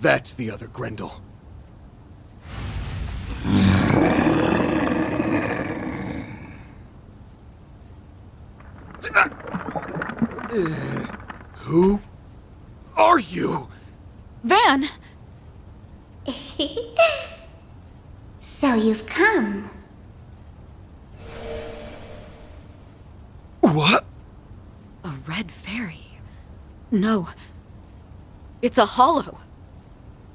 That's the other Grendel. Who are you? Van! So you've come. What? A red fairy. No. It's a hollow.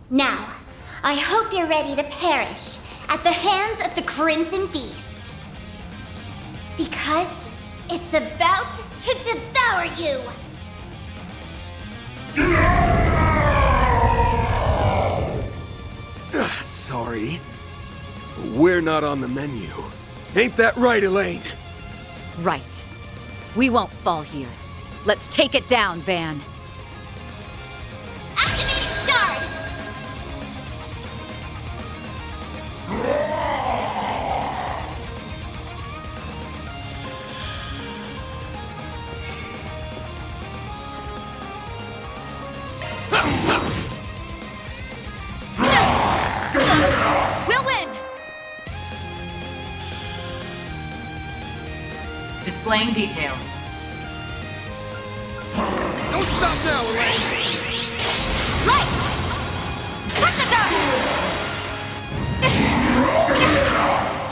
Now, I hope you're ready to perish at the hands of the Crimson Beast. Because it's about to devour you! Sorry. We're not on the menu. Ain't that right, Elaine? Right. We won't fall here. Let's take it down, Van. Activating shard! We'll win! Displaying details. Don't stop now, Elaine! Light! Shut the door!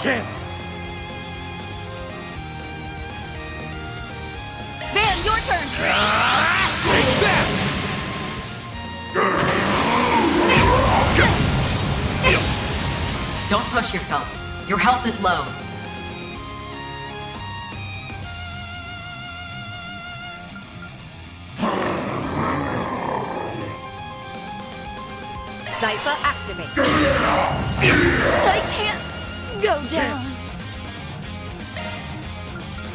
Chance! Van, your turn! Take that! Don't push yourself. Your health is low. Zypha, activate. I can't go down.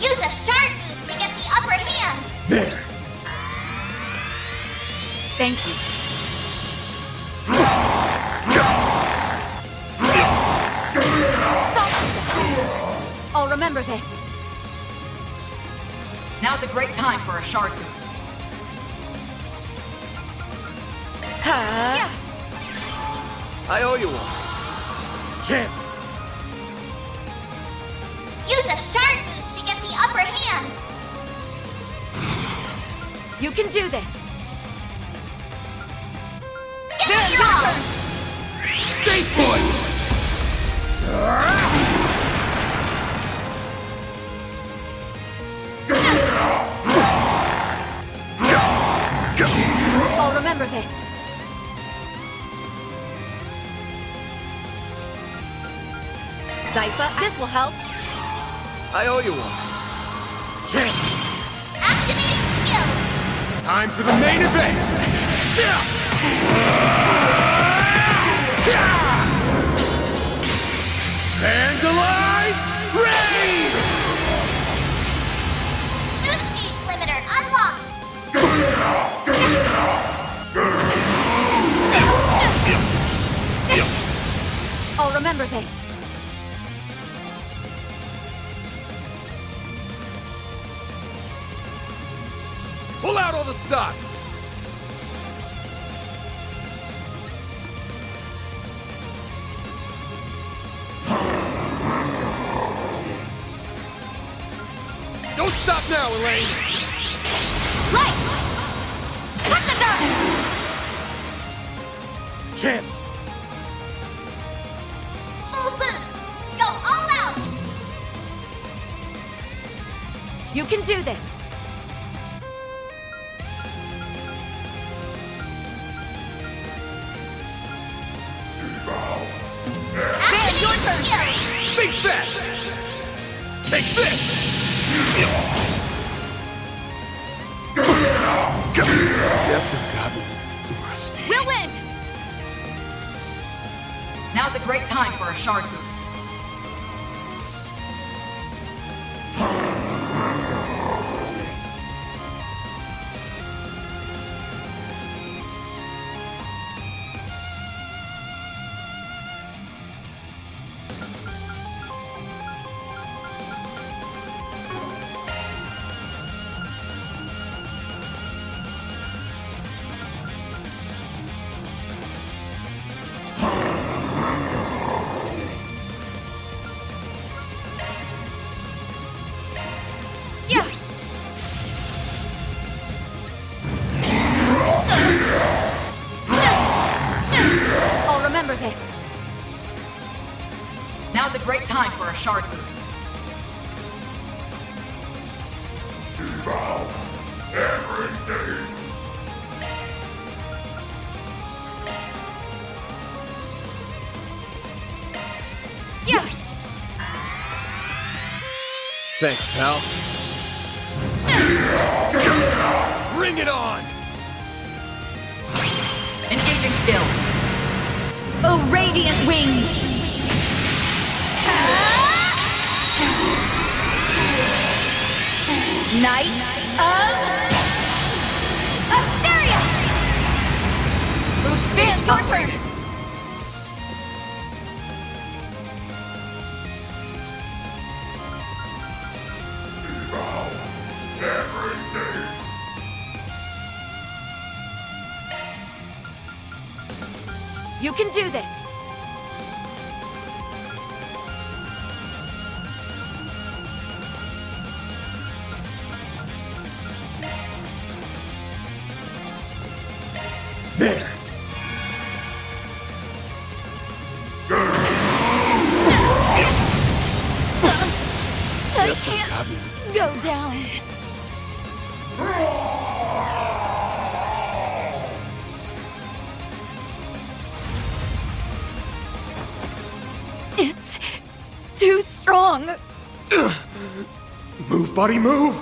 Use a shard boost to get the upper hand! There! Thank you. I'll remember this. Now's a great time for a shard boost. Yeah. I owe you one. Chance! Use a shard boost to get the upper hand! You can do this. Give Van, it your your all! turn. Stay put! I'll remember this. Zypha, this will help. I owe you one. Chance! Activating skill! Time for the main event! Vandalize Rain! Boost gauge limiter unlocked! I'll remember this. Pull out all the stops! Don't stop now, Elaine! Light! Shut the door! Chance! Full boost! Go all out! You can do this. Activating your turn. skill! Think fast! Take this! Guess I've gotten rusty. We'll win! Now's a great time for a shard boost. this! Now's a great time for a shard boost. Devour everything! Yeah! Thanks, pal. Bring it on! Engaging skill. Oh, radiant wings! Knight of Asteria! Boost Van, gauge your upgrade. turn! Devour everything! You can do this! There! I Guess I can't got you. go down. It's too strong. Move, buddy, move!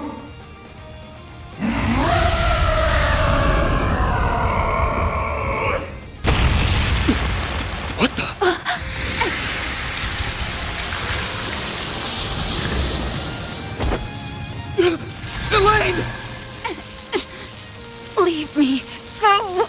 What the? Elaine! Leave me. Go.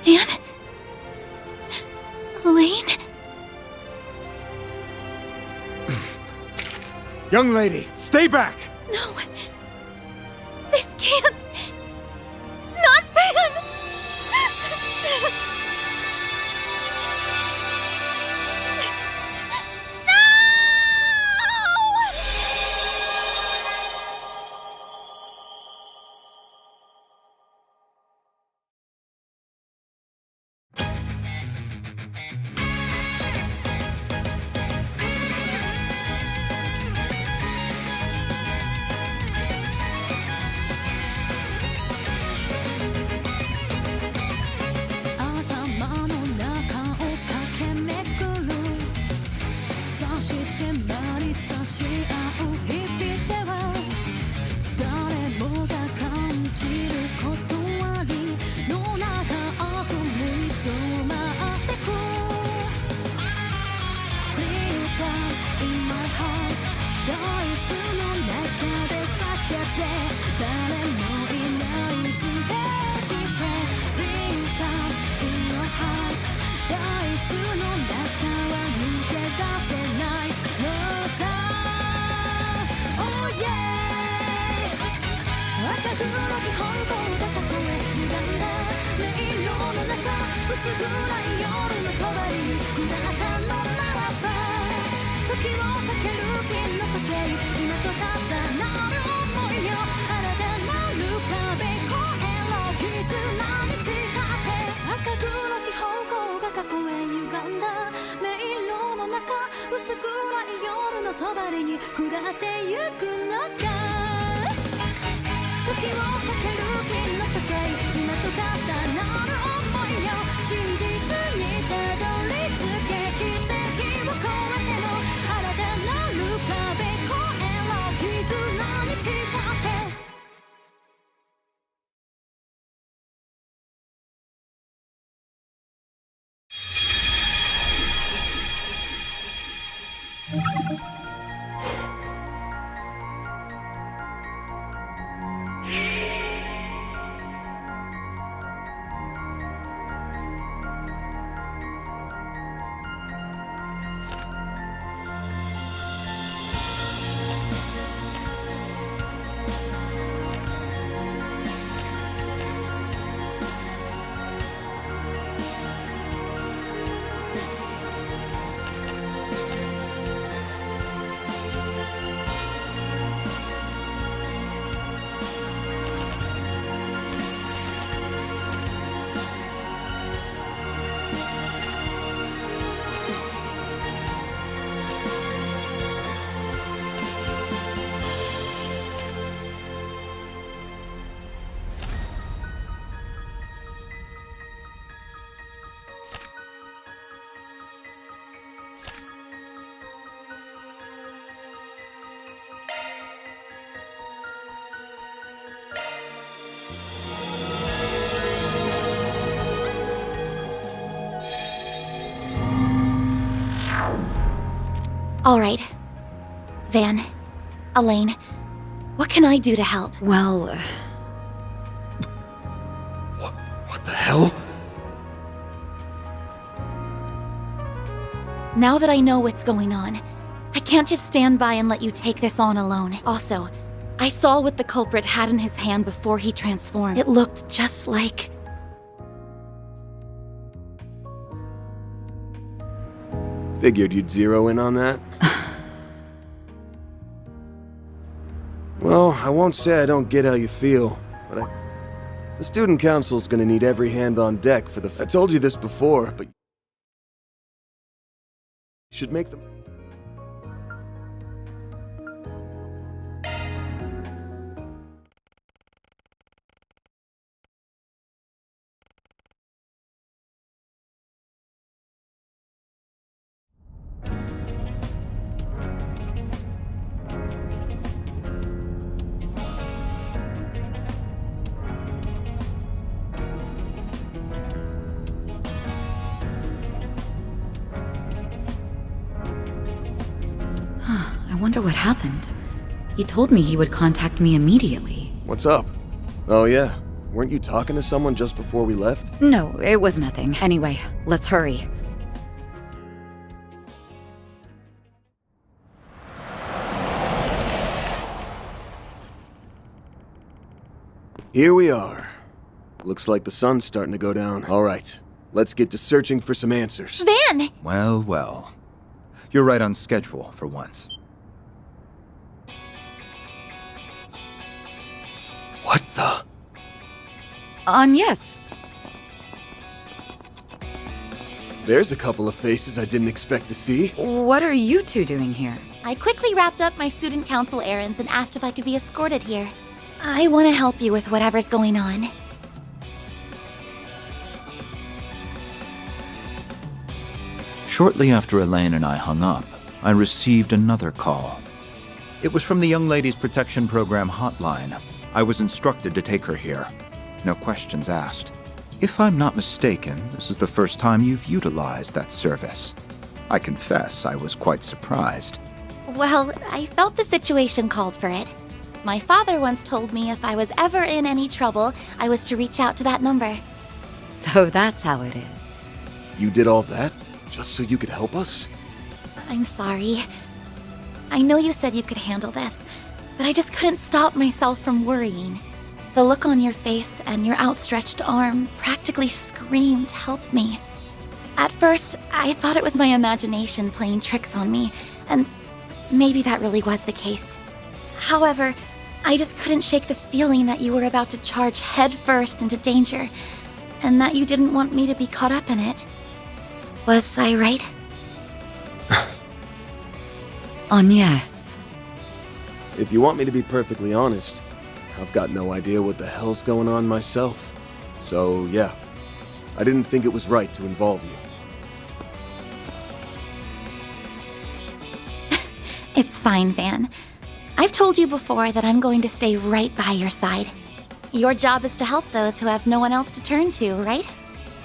Van? Elaine? Young lady, stay back! No. This can't. Not Van! All right. Van, Elaine, what can I do to help? Well, What the hell? Now that I know what's going on, I can't just stand by and let you take this on alone. Also, I saw what the culprit had in his hand before he transformed. It looked just like... Figured you'd zero in on that. Well, I won't say I don't get how you feel, but the student council's gonna need every hand on deck for the... I told you this before, but... you should make them... I wonder what happened. He told me he would contact me immediately. What's up? Oh yeah, weren't you talking to someone just before we left? No, it was nothing. Anyway, let's hurry. Here we are. Looks like the sun's starting to go down. All right, let's get to searching for some answers. Van! Well, well. You're right on schedule for once. What the? Yes. There's a couple of faces I didn't expect to see. What are you two doing here? I quickly wrapped up my student council errands and asked if I could be escorted here. I want to help you with whatever's going on. Shortly after Elaine and I hung up, I received another call. It was from the Young Ladies Protection Program hotline. I was instructed to take her here. No questions asked. If I'm not mistaken, this is the first time you've utilized that service. I confess I was quite surprised. Well, I felt the situation called for it. My father once told me if I was ever in any trouble, I was to reach out to that number. So that's how it is. You did all that just so you could help us? I'm sorry. I know you said you could handle this, but I just couldn't stop myself from worrying. The look on your face and your outstretched arm practically screamed, "Help me." At first, I thought it was my imagination playing tricks on me, and maybe that really was the case. However, I just couldn't shake the feeling that you were about to charge headfirst into danger, and that you didn't want me to be caught up in it. Was I right? Yes. If you want me to be perfectly honest, I've got no idea what the hell's going on myself. So, yeah, I didn't think it was right to involve you. It's fine, Van. I've told you before that I'm going to stay right by your side. Your job is to help those who have no one else to turn to, right?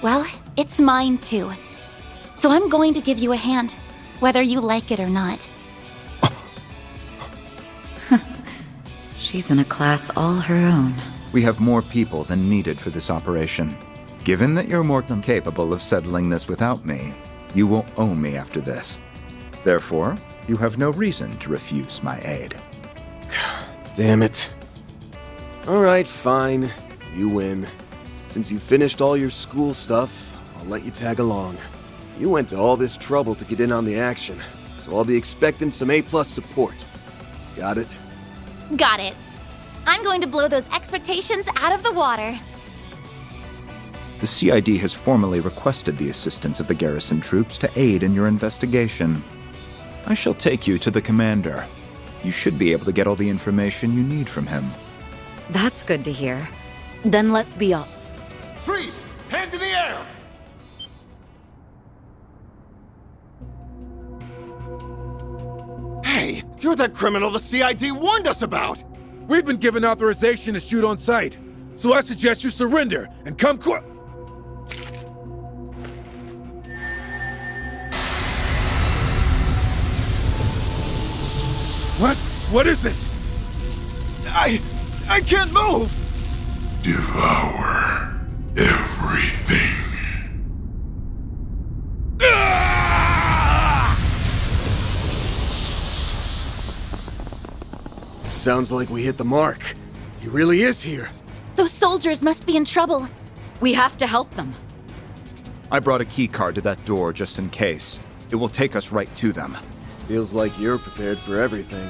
Well, it's mine too. So I'm going to give you a hand, whether you like it or not. She's in a class all her own. We have more people than needed for this operation. Given that you're more than capable of settling this without me, you will owe me after this. Therefore, you have no reason to refuse my aid. Damn it. Alright, fine. You win. Since you finished all your school stuff, I'll let you tag along. You went to all this trouble to get in on the action, so I'll be expecting some A+ support. Got it? Got it. I'm going to blow those expectations out of the water. The CID has formally requested the assistance of the garrison troops to aid in your investigation. I shall take you to the commander. You should be able to get all the information you need from him. That's good to hear. Then let's be up. Freeze! Hands in the air! Hey, you're that criminal the CID warned us about! We've been given authorization to shoot on sight, so I suggest you surrender and come quick. What? What is this? I can't move! Devour everything. Sounds like we hit the mark. He really is here. Those soldiers must be in trouble. We have to help them. I brought a key card to that door just in case. It will take us right to them. Feels like you're prepared for everything.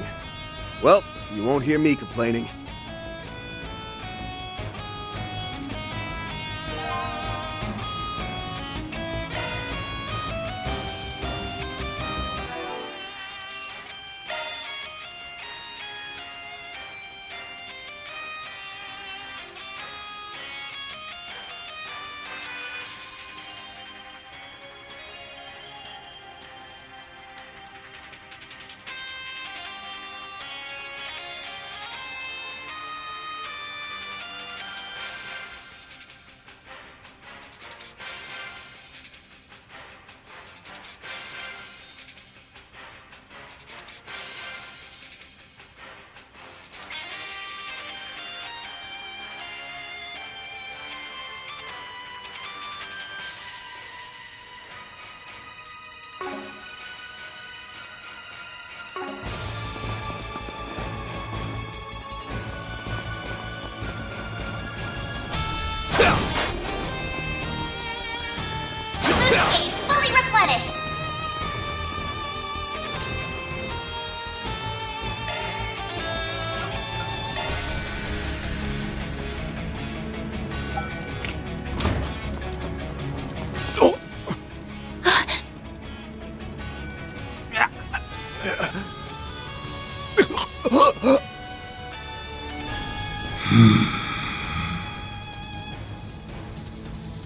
Well, you won't hear me complaining. Boost stage fully replenished.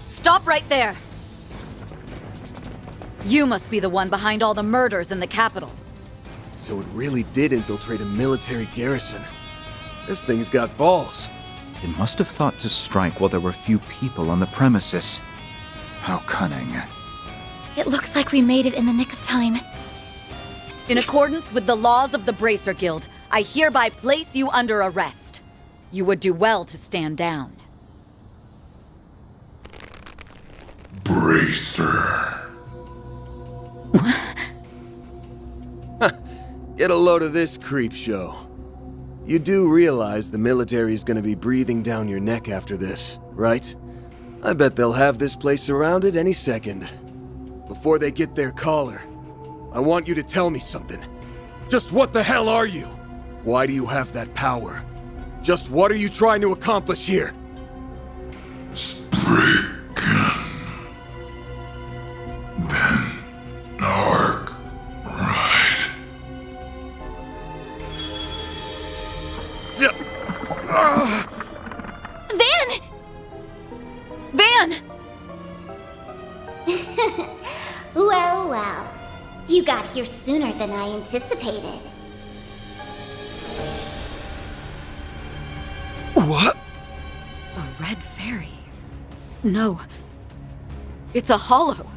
Stop right there! You must be the one behind all the murders in the capital. So it really did infiltrate a military garrison. This thing's got balls. It must have thought to strike while there were few people on the premises. How cunning. It looks like we made it in the nick of time. In accordance with the laws of the Bracer Guild, I hereby place you under arrest. You would do well to stand down. Bracer. Get a load of this creep show. You do realize the military's gonna be breathing down your neck after this, right? I bet they'll have this place surrounded any second. Before they get their collar, I want you to tell me something. Just what the hell are you? Why do you have that power? Just what are you trying to accomplish here? Spriggan. Then Arc Ride. Van! Van! Well, well. You got here sooner than I anticipated. What? A red fairy. No. It's a hollow.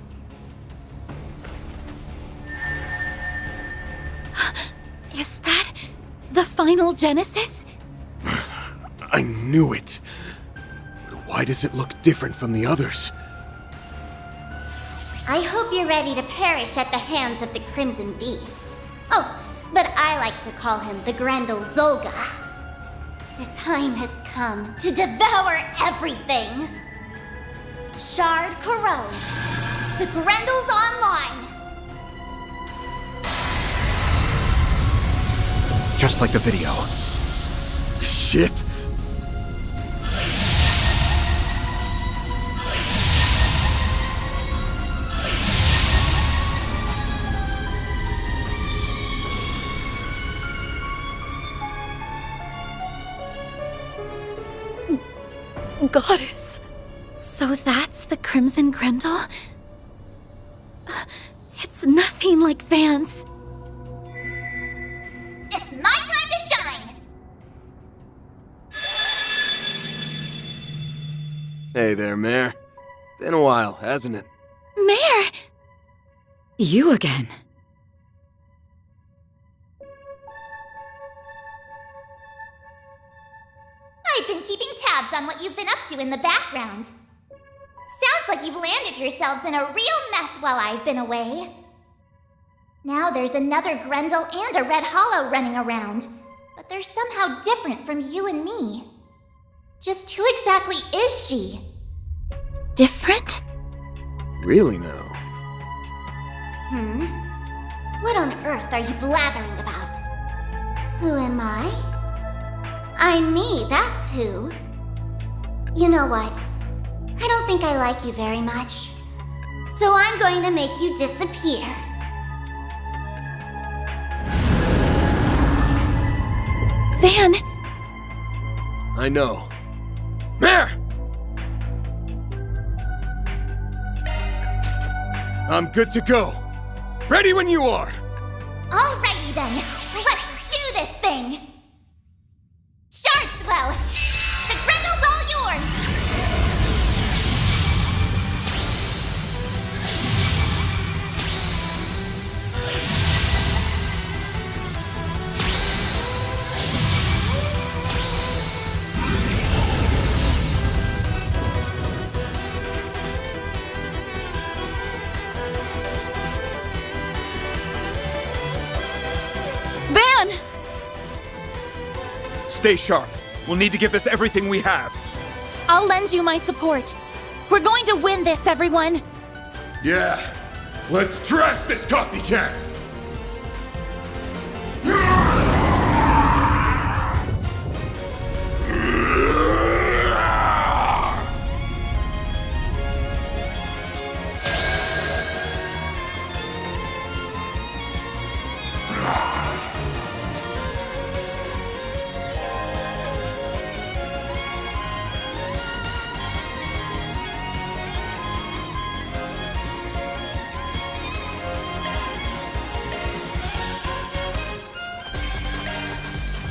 The final Genesis? I knew it. But why does it look different from the others? I hope you're ready to perish at the hands of the Crimson Beast. Oh, but I like to call him the Grendel Zolga. The time has come to devour everything. Shard Corrode. The Grendel's online. Just like the video. Shit! Goddess. So that's the Crimson Grendel? It's nothing like Vance. It's my time to shine! Hey there, Mare. Been a while, hasn't it? Mare! You again. I've been keeping tabs on what you've been up to in the background. Sounds like you've landed yourselves in a real mess while I've been away. Now there's another Grendel and a Red Hollow running around, but they're somehow different from you and me. Just who exactly is she? Different? Really now? What on earth are you blathering about? Who am I? I'm me, that's who. You know what? I don't think I like you very much. So I'm going to make you disappear. Van! I know. Mare! I'm good to go. Ready when you are! Alrighty then, let's do this thing! Shardswell! The Grendel's all yours! Van! Stay sharp. We'll need to give this everything we have. I'll lend you my support. We're going to win this, everyone! Yeah. Let's trash this copycat!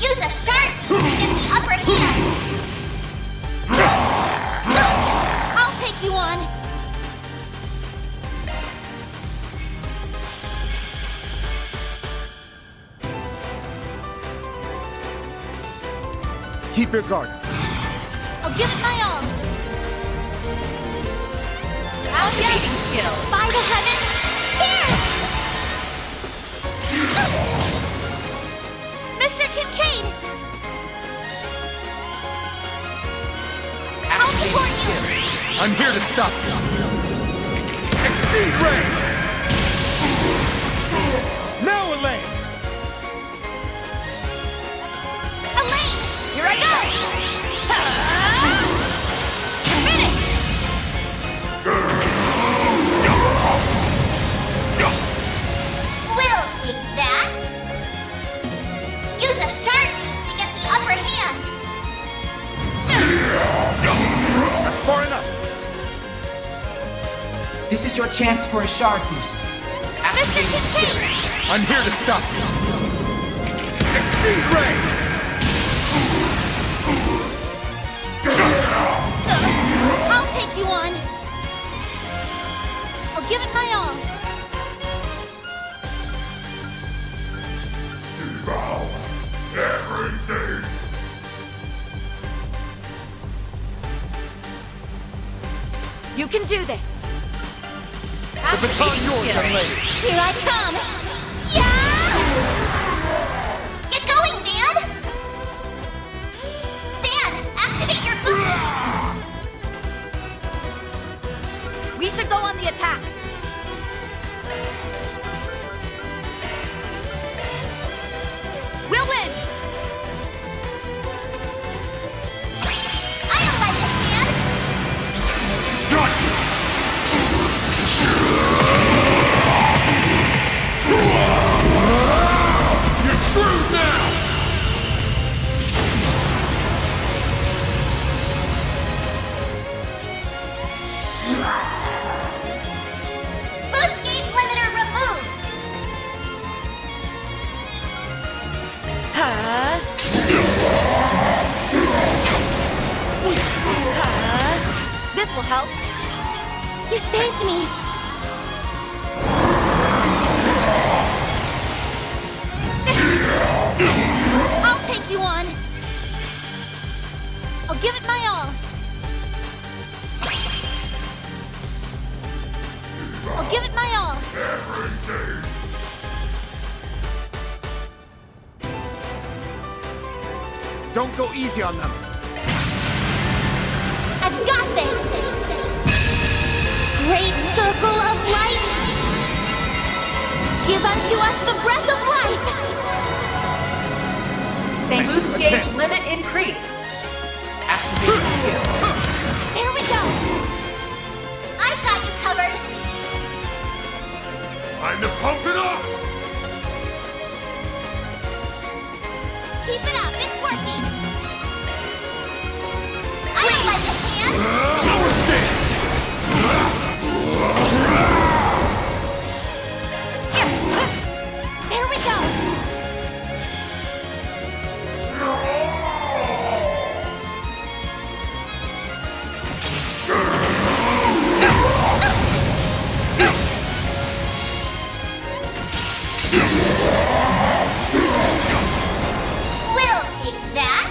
Use a sharp in the upper hand! I'll take you on! Keep your guard up. I'll give it my all! Activating skill. By the heavens! Here! Mr. Kincaid! I'll support you! I'm here to stop you. Exceed Ray! Now, Elaine! Elaine! Here I go! Finish! We'll take that! Use a sharp boost to get the upper hand! That's far enough. This is your chance for a shard boost. Mr. Kincaid! I'm here to stop you. Exceed Ray! I'll take you on! I'll give it my all! Devour can do this! Activating skill. Here I come! Yeah! Get going, Van! Van, activate your boost! We should go on the attack! We'll win! I don't like it, Van! You're screwed now! Boost gauge limiter removed! This will help. You saved me! I'll take you on! I'll give it my all! I'll give it my all! Don't go easy on them. I've got this! Great circle of light! Give unto us the breath of life! Boost gauge limit increased. Activating skill. There we go! I've got you covered! Time to pump it up! Keep it up, it's working! I don't like it, man! Power stand! There we go! We'll take that!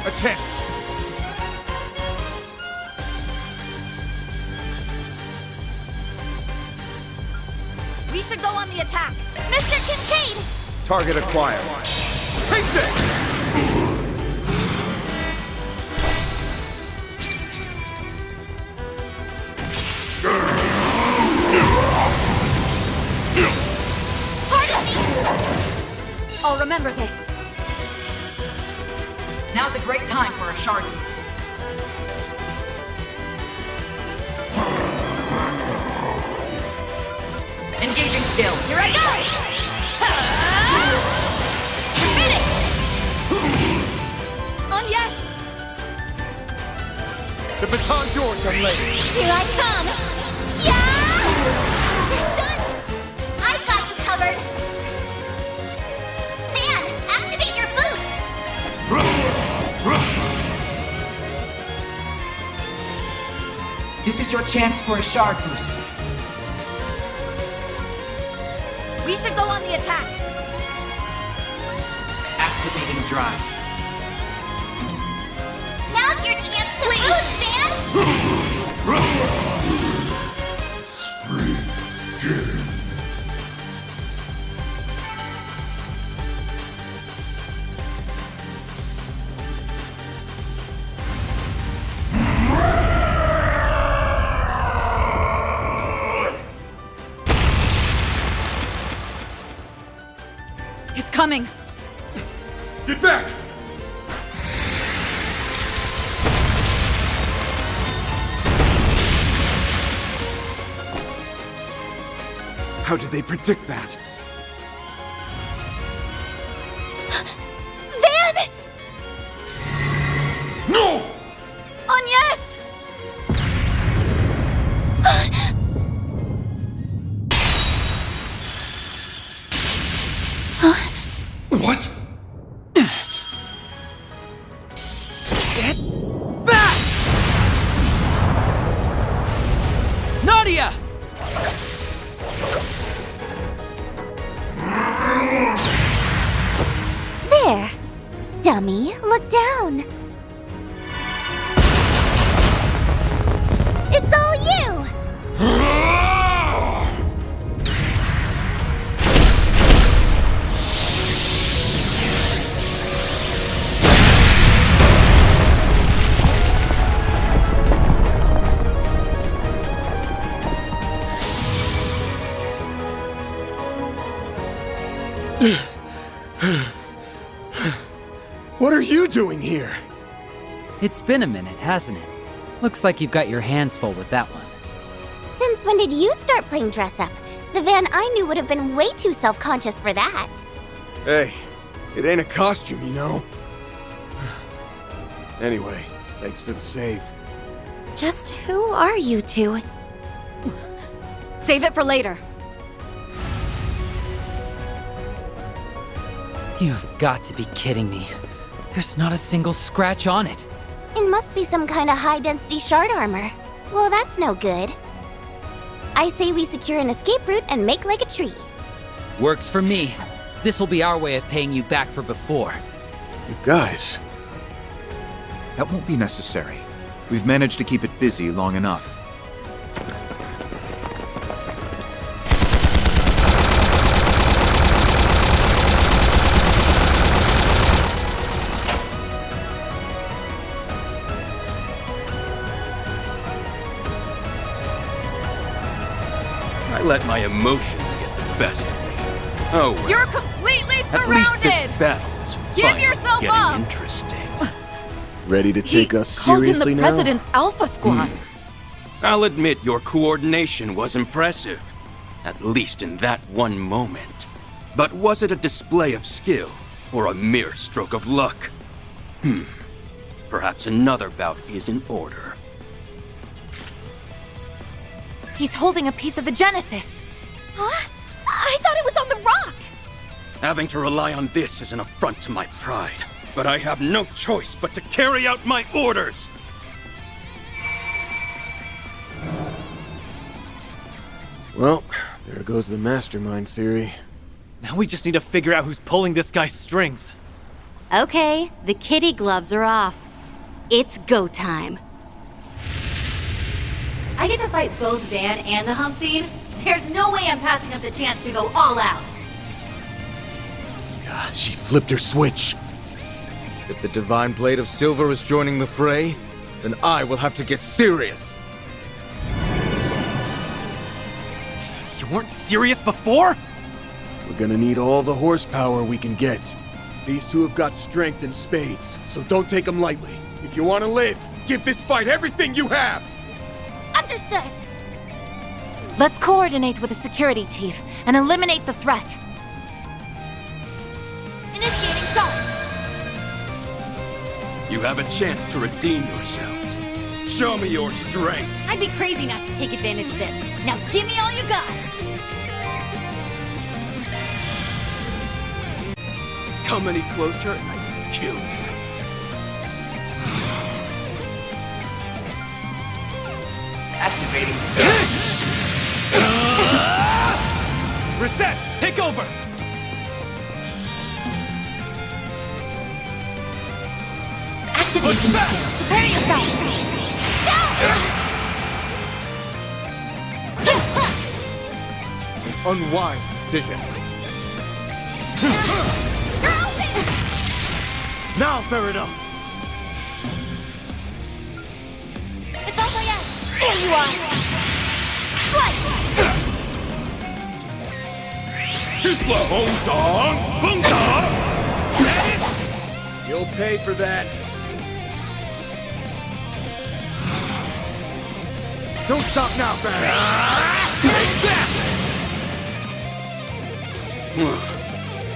A chance. We should go on the attack! Mr. Kincaid! Target acquired. Take this! I'll remember this. Now's a great time for a shard boost. Engaging skill. Here I go! Finish! On yes! The baton's yours, young lady. Here I come! Yeah! You're stunned! I've got you covered! Van, activate your boost! This is your chance for a shard boost. We should go on the attack! Activating drive. Now's your chance to boost, Van! It's coming! Get back! How did they predict that? Van! No! On yes! What? Get back! Nadia! down. It's all you! What are you doing here? It's been a minute, hasn't it? Looks like you've got your hands full with that one. Since when did you start playing dress up? The Van I knew would have been way too self-conscious for that. Hey, it ain't a costume, you know? Anyway, thanks for the save. Just who are you two? Save it for later. You've got to be kidding me. There's not a single scratch on it. It must be some kind of high-density shard armor. Well, that's no good. I say we secure an escape route and make like a tree. Works for me. This'll be our way of paying you back for before. You guys... That won't be necessary. We've managed to keep it busy long enough. I let my emotions get the best of me. Oh, well. You're completely At surrounded! least this battle is Give finally yourself getting up! interesting. Ready to take us called in seriously the now? President's Alpha Squad. I'll admit your coordination was impressive. At least in that one moment. But was it a display of skill, or a mere stroke of luck? Perhaps another bout is in order. He's holding a piece of the Genesis. Huh? I thought it was on the rock! Having to rely on this is an affront to my pride. But I have no choice but to carry out my orders! Well, there goes the mastermind theory. Now we just need to figure out who's pulling this guy's strings. Okay, the kitty gloves are off. It's go time. I get to fight both Van and the hump scene. There's no way I'm passing up the chance to go all out. God, she flipped her switch. If the Divine Blade of Silver is joining the fray, then I will have to get serious. You weren't serious before? We're gonna need all the horsepower we can get. These two have got strength in spades, so don't take them lightly. If you want to live, give this fight everything you have! Understood. Let's coordinate with the security chief and eliminate the threat. Initiating shot! You have a chance to redeem yourselves. Show me your strength! I'd be crazy not to take advantage of this. Now give me all you got! Come any closer and I will kill you. Activating skill. Reset! Take over! Activating skill. Prepare yourself. An unwise decision. Now, Ferrido! It's all my end. There you are. Slice. Chisla Hongzong! Hongzong! You'll pay for that. Don't stop now, Ferrido!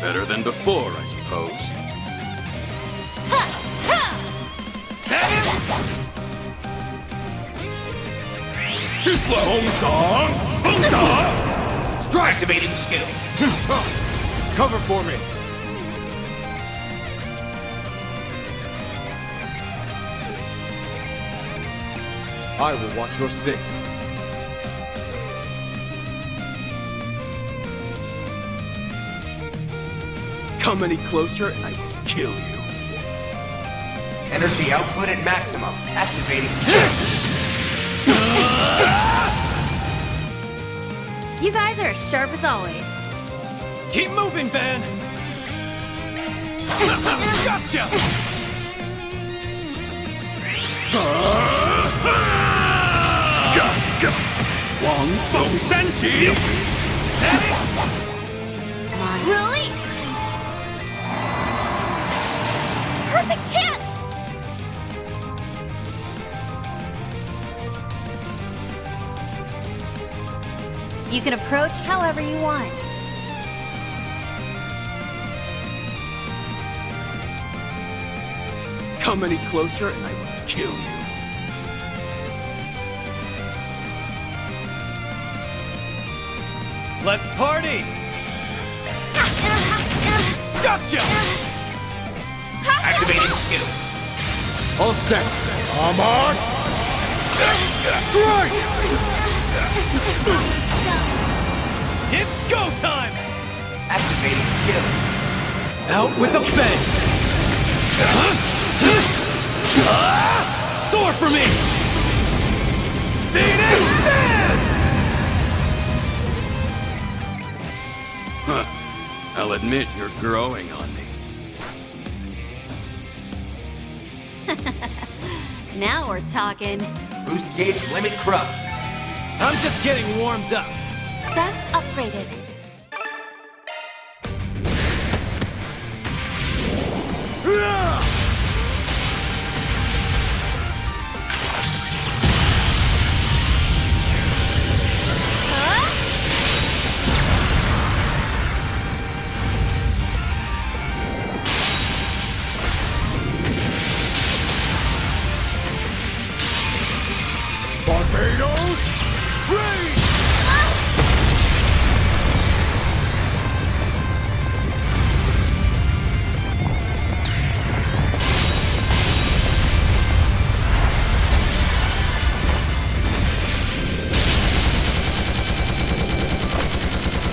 Better than before, I suppose. Chisla Hongzong! Hongzong! Activating skill. Cover for me! I will watch your six. Come any closer and I will kill you. Energy output at maximum. Activating. You guys are as sharp as always. Keep moving, Van! Gotcha! Wong Fu Senchi! Release! Perfect chance! You can approach however you want. Come any closer and I will kill you. Let's party! Gotcha! Activating skill. All set. Come on! Strike! It's go time! Activating skill. Out with a bang! Soar for me! Phoenix Dance! Huh. I'll admit you're growing on me. Now we're talking. Boost gauge limit crushed. I'm just getting warmed up. Stunts upgraded. Barbados! Rain!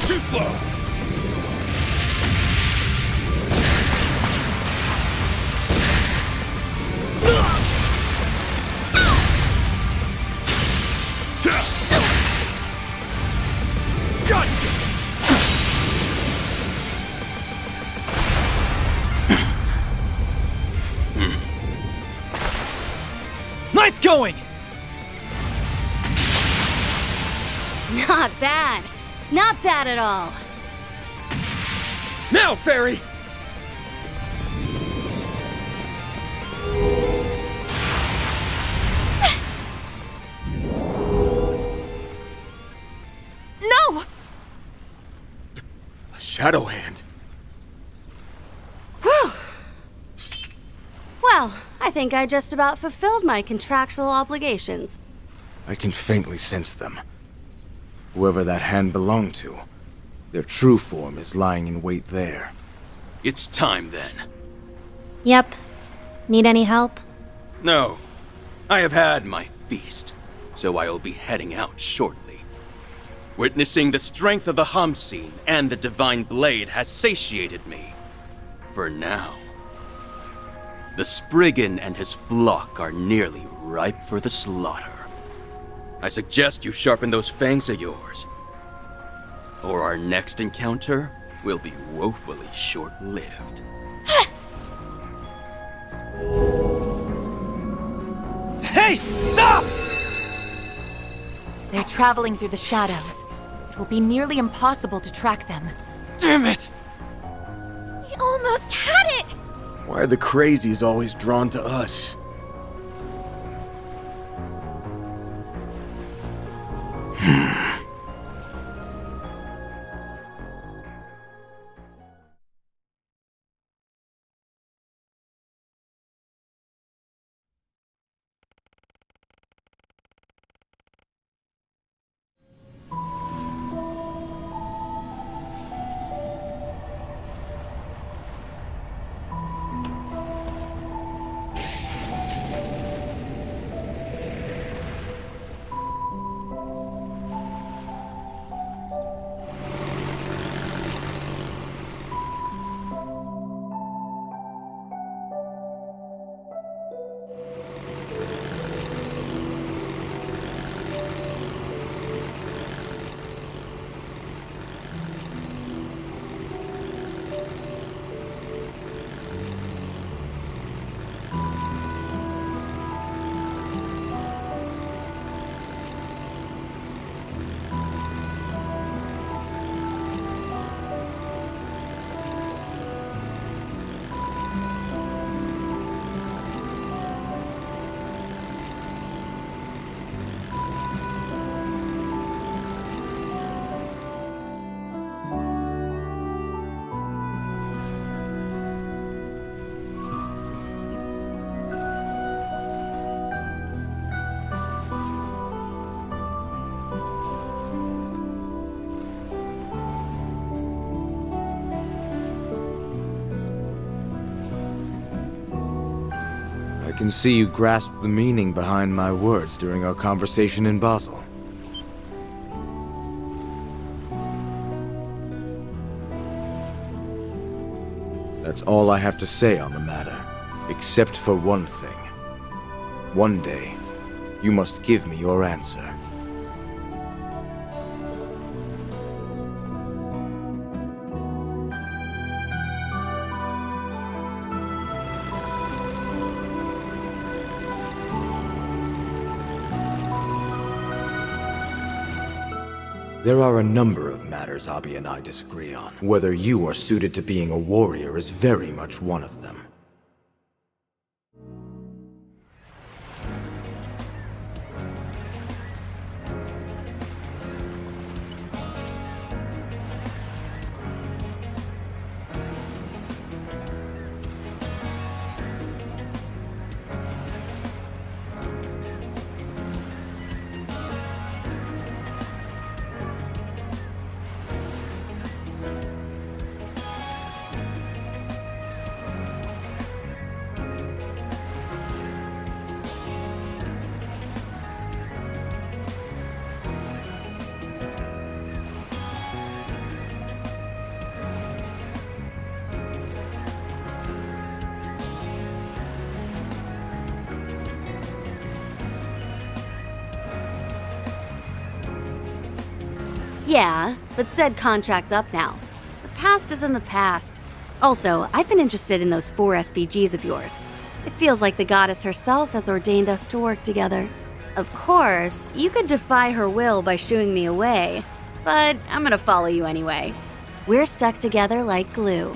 Too slow! Gotcha! Nice going! Not bad. Not bad at all. Now, Fairy! No! A shadow hand. Well, I think I just about fulfilled my contractual obligations. I can faintly sense them. Whoever that hand belonged to, their true form is lying in wait there. It's time then. Yep. Need any help? No. I have had my feast, so I'll be heading out shortly. Witnessing the strength of the Hamsin and the Divine Blade has satiated me. For now. The Spriggan and his flock are nearly ripe for the slaughter. I suggest you sharpen those fangs of yours, or our next encounter will be woefully short-lived. Hey! Stop! They're traveling through the shadows. It will be nearly impossible to track them. Damn it! We almost had it! Why are the crazies always drawn to us? can see you grasped the meaning behind my words during our conversation in Basel. That's all I have to say on the matter, except for one thing. One day, you must give me your answer. There are a number of matters Abi and I disagree on. Whether you are suited to being a warrior is very much one of them. Yeah, but said contract's up now. The past is in the past. Also, I've been interested in those 4 SPGs of yours. It feels like the goddess herself has ordained us to work together. Of course, you could defy her will by shooing me away, but I'm gonna follow you anyway. We're stuck together like glue.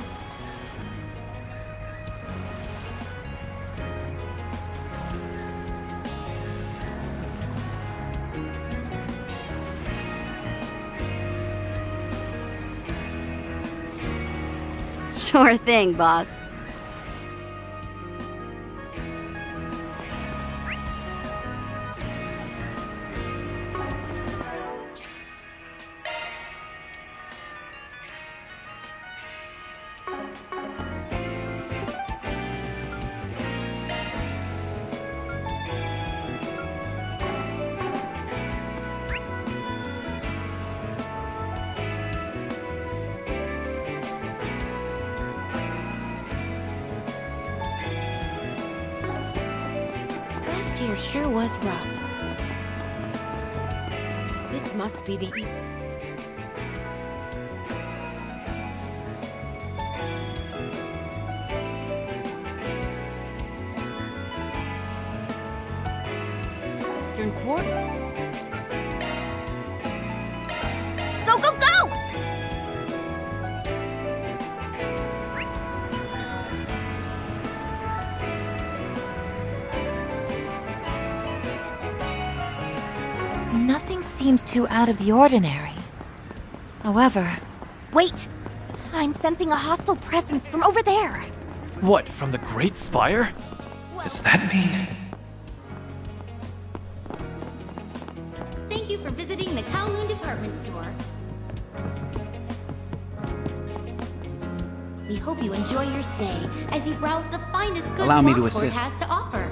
Sure thing, boss. Last year sure was rough. This must be the Eastern Quarter. Go, go, go! Nothing seems too out of the ordinary. However... Wait! I'm sensing a hostile presence from over there. What, from the Great Spire? Does that mean... Thank you for visiting the Kowloon department store. We hope you enjoy your stay as you browse the finest goods Allow me to Lockport assist. has to offer.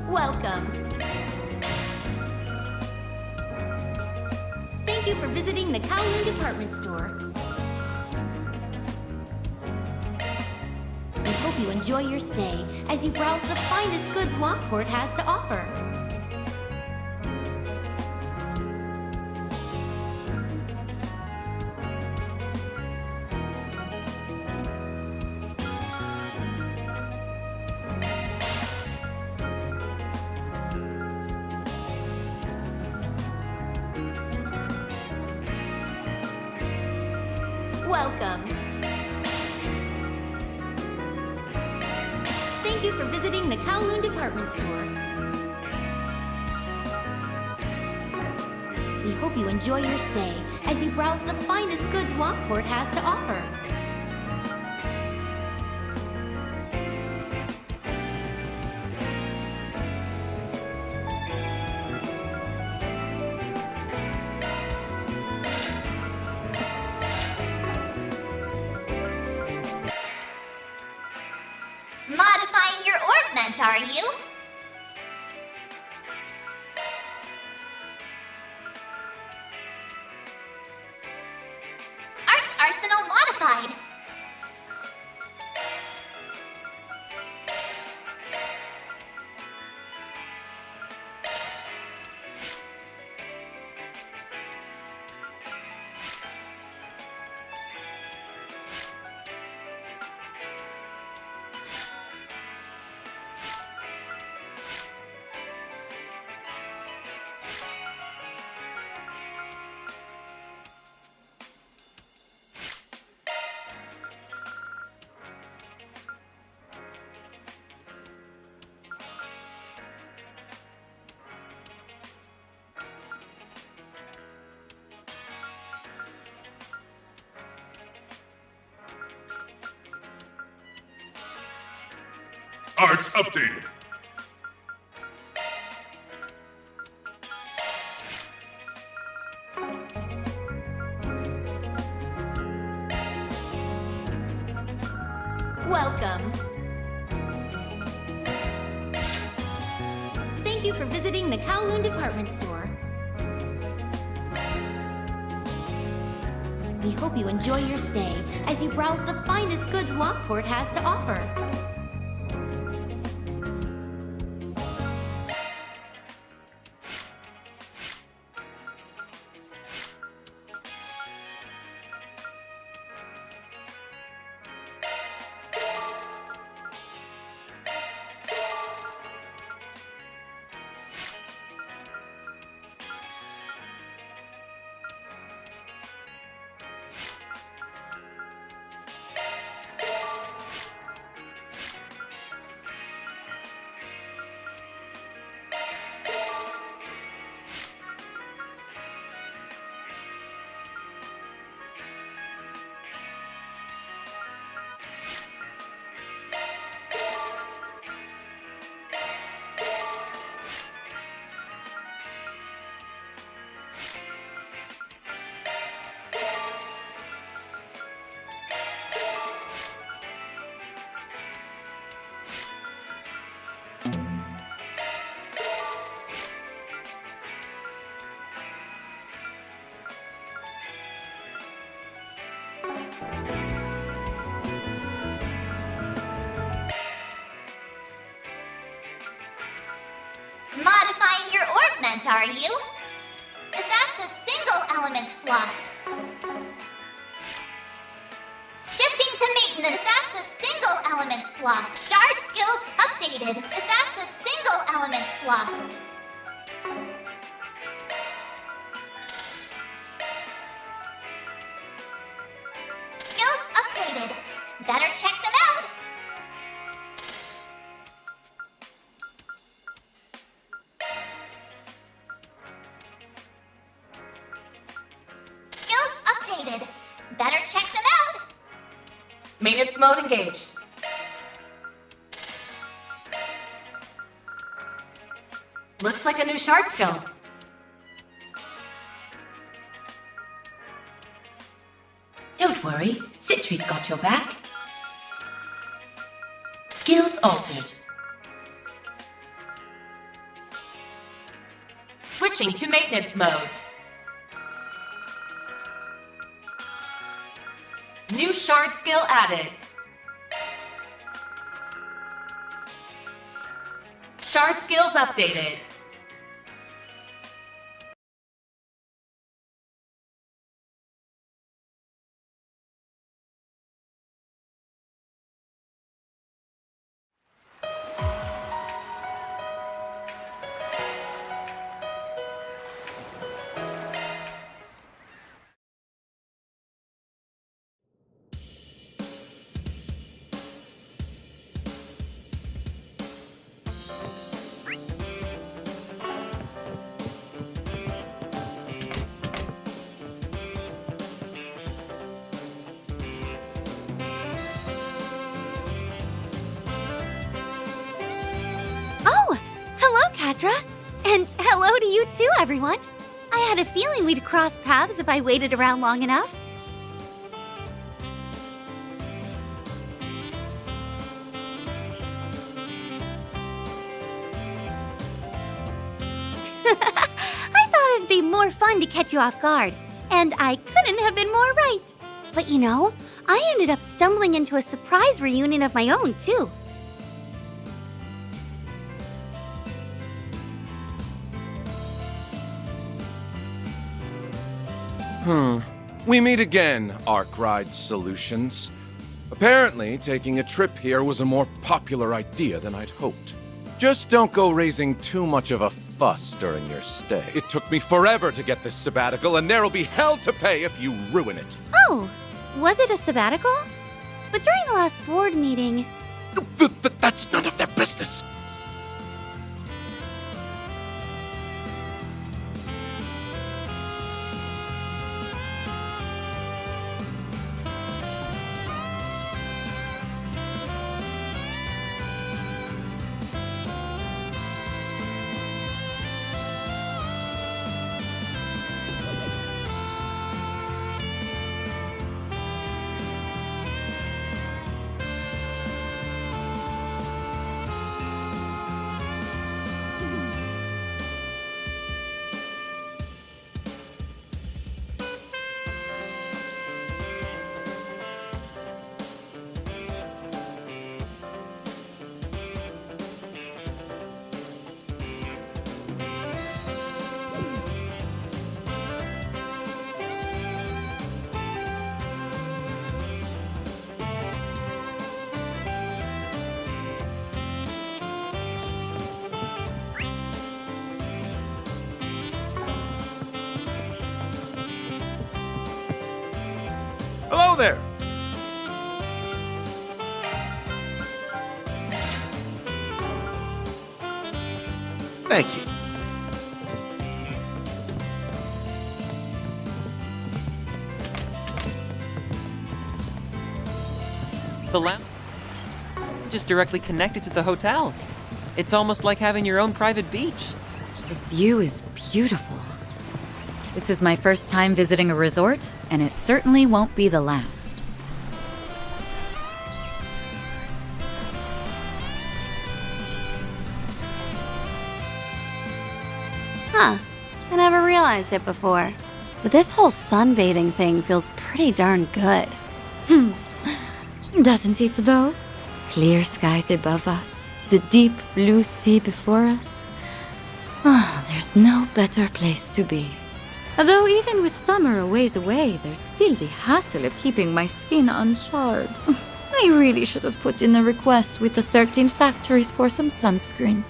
Welcome. Thank you for visiting the Kowloon department store. We hope you enjoy your stay as you browse the finest goods Lockport has to offer. Welcome. Thank you for visiting the Kowloon department store. We hope you enjoy your stay as you browse the finest goods Lockport has to offer. Modifying your orbment, are you? Arts Arsenal modified. Arts updated. Welcome. Thank you for visiting the Kowloon Department Store. We hope you enjoy your stay as you browse the finest goods Lockport has to offer. Modifying your orbment, are you? That's a single element slot. Shifting to maintenance, that's a single element slot. Shard skills updated, that's a single element slot. Skills updated. Better check them out. Skills updated. Better check them out. Maintenance mode engaged. Looks like a new shard skill. Don't worry, Citri's got your back. Skills altered. Switching to maintenance mode. New shard skill added. Shard skills updated. Cleopatra. And hello to you too, everyone. I had a feeling we'd cross paths if I waited around long enough. I thought it'd be more fun to catch you off guard, and I couldn't have been more right. But you know, I ended up stumbling into a surprise reunion of my own, too. We meet again, Arkwright Solutions. Apparently, taking a trip here was a more popular idea than I'd hoped. Just don't go raising too much of a fuss during your stay. It took me forever to get this sabbatical, and there'll be hell to pay if you ruin it. Oh, was it a sabbatical? But during the last board meeting... That's none of their business! Hello there! Thank you. The lounge just directly connected to the hotel. It's almost like having your own private beach. The view is beautiful. This is my first time visiting a resort, and it certainly won't be the last. Huh. I never realized it before. But this whole sunbathing thing feels pretty darn good. Doesn't it, though? Clear skies above us, the deep blue sea before us. Ah, there's no better place to be. Although even with summer a ways away, there's still the hassle of keeping my skin uncharred. I really should have put in a request with the 13 factories for some sunscreen.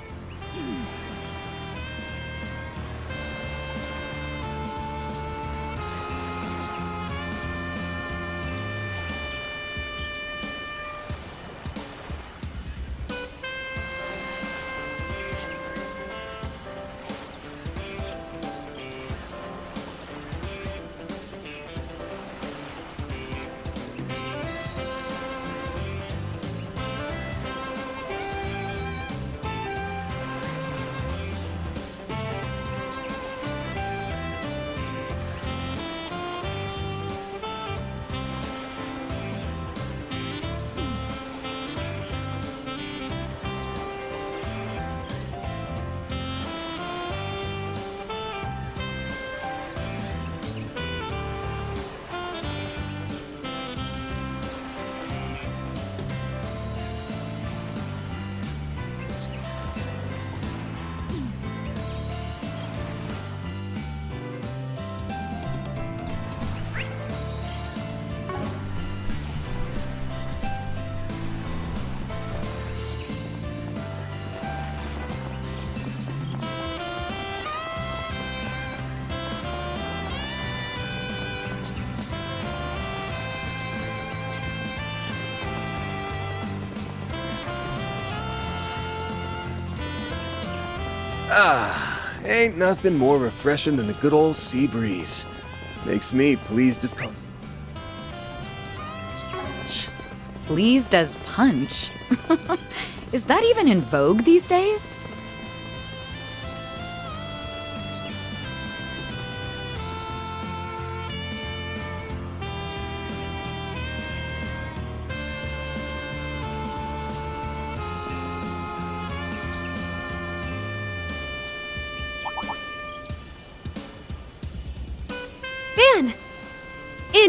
Ah, ain't nothing more refreshing than the good old sea breeze. Makes me pleased as punch. Pleased as punch? Is that even in vogue these days?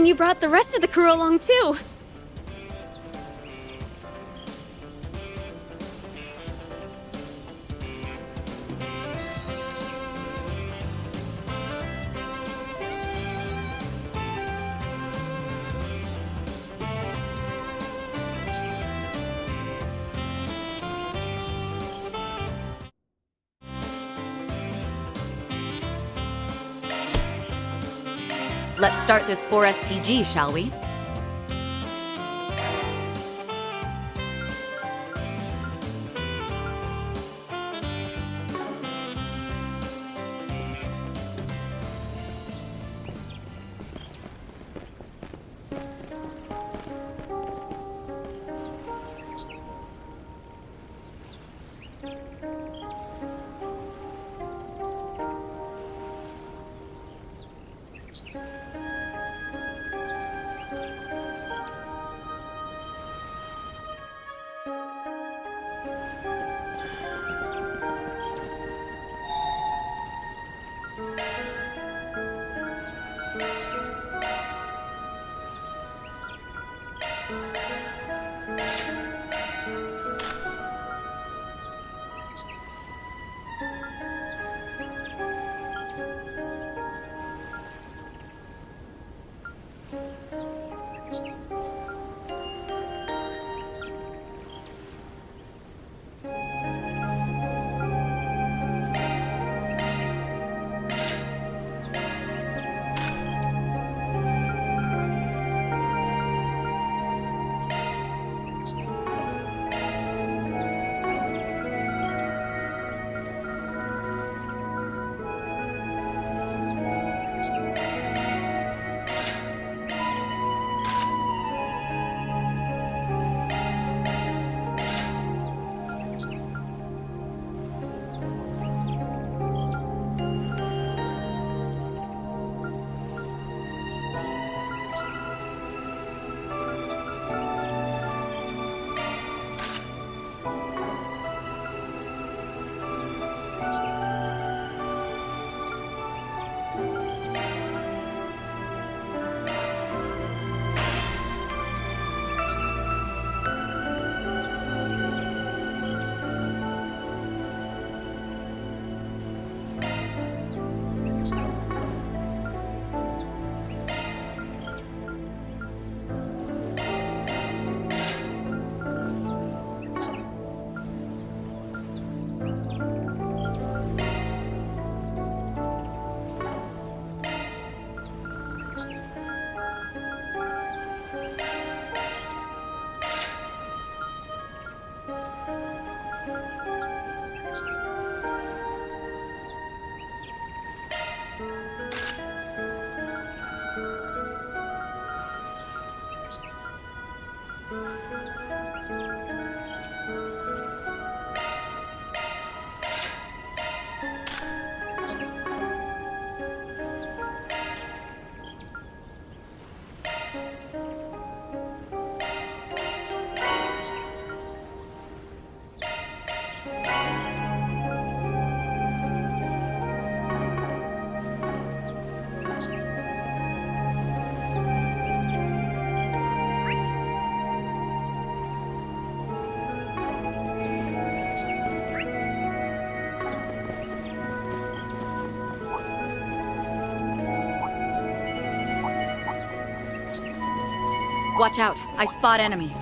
Then you brought the rest of the crew along too. Let's start this 4SPG, shall we? Watch out. I spot enemies.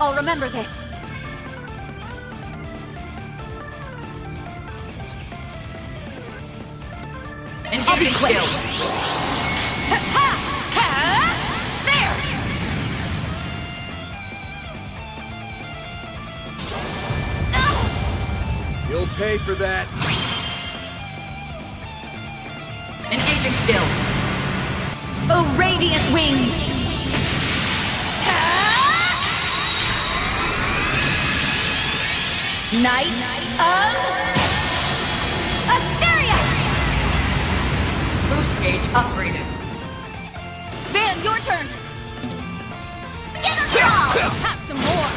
I'll remember this. I'll be quick. You'll pay for that. Engaging skill. Oh, radiant wings! Knight of Asteria! Boost gauge upgraded. Van, your turn! Give us all! Have some more!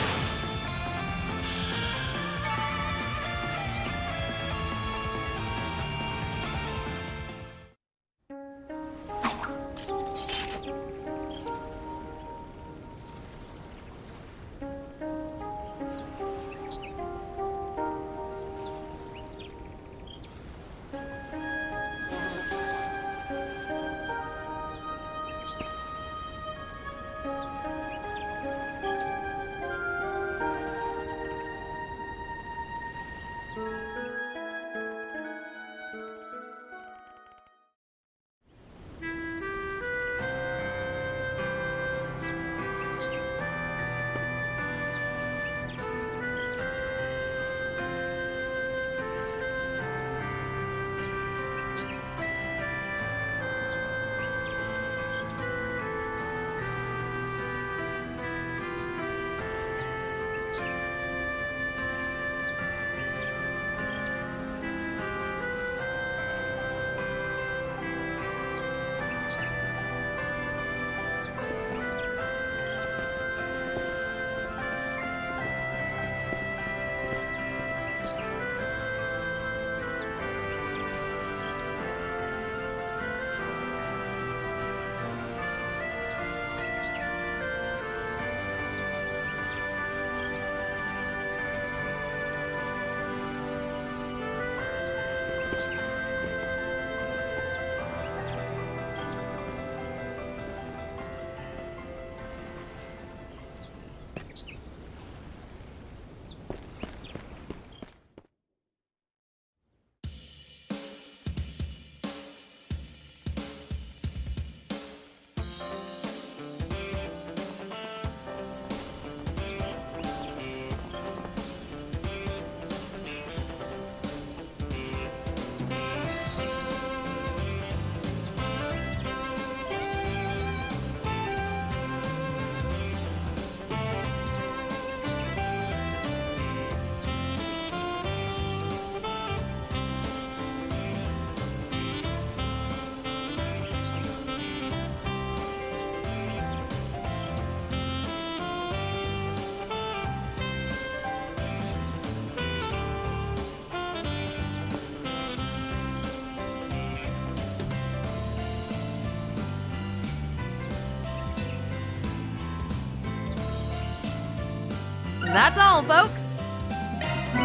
That's all, folks.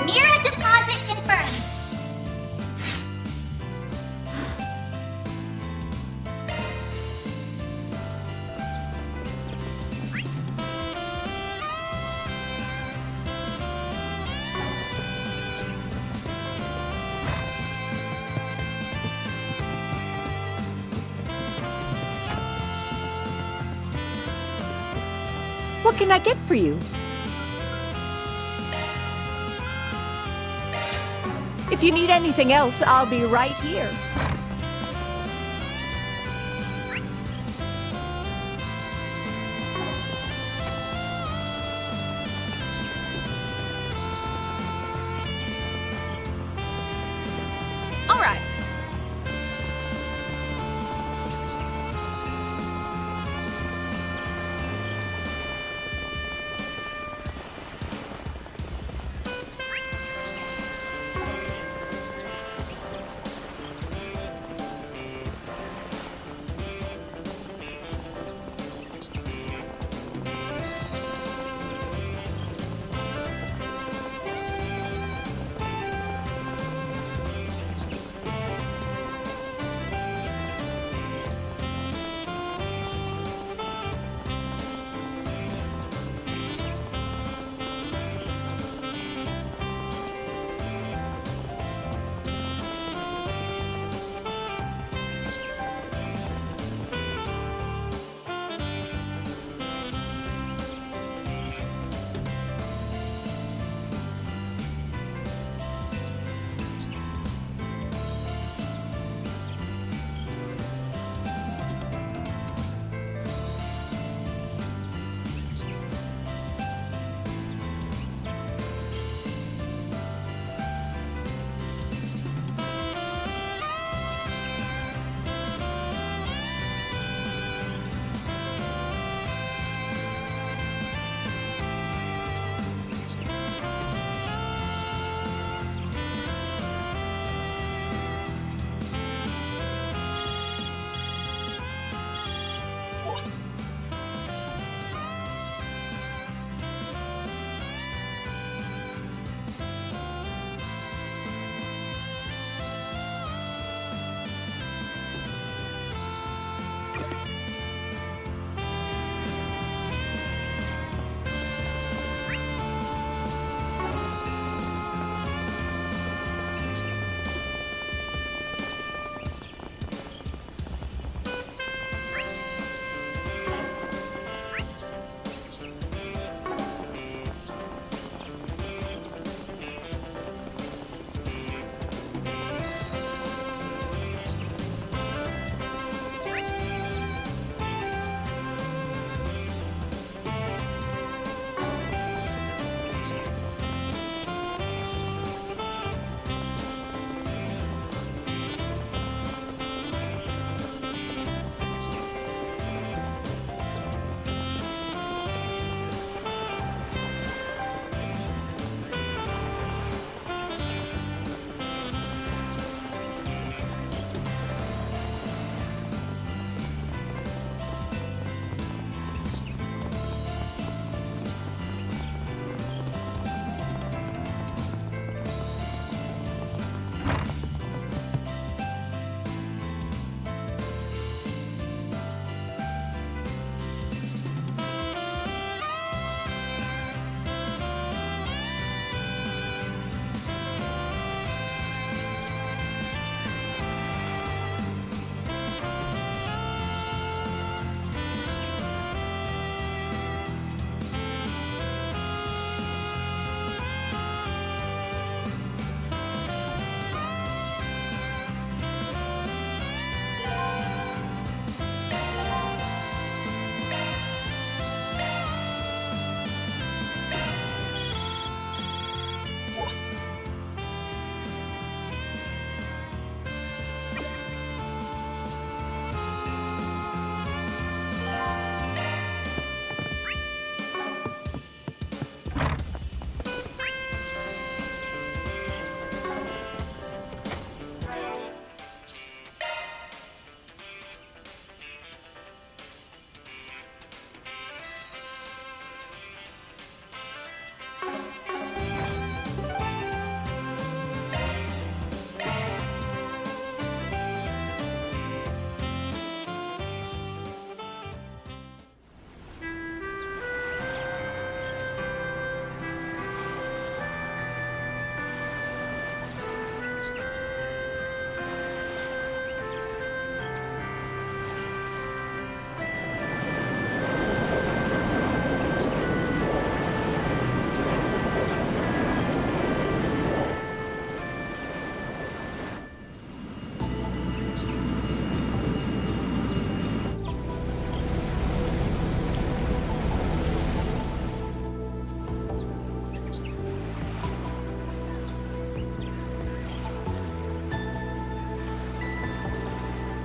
Mira deposit confirmed. What can I get for you? If you need anything else, I'll be right here. All right.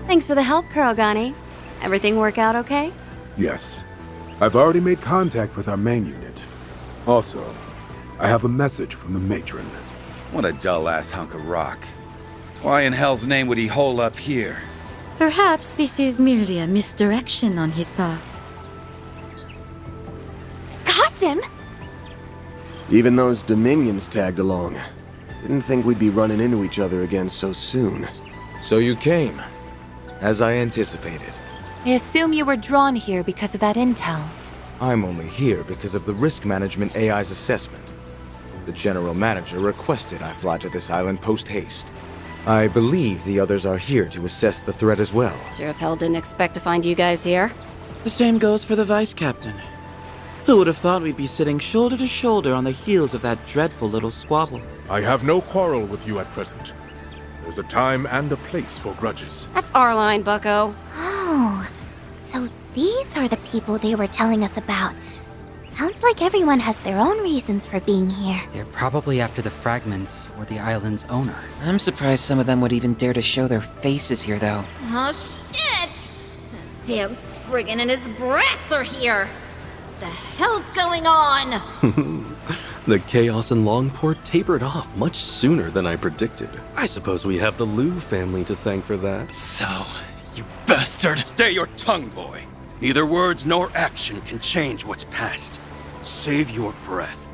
Thanks for the help, Kurogane. Everything work out okay? Yes. I've already made contact with our main unit. Also, I have a message from the matron. What a dull-ass hunk of rock. Why in hell's name would he hole up here? Perhaps this is merely a misdirection on his part. Qasim! Even those Dominions tagged along. Didn't think we'd be running into each other again so soon. So you came, as I anticipated. I assume you were drawn here because of that intel. I'm only here because of the risk management AI's assessment. The general manager requested I fly to this island post-haste. I believe the others are here to assess the threat as well. Sure as hell didn't expect to find you guys here. The same goes for the Vice Captain. Who would have thought we'd be sitting shoulder to shoulder on the heels of that dreadful little squabble? I have no quarrel with you at present. There's a time and a place for grudges. That's our line, bucko. Oh, so these are the people they were telling us about. Sounds like everyone has their own reasons for being here. They're probably after the fragments or the island's owner. I'm surprised some of them would even dare to show their faces here, though. Oh, shit! Damn Spriggan and his brats are here! The hell's going on? The chaos in Longport tapered off much sooner than I predicted. I suppose we have the Liu family to thank for that. So, you bastard! Stay your tongue, boy. Neither words nor action can change what's past. Save your breath,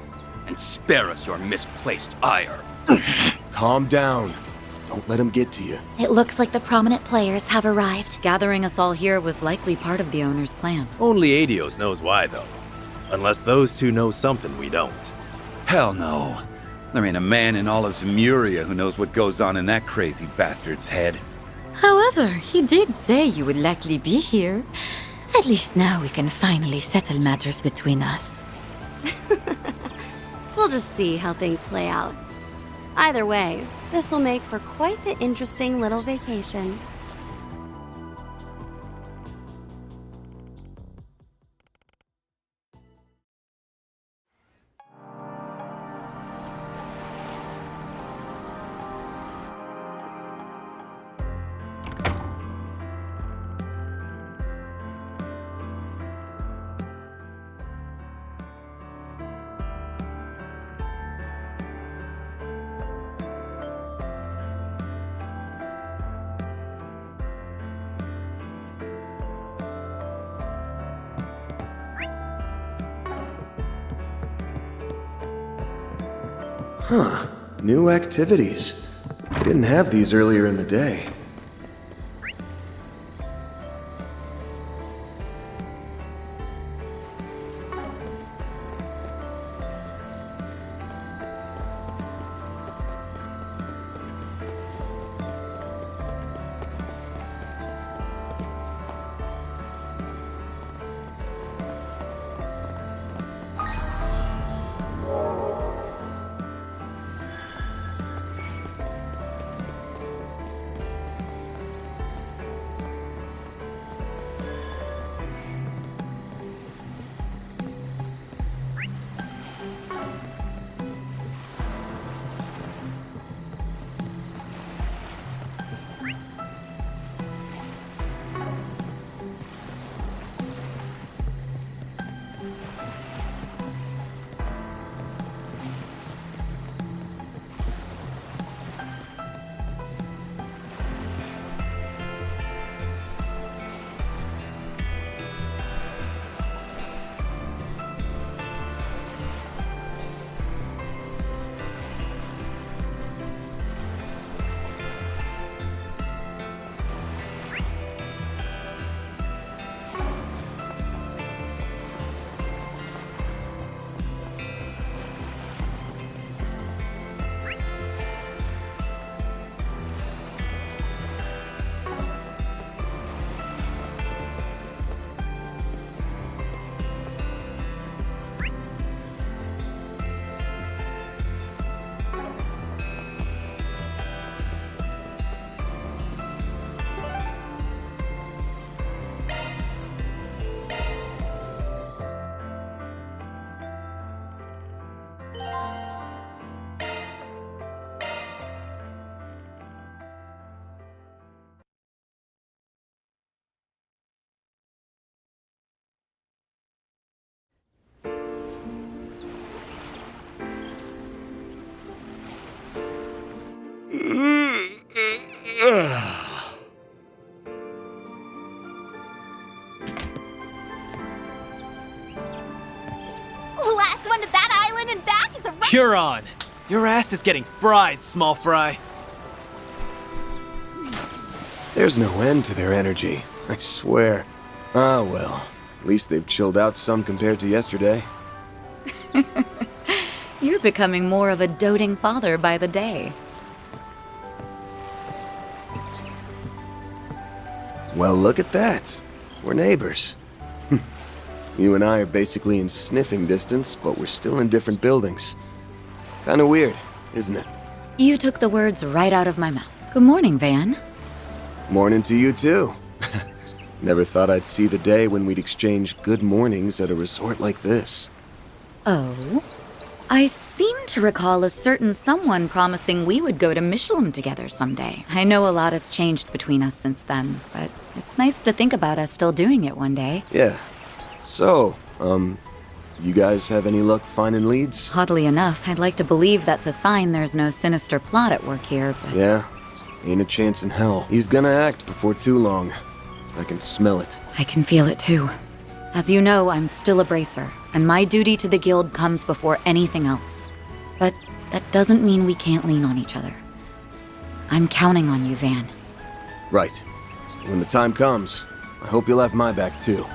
and spare us your misplaced ire. Calm down. Don't let him get to you. It looks like the prominent players have arrived. Gathering us all here was likely part of the owner's plan. Only Adios knows why, though. Unless those two know something we don't. Hell no. There ain't a man in all of Zemuria who knows what goes on in that crazy bastard's head. However, he did say you would likely be here. At least now we can finally settle matters between us. We'll just see how things play out. Either way, this will make for quite the interesting little vacation. Huh. New activities. We didn't have these earlier in the day. You're on. Your ass is getting fried, small fry. There's no end to their energy, I swear. Ah, well. At least they've chilled out some compared to yesterday. You're becoming more of a doting father by the day. Well, look at that. We're neighbors. You and I are basically in sniffing distance, but we're still in different buildings. Kinda weird, isn't it? You took the words right out of my mouth. Good morning, Van. Morning to you, too. Never thought I'd see the day when we'd exchange good mornings at a resort like this. Oh? I seem to recall a certain someone promising we would go to Michelin together someday. I know a lot has changed between us since then, but it's nice to think about us still doing it one day. Yeah. So, you guys have any luck finding leads? Oddly enough, I'd like to believe that's a sign there's no sinister plot at work here, but... Yeah. Ain't a chance in hell. He's gonna act before too long. I can smell it. I can feel it too. As you know, I'm still a bracer, and my duty to the guild comes before anything else. But that doesn't mean we can't lean on each other. I'm counting on you, Van. Right. When the time comes, I hope you'll have my back too.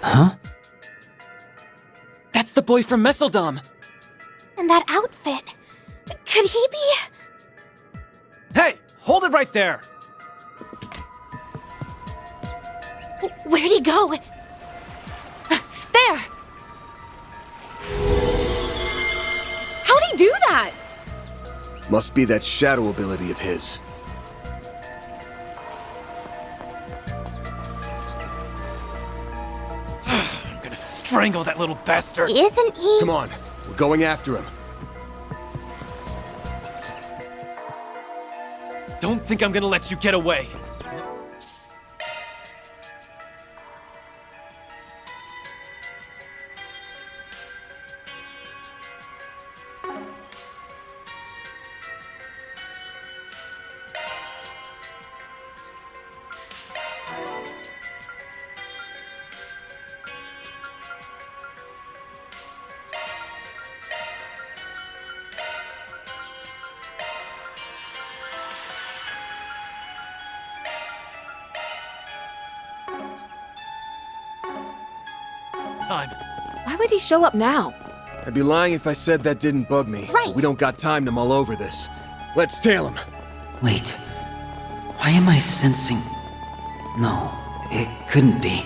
Huh? That's the boy from Messeldom! And that outfit. Could he be... Hey! Hold it right there! Where'd he go? There! How'd he do that? Must be that shadow ability of his. I'm gonna strangle that little bastard! Isn't he? Come on, we're going after him. Don't think I'm gonna let you get away. Time. Why would he show up now? I'd be lying if I said that didn't bug me. Right. We don't got time to mull over this. Let's tail him. Wait. Why am I sensing... No, it couldn't be.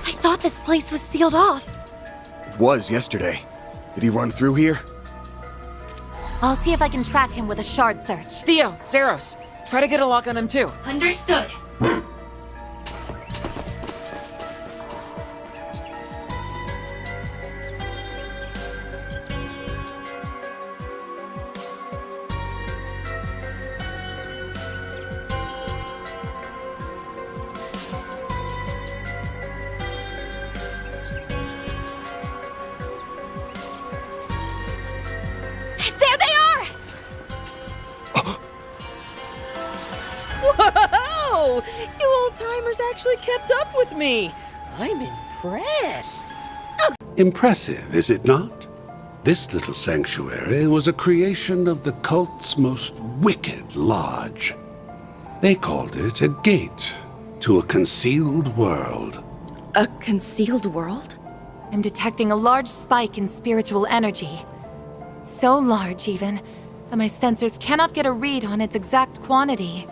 I thought this place was sealed off. It was yesterday. Did he run through here? I'll see if I can track him with a shard search. Theo, Zeros, try to get a lock on him too. Understood. Whoa! You old-timers actually kept up with me. I'm impressed. Impressive, is it not? This little sanctuary was a creation of the cult's most wicked lodge. They called it a gate to a concealed world. A concealed world? I'm detecting a large spike in spiritual energy. So large, even, that my sensors cannot get a read on its exact quantity.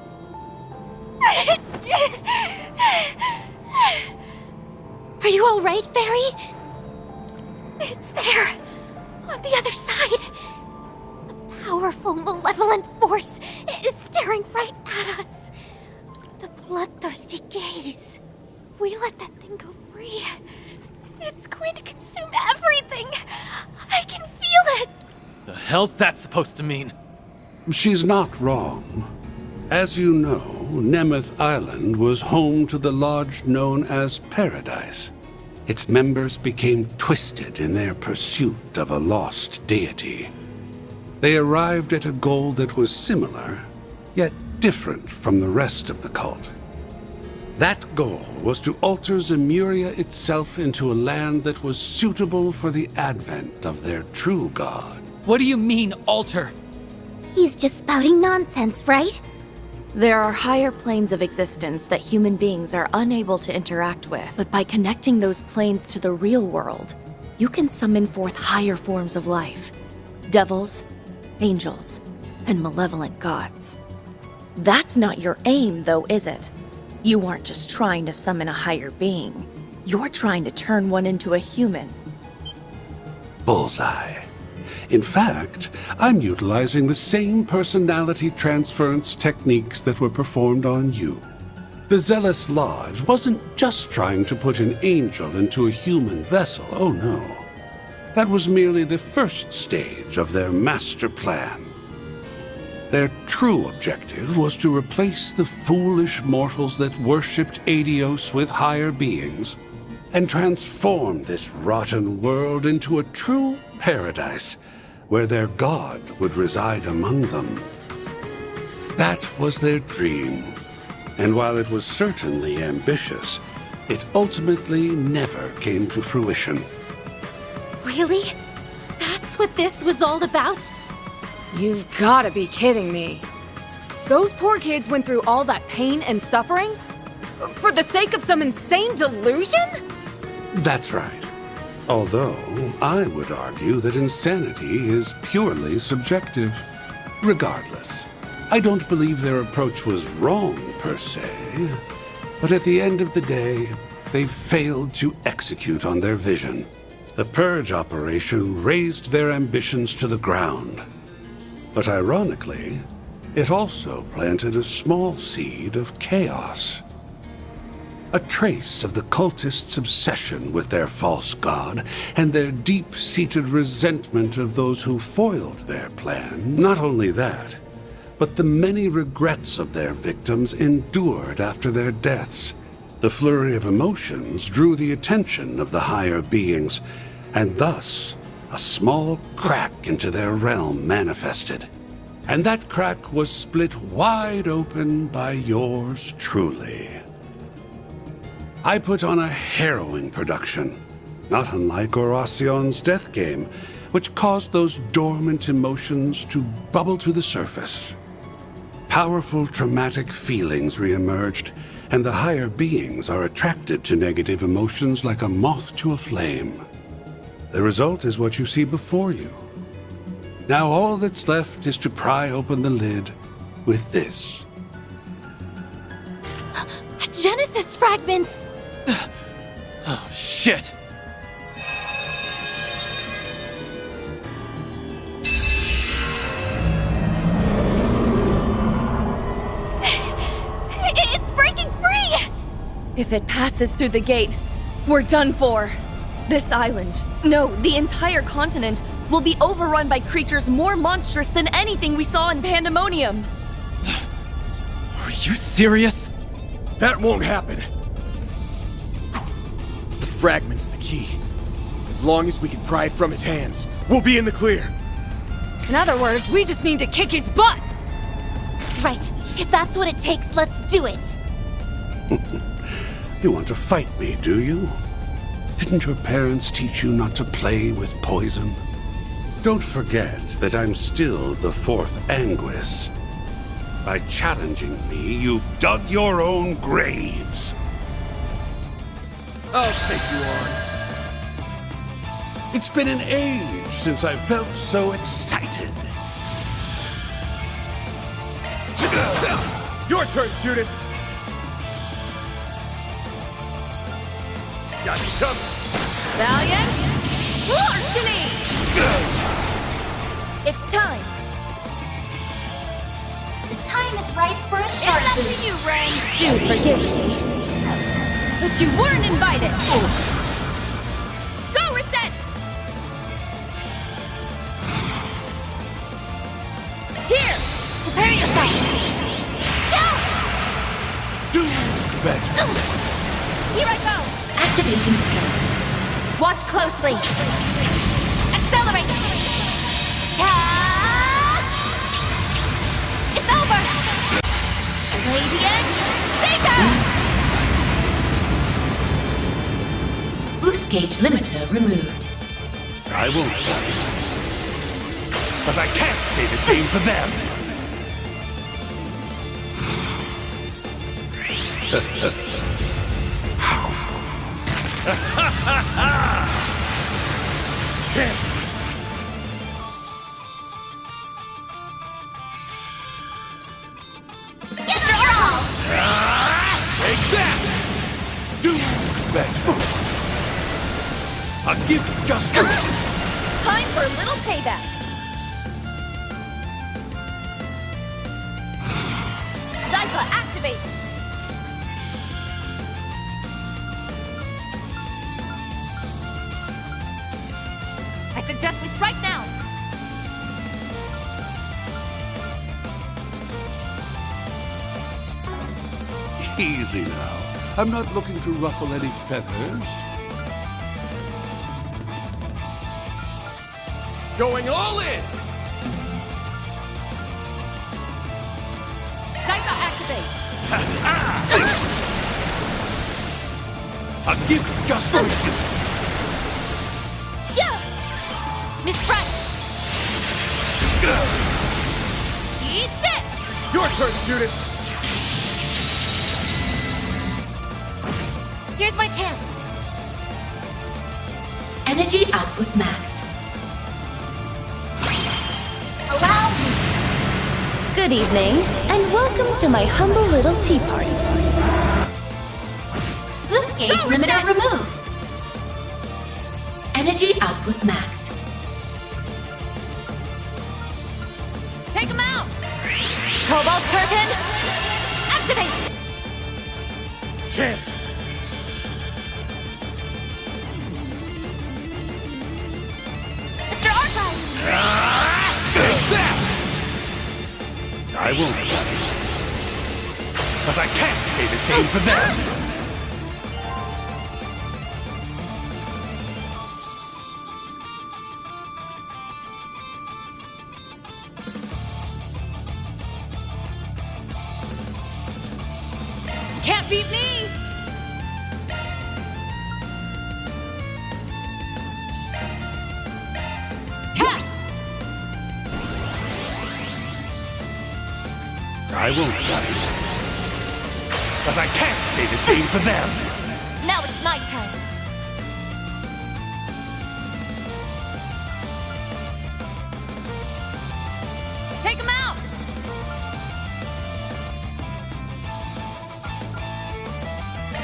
Are you all right, Fairy? It's there, on the other side. A powerful, malevolent force is staring right at us. The bloodthirsty gaze. If we let that thing go free, it's going to consume everything. I can feel it. The hell's that supposed to mean? She's not wrong. As you know, Nemeth Island was home to the lodge known as Paradise. Its members became twisted in their pursuit of a lost deity. They arrived at a goal that was similar, yet different from the rest of the cult. That goal was to alter Zemuria itself into a land that was suitable for the advent of their true god. What do you mean, alter? He's just spouting nonsense, right? There are higher planes of existence that human beings are unable to interact with. But by connecting those planes to the real world, you can summon forth higher forms of life. Devils, angels, and malevolent gods. That's not your aim, though, is it? You aren't just trying to summon a higher being. You're trying to turn one into a human. Bullseye. In fact, I'm utilizing the same personality transference techniques that were performed on you. The Zealous Lodge wasn't just trying to put an angel into a human vessel, oh no. That was merely the first stage of their master plan. Their true objective was to replace the foolish mortals that worshipped Adios with higher beings and transform this rotten world into a true paradise where their god would reside among them. That was their dream, and while it was certainly ambitious, it ultimately never came to fruition. Really? That's what this was all about? You've gotta be kidding me. Those poor kids went through all that pain and suffering? For the sake of some insane delusion? That's right. Although, I would argue that insanity is purely subjective. Regardless, I don't believe their approach was wrong per se, but at the end of the day, they failed to execute on their vision. The Purge operation razed their ambitions to the ground. But ironically, it also planted a small seed of chaos. A trace of the cultists' obsession with their false god and their deep-seated resentment of those who foiled their plan. Not only that, but the many regrets of their victims endured after their deaths. The flurry of emotions drew the attention of the higher beings, and thus a small crack into their realm manifested. And that crack was split wide open by yours truly. I put on a harrowing production, not unlike Oracion's death game, which caused those dormant emotions to bubble to the surface. Powerful traumatic feelings reemerged, and the higher beings are attracted to negative emotions like a moth to a flame. The result is what you see before you. Now all that's left is to pry open the lid with this. A Genesis fragment! Oh, shit! It's breaking free! If it passes through the gate, we're done for. This island, no, the entire continent, will be overrun by creatures more monstrous than anything we saw in Pandemonium. Are you serious? That won't happen. The fragment's the key. As long as we can pry it from his hands, we'll be in the clear. In other words, we just need to kick his butt. Right. If that's what it takes, let's do it! You want to fight me, do you? Didn't your parents teach you not to play with poison? Don't forget that I'm still the fourth Anguis. By challenging me, you've dug your own graves. I'll take you on. It's been an age since I felt so excited. Your turn, Judith! Got you covered! Valiant! Larceny! It's time! The time is right for a It's shark up boost. to you, Ren! Do forgive me. But you weren't invited! Go, Reset! Here! Prepare yourself! Do better. Here I go! Activating skill. Watch closely. Accelerate! It's over! Radiant Seeker! Boost gauge limiter removed. I won't fight. But I can't say the same for them. Give it your all! Take that! Do better. I'll give you just Time for a little payback. Zypha, activate! I suggest we strike now! easy now. I'm not looking to ruffle any feathers. Going all in! Zypha, activate! I'll give you just what you... Yeah! Miss Pratt! Eat this! Your turn, Judith! Here's my chance! Energy output max. Allow me. Good evening, and welcome to my humble little tea party. Boost gauge limiter removed. Energy output max. Take him out! Cobalt Curtain! Activate! Chance! Mr. Archive! Take that! I won't fight. But I can't say the same for them. Can't beat me! Cat! I won't fight. But I can't say the same for them. Now it's my turn. Take him out!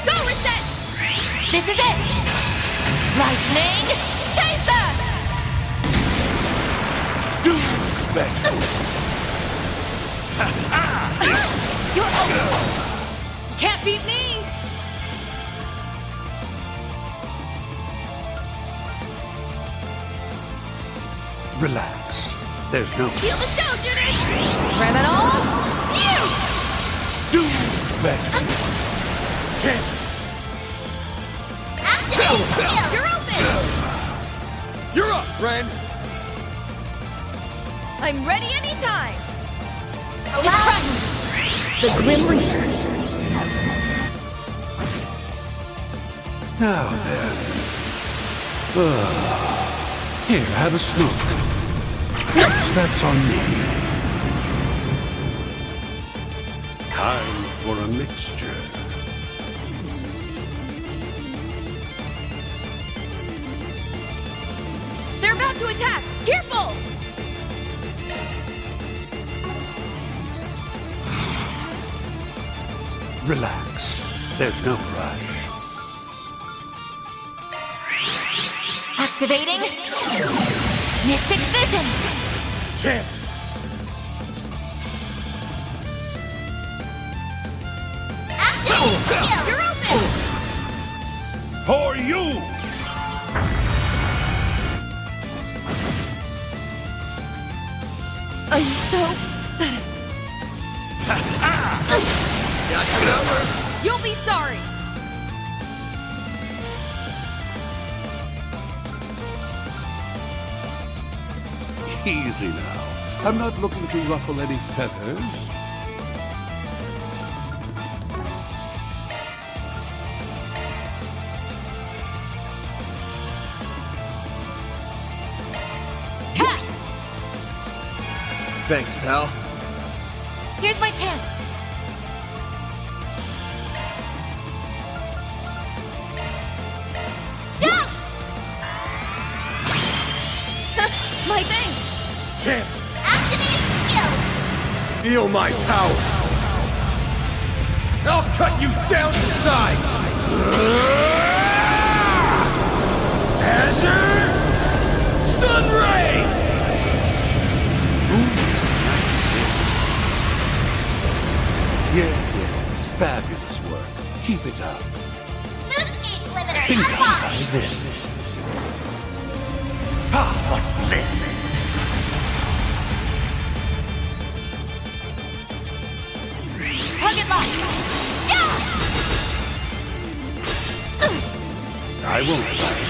Go, Reset! This is it! Lightning Chaser! Do better. You're over! You can't beat me! Relax. There's no... Feel the show, Judith! Criminal! You! Do better. Chance! Activate! You're open! You're up, Ren! I'm ready anytime! Allow me. The Grim Reaper. Now then. Here, have a smoke. Yes, that's on me. Time for a mixture. They're about to attack! Careful! Relax. There's no rush. Activating Mystic Vision! Chance! Activating shield! You're open! For you! Are you so... You'll be sorry! Easy now. I'm not looking to ruffle any feathers. Thanks, pal. Here's my chance! Yeah! My thanks! Chance! Activating shield! Feel my power. I'll cut you down to size. Azure Sunray! Yes, yes. Fabulous work. Keep it up. Boost gauge limiter Think I'll unlocked! try this. Ah, what bliss! Target lock! Yeah! I won't bite.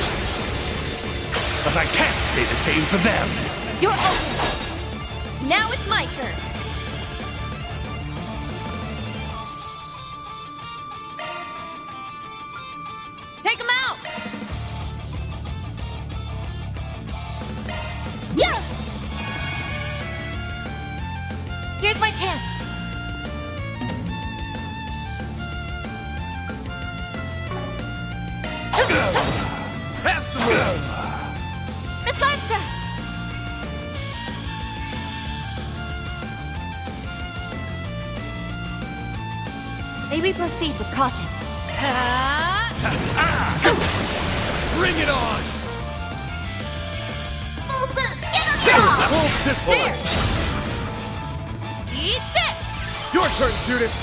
But I can't say the same for them. You're open! Now it's my turn! Take him out! Yeah! Here's my chance! Have some more. Miss Lancer! May we proceed with caution? Bring it on. Full boost! Give him all! Hold this There! one. Eat this! Your turn, Judith.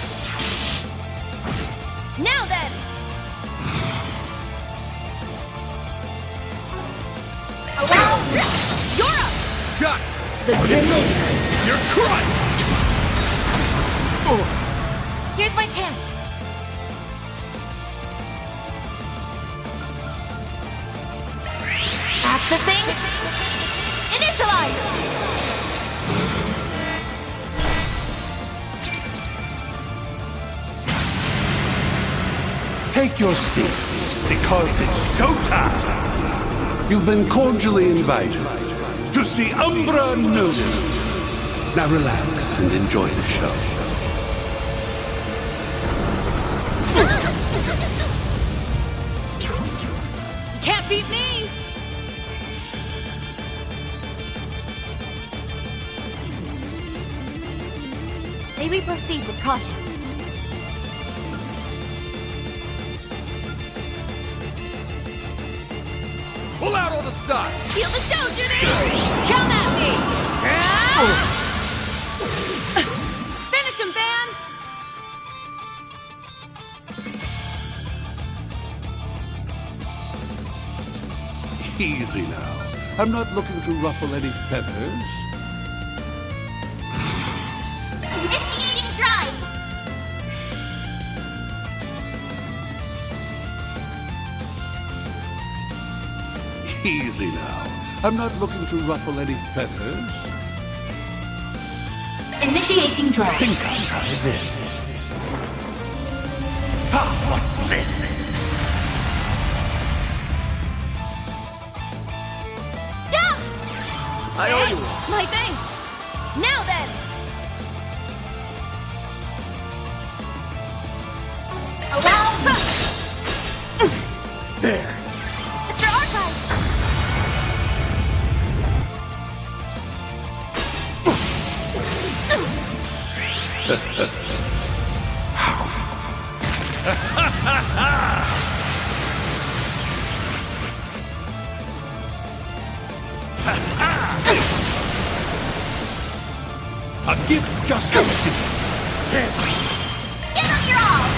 Now then! You're up! Got it. The It's over. You're crushed. Here's my chance. Accessing. Initialize! Take your seats, because it's showtime. You've been cordially invited to see Umbra Noden. Now relax and enjoy the show. You can't beat me! May we proceed with caution? Pull out all the stops. Steal the show, Judy! Come at me! Finish him, Van! Easy now. I'm not looking to ruffle any feathers. Initiating drive! Easy now. I'm not looking to ruffle any feathers. Initiating drive. Think I'll try this. give it just a Give him your all!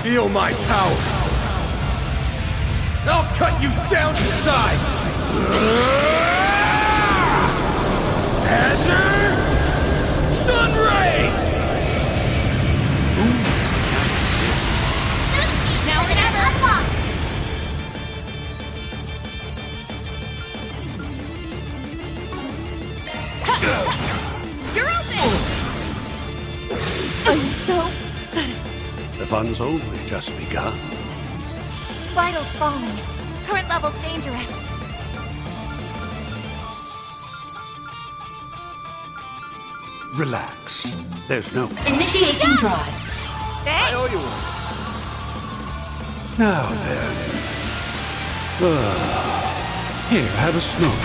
Feel my power. I'll cut you down to size. Azure Sunray! Now never unlocked! You're open! I'm so... The fun's only just begun. Vitals falling. Current level's dangerous. Relax. There's no... Initiating drive. I owe you one. Now then. Here, have a smoke.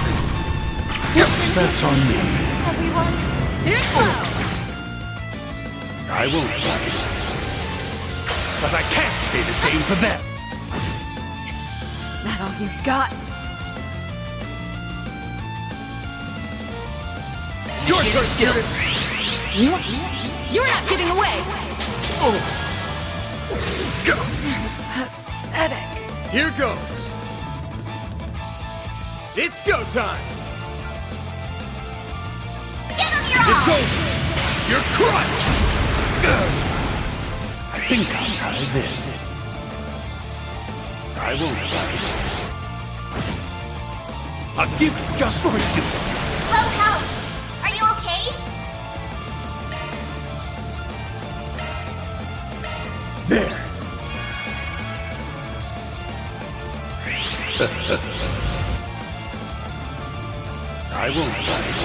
That's on me. Everyone, turn low! I won't bite. But I can't say the same for them. That all you've got? Your turn, skill. You're not getting away! Go. Pathetic. Here goes. It's go time. Give him your all! It's over. You're crushed. I think I'll try this. I won't bite. I'll give it just for you. Low health. Are you okay? There. I won't bite.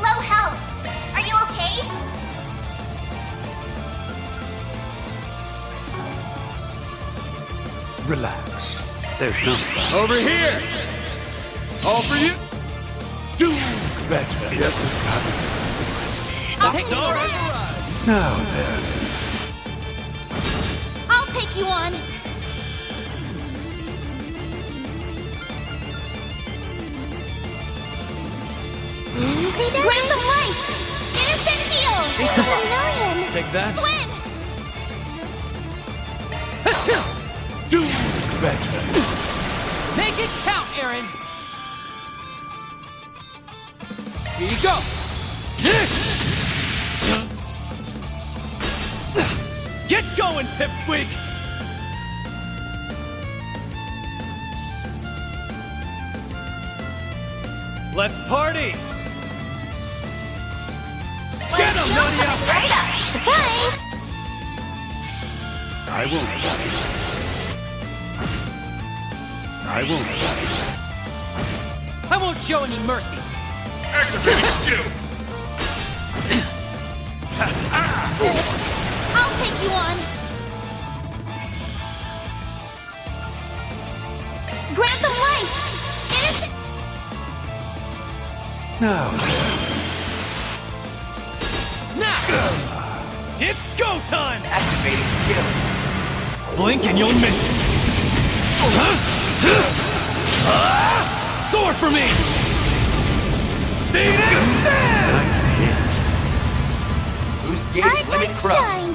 Low health. Are you okay? Relax. There's no bite. Over here. All for you. Do better. Yes, I've got it. I'll take you on. Now then. I'll take you on! Grant them life! Innocent heal! $1,000,000! Take that. Twin! Do better. Make it count, Aaron! Here you go! Get going, Pipsqueak! Let's party! Get him, Nadia! Right up! Surprise! I won't bite. I won't bite. I won't show any mercy! Activating skill! I'll take you on! Grant them life! Innocent... Now then. Now! It's go time! Activating skill. Blink and you'll miss it. Sword for me! Phoenix Dance! Nice hit. Whose Our gauge time limit to crushed? shine!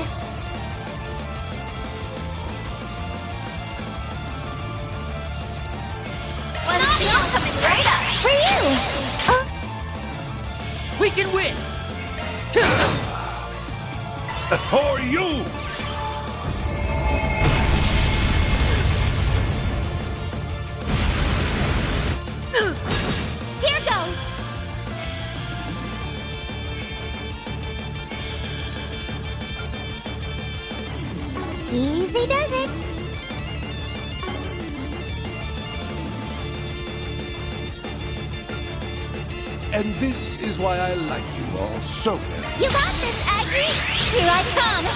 Let's see, I'm coming right up! For you! We can win! For you! Here goes! Easy does it! And this is why I like you all so very. You got this, Aggie! Here I come!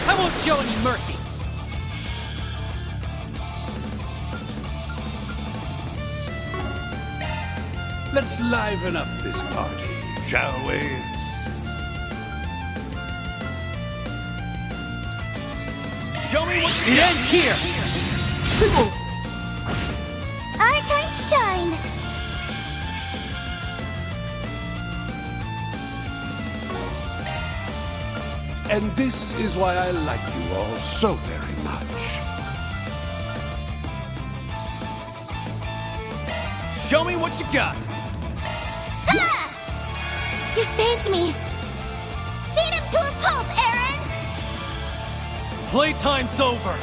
I won't show any mercy! Let's liven up this party, shall we? Show me what it ends here! And this is why I like you all so very much. Show me what you got. Ha! You saved me! Beat him to a pulp, Aaron! Playtime's over.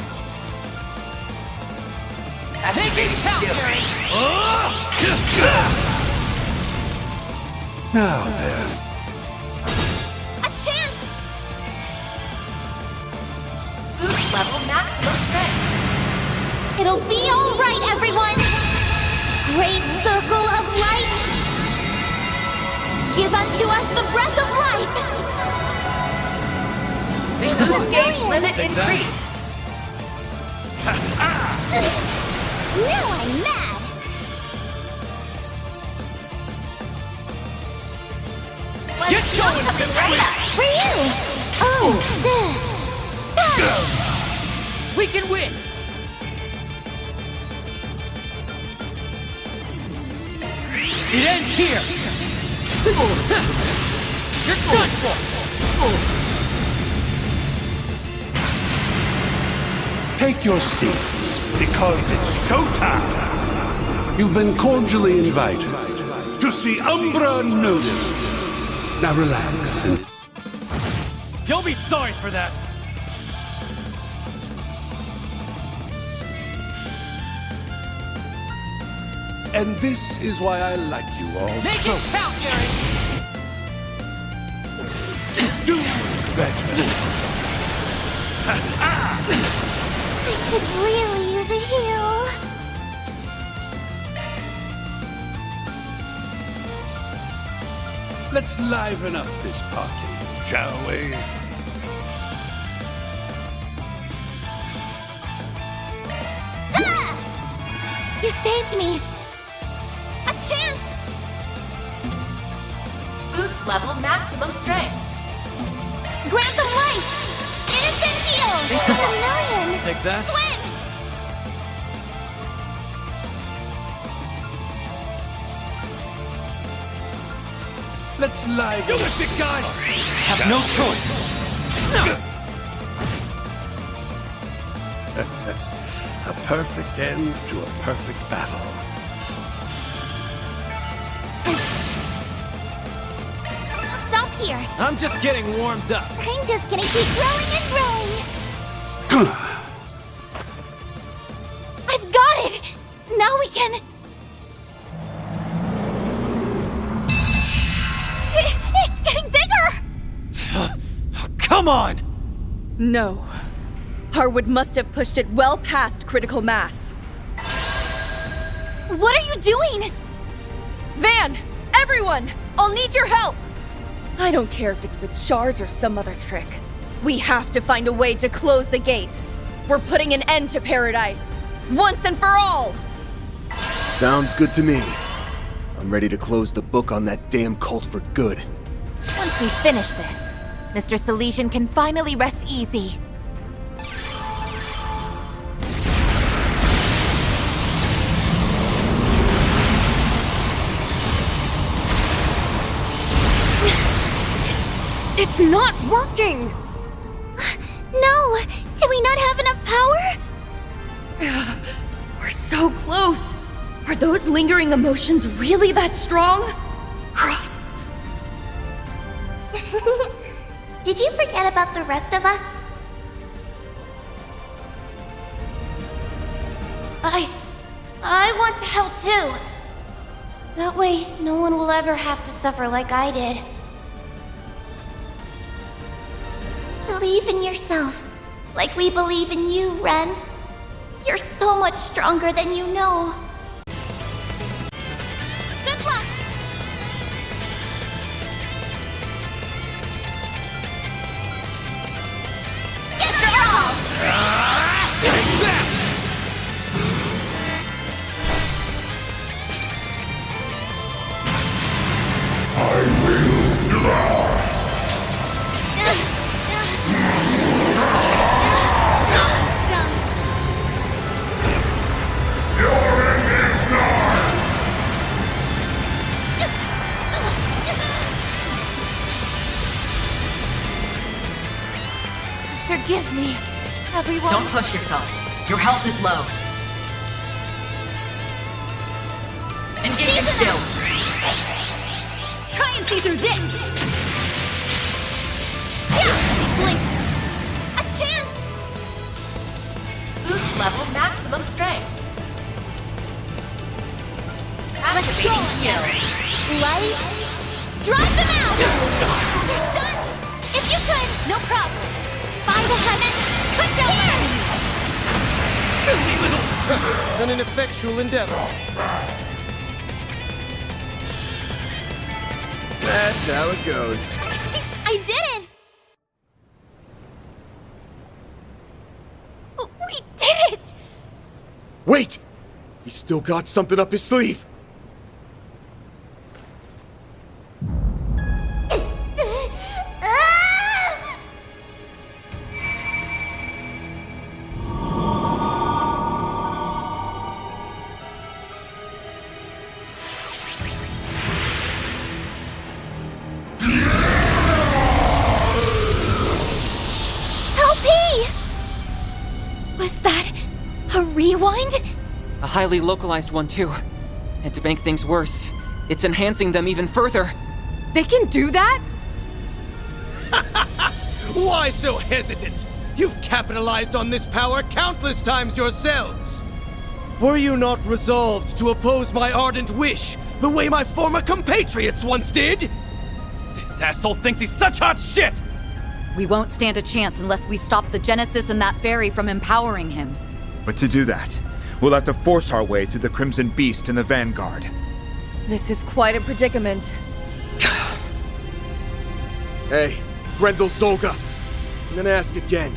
Activating skill. Now then. A chance! Boost level maximum strength. It'll be all right, everyone! Great circle of light! Give unto us the breath of life! Boost gauge limit increased. Now I'm mad! Get going, Daybreak! For you! Oh, We can win! It ends here! You're done for! Take your seats, because it's showtime! You've been cordially invited to see Umbra Noodle. Now relax and... You'll be sorry for that! And this is why I like you all Make so it count, Aaron! Do better. I could really use a heal. Let's liven up this party, shall we? You saved me! A chance! Boost level maximum strength. Grant them life! Innocent heal! A million! Take that. Twin! Let's liven Do it, big guy! Have no choice! A perfect end to a perfect battle. Don't stop here! I'm just getting warmed up. I'm just gonna keep growing and growing! I've got it! Now we can... It's getting bigger! Come on! No. Harwood must have pushed it well past critical mass. What are you doing? Van! Everyone! I'll need your help! I don't care if it's with shards or some other trick. We have to find a way to close the gate. We're putting an end to paradise. Once and for all! Sounds good to me. I'm ready to close the book on that damn cult for good. Once we finish this, Mr. Salesian can finally rest easy. It's not working! No! Do we not have enough power? We're so close! Are those lingering emotions really that strong? Cross. Did you forget about the rest of us? I want to help too. That way, no one will ever have to suffer like I did. Believe in yourself, like we believe in you, Ren. You're so much stronger than you know. Good luck! Get her all! Forgive me, everyone. Don't push yourself. Your health is low. Engaging skill. Try and see through this. Yeah, blinked. A chance. Boost level maximum strength. Let's go Activating skill. Light. Drive them out. They're stunned. If you could, no problem. By the heavens, quick over. An ineffectual endeavor. That's how it goes. I did it. We did it. Wait! He's still got something up his sleeve. Was that a rewind? A highly localized one, too. And to make things worse, it's enhancing them even further. They can do that? Why so hesitant? You've capitalized on this power countless times yourselves. Were you not resolved to oppose my ardent wish, the way my former compatriots once did? This asshole thinks he's such hot shit! We won't stand a chance unless we stop the Genesis and that fairy from empowering him. But to do that, we'll have to force our way through the Crimson Beast and the Vanguard. This is quite a predicament. Hey, Grendel Zolga. I'm gonna ask again.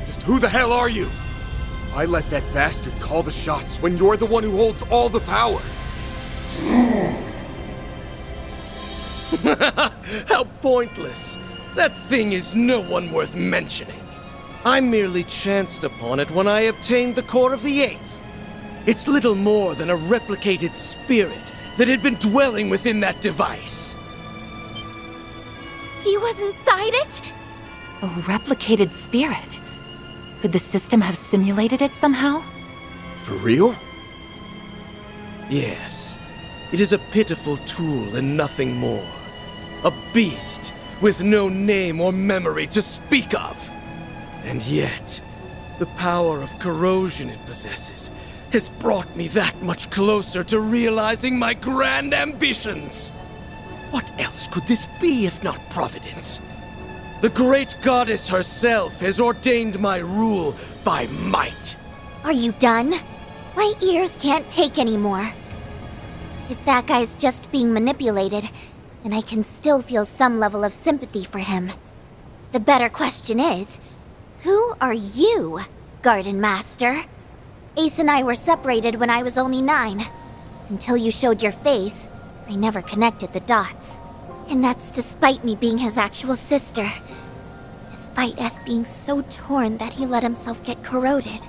Just who the hell are you? Why let that bastard call the shots when you're the one who holds all the power? How pointless. That thing is no one worth mentioning. I merely chanced upon it when I obtained the core of the Eighth. It's little more than a replicated spirit that had been dwelling within that device. He was inside it? A replicated spirit. Could the system have simulated it somehow? For real? Yes. It is a pitiful tool and nothing more. A beast with no name or memory to speak of. And yet, the power of corrosion it possesses has brought me that much closer to realizing my grand ambitions. What else could this be if not Providence? The great goddess herself has ordained my rule by might. Are you done? My ears can't take anymore. If that guy's just being manipulated, then I can still feel some level of sympathy for him. The better question is, who are you, Garden Master? Ace and I were separated when I was only 9. Until you showed your face, I never connected the dots. And that's despite me being his actual sister. Despite us being so torn that he let himself get corroded.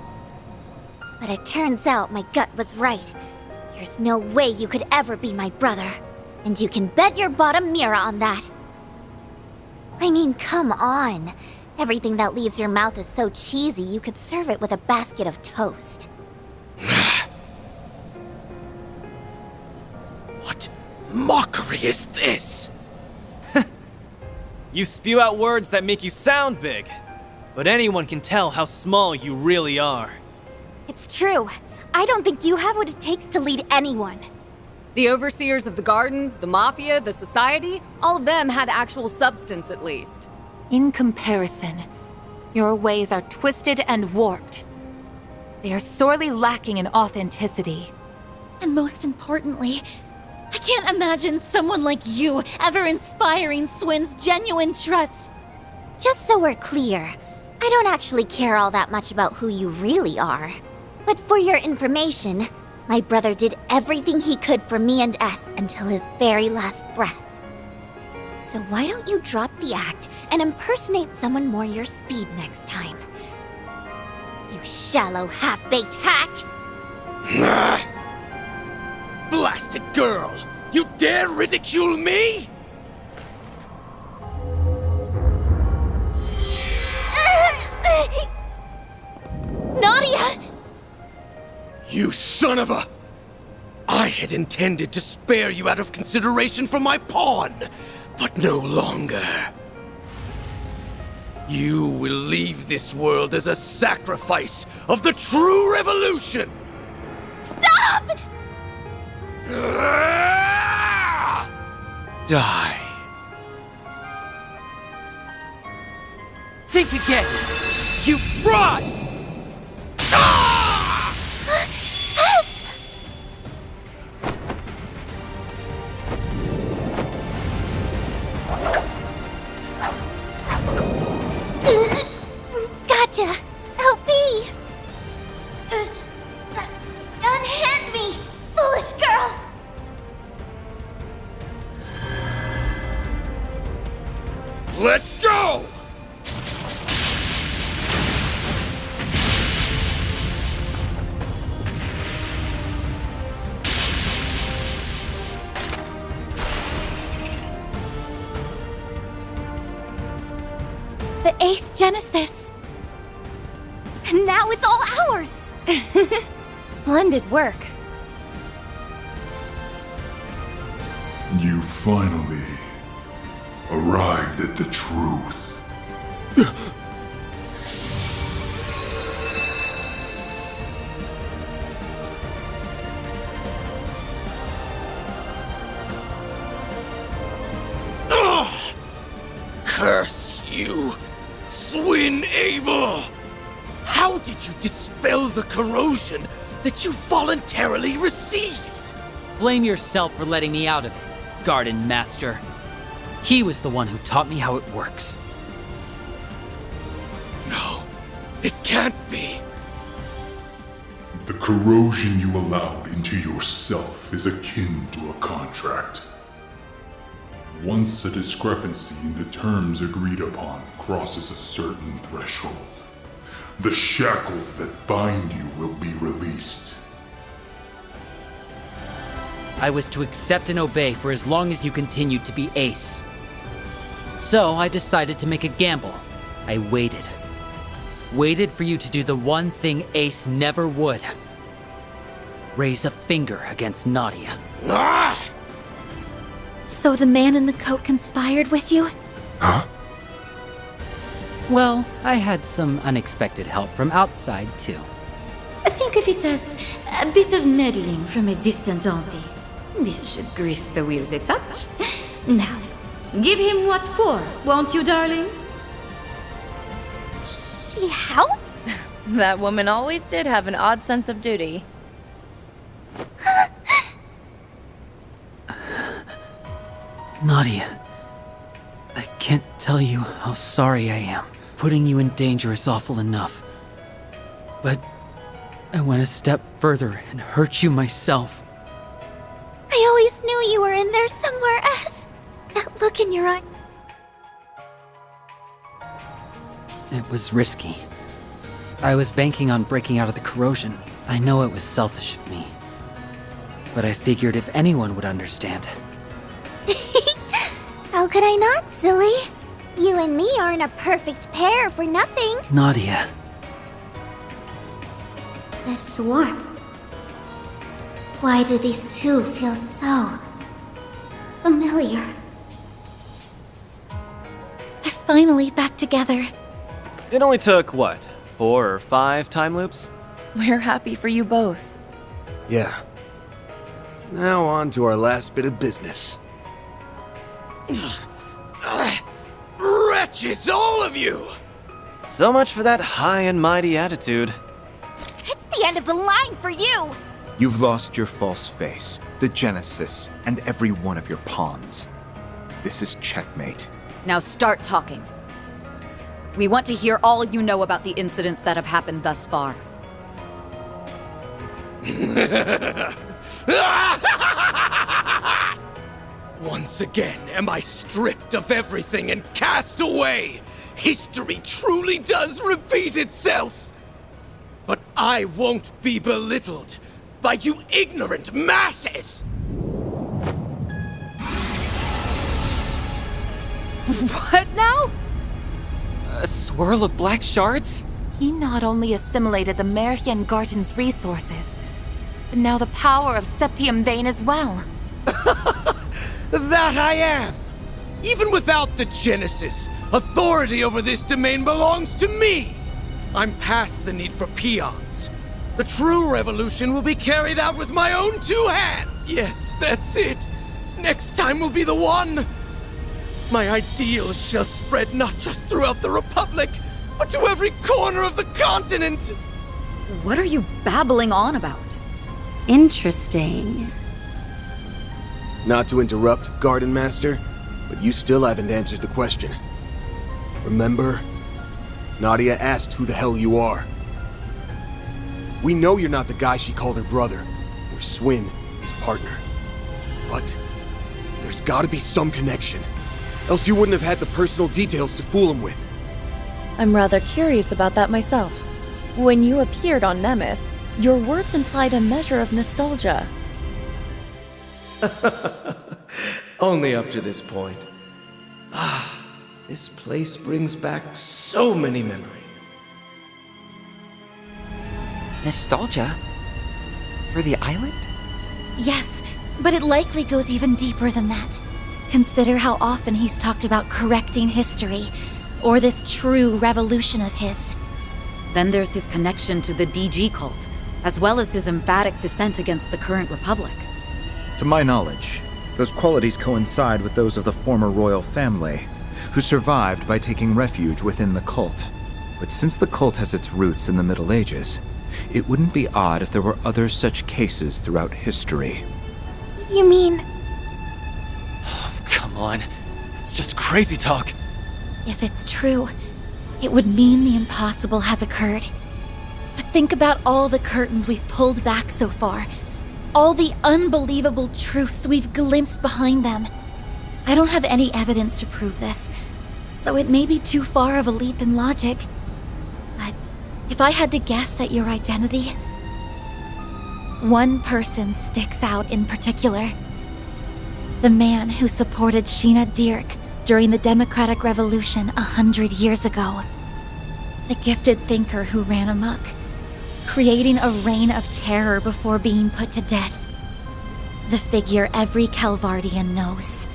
But it turns out my gut was right. There's no way you could ever be my brother. And you can bet your bottom mirror on that. I mean, come on. Everything that leaves your mouth is so cheesy you could serve it with a basket of toast. What mockery is this? You spew out words that make you sound big, but anyone can tell how small you really are. It's true. I don't think you have what it takes to lead anyone. The overseers of the gardens, the mafia, the society, all of them had actual substance at least. In comparison, your ways are twisted and warped. They are sorely lacking in authenticity. And most importantly, I can't imagine someone like you ever inspiring Swin's genuine trust. Just so we're clear, I don't actually care all that much about who you really are. But for your information, my brother did everything he could for me and S until his very last breath. So why don't you drop the act and impersonate someone more your speed next time? You shallow, half-baked hack! Blasted girl! You dare ridicule me? Nadia! You son of a... I had intended to spare you out of consideration for my pawn, but no longer. You will leave this world as a sacrifice of the true revolution! Stop! Die. Think again! You fraud! Gotcha! Help me! Unhand me, foolish girl! Let's go! The 8th Genesis. And now it's all ours! Splendid work. You finally arrived at the truth. Curse you, Swin Abel! How did you dispel the corrosion that you voluntarily received? Blame yourself for letting me out of it, Garden Master. He was the one who taught me how it works. No, it can't be. The corrosion you allowed into yourself is akin to a contract. Once a discrepancy in the terms agreed upon crosses a certain threshold, the shackles that bind you will be released. I was to accept and obey for as long as you continued to be Ace. So I decided to make a gamble. I waited. Waited for you to do the one thing Ace never would. Raise a finger against Nadia. So the man in the coat conspired with you? Huh? Well, I had some unexpected help from outside, too. Think of it as a bit of meddling from a distant auntie. This should grease the wheels a touch. Now, give him what for, won't you, darlings? She helped? That woman always did have an odd sense of duty. Nadia, I can't tell you how sorry I am. Putting you in danger is awful enough. But I went a step further and hurt you myself. I always knew you were in there somewhere else. That look in your eye. It was risky. I was banking on breaking out of the corrosion. I know it was selfish of me. But I figured if anyone would understand. How could I not, silly? You and me aren't a perfect pair for nothing. Nadia. This warmth. Why do these two feel so familiar? They're finally back together. It only took, what, 4 or 5 time loops? We're happy for you both. Yeah. Now on to our last bit of business. Wretches, all of you! So much for that high and mighty attitude. It's the end of the line for you! You've lost your false face, the Genesis, and every one of your pawns. This is checkmate. Now start talking. We want to hear all you know about the incidents that have happened thus far. Once again am I stripped of everything and cast away. History truly does repeat itself. But I won't be belittled by you ignorant masses. What now? A swirl of black shards? He not only assimilated the Merian Garden's resources, but now the power of Septium Bane as well. That I am! Even without the Genesis, authority over this domain belongs to me! I'm past the need for peons. The true revolution will be carried out with my own two hands! Yes, that's it! Next time will be the one! My ideals shall spread not just throughout the Republic, but to every corner of the continent! What are you babbling on about? Interesting. Not to interrupt, Garden Master, but you still haven't answered the question. Remember? Nadia asked who the hell you are. We know you're not the guy she called her brother, or Swin, his partner. But there's gotta be some connection. Else you wouldn't have had the personal details to fool him with. I'm rather curious about that myself. When you appeared on Nemeth, your words implied a measure of nostalgia. Only up to this point. This place brings back so many memories. Nostalgia? For the island? Yes, but it likely goes even deeper than that. Consider how often he's talked about correcting history, or this true revolution of his. Then there's his connection to the DG cult, as well as his emphatic dissent against the current republic. To my knowledge, those qualities coincide with those of the former royal family, who survived by taking refuge within the cult. But since the cult has its roots in the Middle Ages, it wouldn't be odd if there were other such cases throughout history. You mean... Come on. It's just crazy talk. If it's true, it would mean the impossible has occurred. But think about all the curtains we've pulled back so far. All the unbelievable truths we've glimpsed behind them. I don't have any evidence to prove this, so it may be too far of a leap in logic. But if I had to guess at your identity, one person sticks out in particular. The man who supported Sheena Dirk during the Democratic Revolution 100 years ago. The gifted thinker who ran amok, creating a reign of terror before being put to death. The figure every Calvardian knows,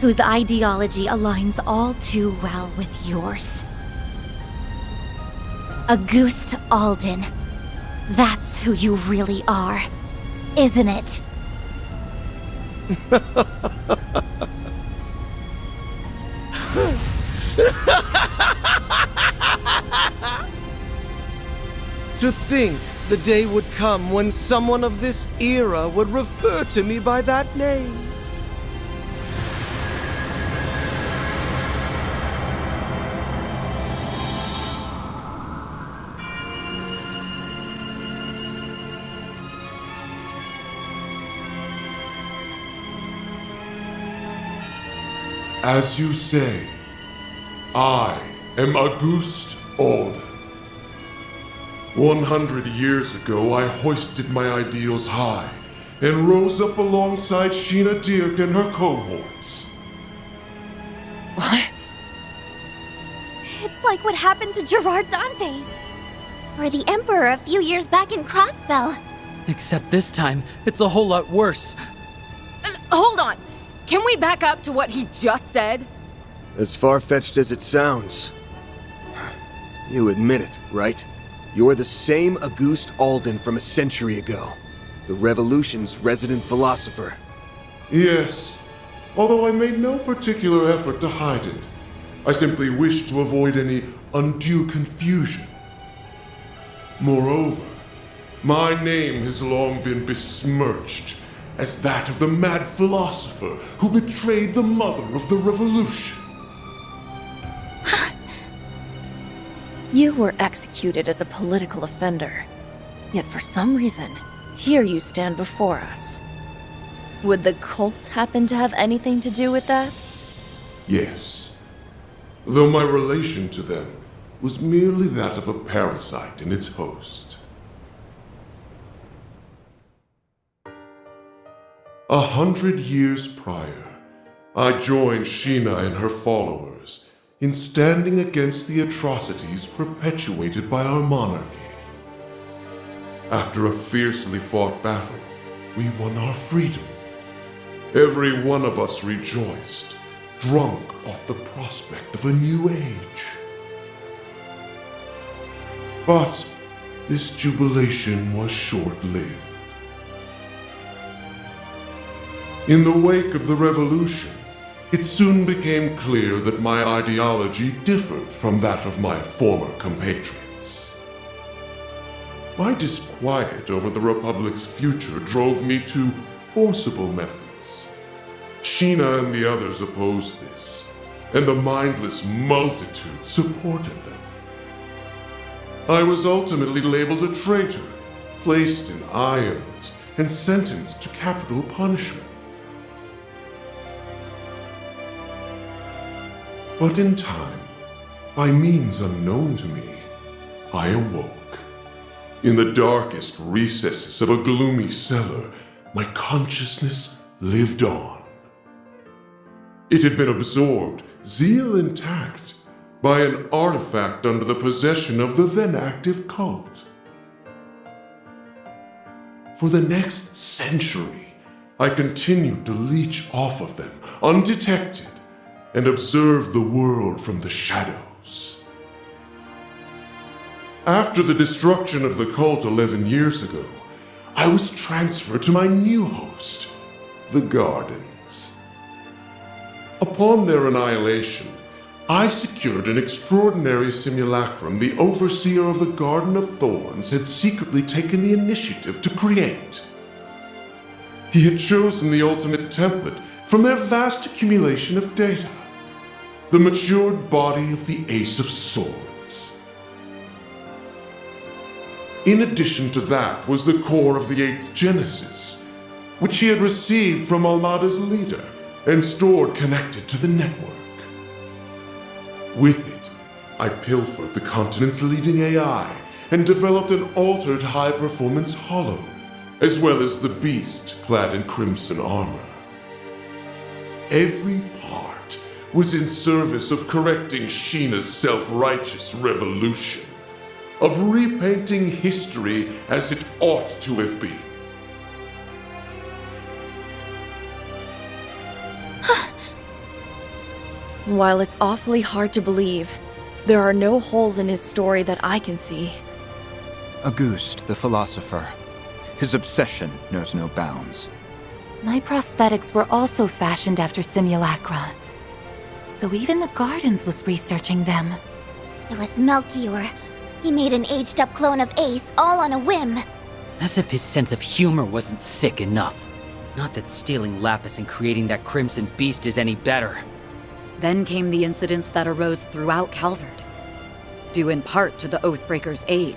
whose ideology aligns all too well with yours. Auguste Alden. That's who you really are, isn't it? To think the day would come when someone of this era would refer to me by that name. As you say, I am Auguste Alden. 100 years ago, I hoisted my ideals high and rose up alongside Sheena Dirk and her cohorts. What? It's like what happened to Gerard Dantes. Or the Emperor a few years back in Crossbell. Except this time, it's a whole lot worse. Hold on. Can we back up to what he just said? As far-fetched as it sounds. You admit it, right? You're the same Auguste Alden from a century ago. The Revolution's resident philosopher. Yes, although I made no particular effort to hide it. I simply wished to avoid any undue confusion. Moreover, my name has long been besmirched as that of the mad philosopher who betrayed the mother of the revolution. You were executed as a political offender. Yet for some reason, here you stand before us. Would the cult happen to have anything to do with that? Yes, though my relation to them was merely that of a parasite in its host. 100 years prior, I joined Sheena and her followers in standing against the atrocities perpetuated by our monarchy. After a fiercely fought battle, we won our freedom. Every one of us rejoiced, drunk off the prospect of a new age. But this jubilation was short-lived. In the wake of the revolution, it soon became clear that my ideology differed from that of my former compatriots. My disquiet over the Republic's future drove me to forcible methods. Sheena and the others opposed this, and the mindless multitude supported them. I was ultimately labeled a traitor, placed in irons, and sentenced to capital punishment. But in time, by means unknown to me, I awoke. In the darkest recesses of a gloomy cellar, my consciousness lived on. It had been absorbed, zeal intact, by an artifact under the possession of the then active cult. For the next century, I continued to leech off of them, undetected, and observe the world from the shadows. After the destruction of the cult 11 years ago, I was transferred to my new host, the Gardens. Upon their annihilation, I secured an extraordinary simulacrum the overseer of the Garden of Thorns had secretly taken the initiative to create. He had chosen the ultimate template from their vast accumulation of data, the matured body of the Ace of Swords. In addition to that was the core of the 8th Genesis, which he had received from Almada's leader and stored connected to the network. With it, I pilfered the continent's leading AI and developed an altered high-performance hollow, as well as the beast clad in crimson armor. Every part was in service of correcting Sheena's self-righteous revolution, of repainting history as it ought to have been. While it's awfully hard to believe, there are no holes in his story that I can see. Auguste, the philosopher. His obsession knows no bounds. My prosthetics were also fashioned after simulacra. So even the Gardens was researching them. It was Melchior. He made an aged-up clone of Ace all on a whim. As if his sense of humor wasn't sick enough. Not that stealing Lapis and creating that Crimson Beast is any better. Then came the incidents that arose throughout Calvard, due in part to the Oathbreaker's aid.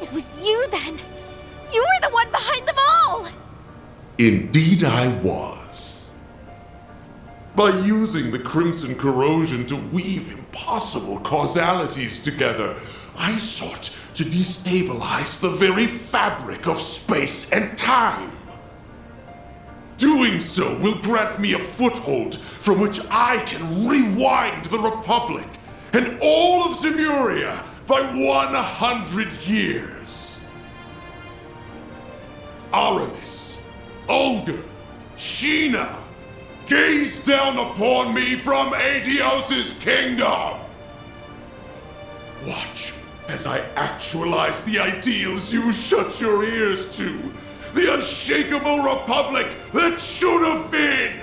It was you then! You were the one behind them all! Indeed I was. By using the Crimson Corrosion to weave impossible causalities together, I sought to destabilize the very fabric of space and time. Doing so will grant me a foothold from which I can rewind the Republic and all of Zemuria by 100 years. Aramis, Olga, Sheena, gaze down upon me from Aetios' kingdom. Watch as I actualize the ideals you shut your ears to. The unshakable republic that should have been!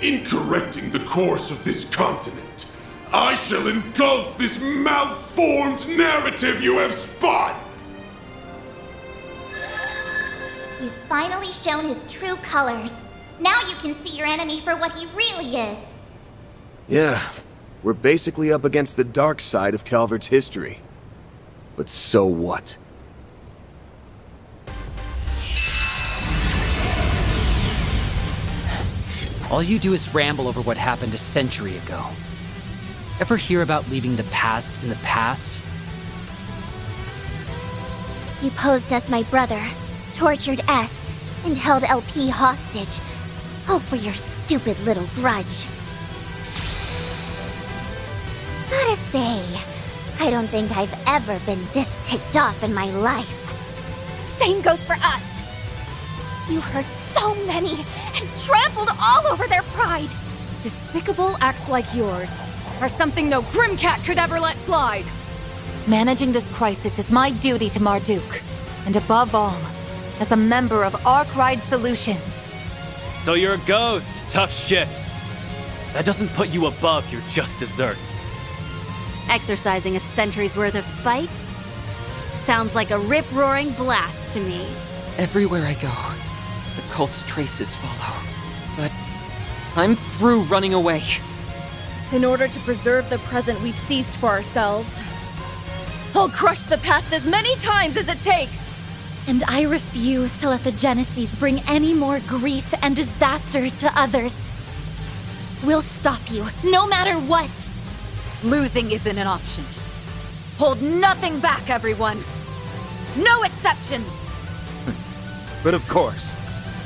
In correcting the course of this continent, I shall engulf this malformed narrative you have spun! He's finally shown his true colors. Now you can see your enemy for what he really is. Yeah, we're basically up against the dark side of Calvard's history. But so what? All you do is ramble over what happened a century ago. Ever hear about leaving the past in the past? You posed as my brother, tortured S, and held LP hostage. All for your stupid little grudge. Gotta say, I don't think I've ever been this ticked off in my life. Same goes for us. You hurt so many and trampled all over their pride. Despicable acts like yours are something no Grimcat could ever let slide. Managing this crisis is my duty to Marduk, and above all, as a member of Arkwright Solutions. So you're a ghost. Tough shit. That doesn't put you above your just desserts. Exercising a century's worth of spite? Sounds like a rip-roaring blast to me. Everywhere I go, the cult's traces follow. But I'm through running away. In order to preserve the present we've seized for ourselves, I'll crush the past as many times as it takes. And I refuse to let the Genesis bring any more grief and disaster to others. We'll stop you, no matter what. Losing isn't an option. Hold nothing back, everyone. No exceptions. But of course,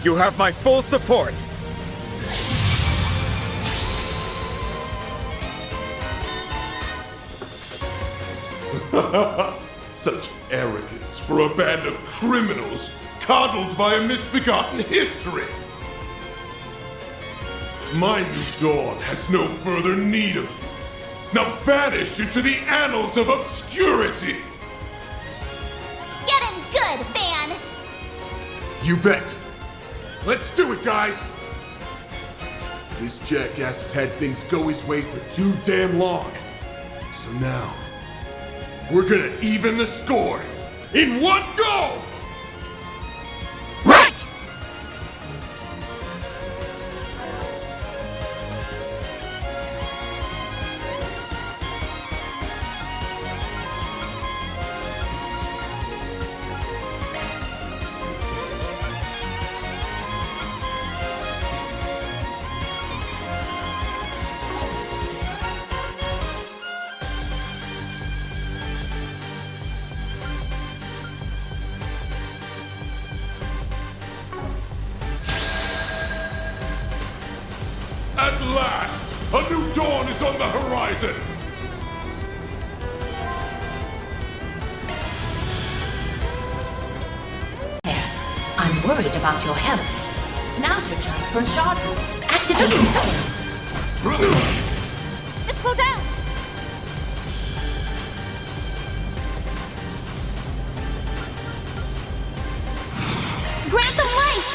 you have my full support. Such arrogance for a band of criminals coddled by a misbegotten history. My new dawn has no further need of you. Now vanish into the annals of obscurity. Get him good, Van! You bet. Let's do it, guys. This jackass has had things go his way for too damn long. So now, we're gonna even the score in one go! Right! At last, a new dawn is on the horizon! I'm worried about your health. Now's your chance for a shard boost. Activating skill. Let's go down! Grant them life!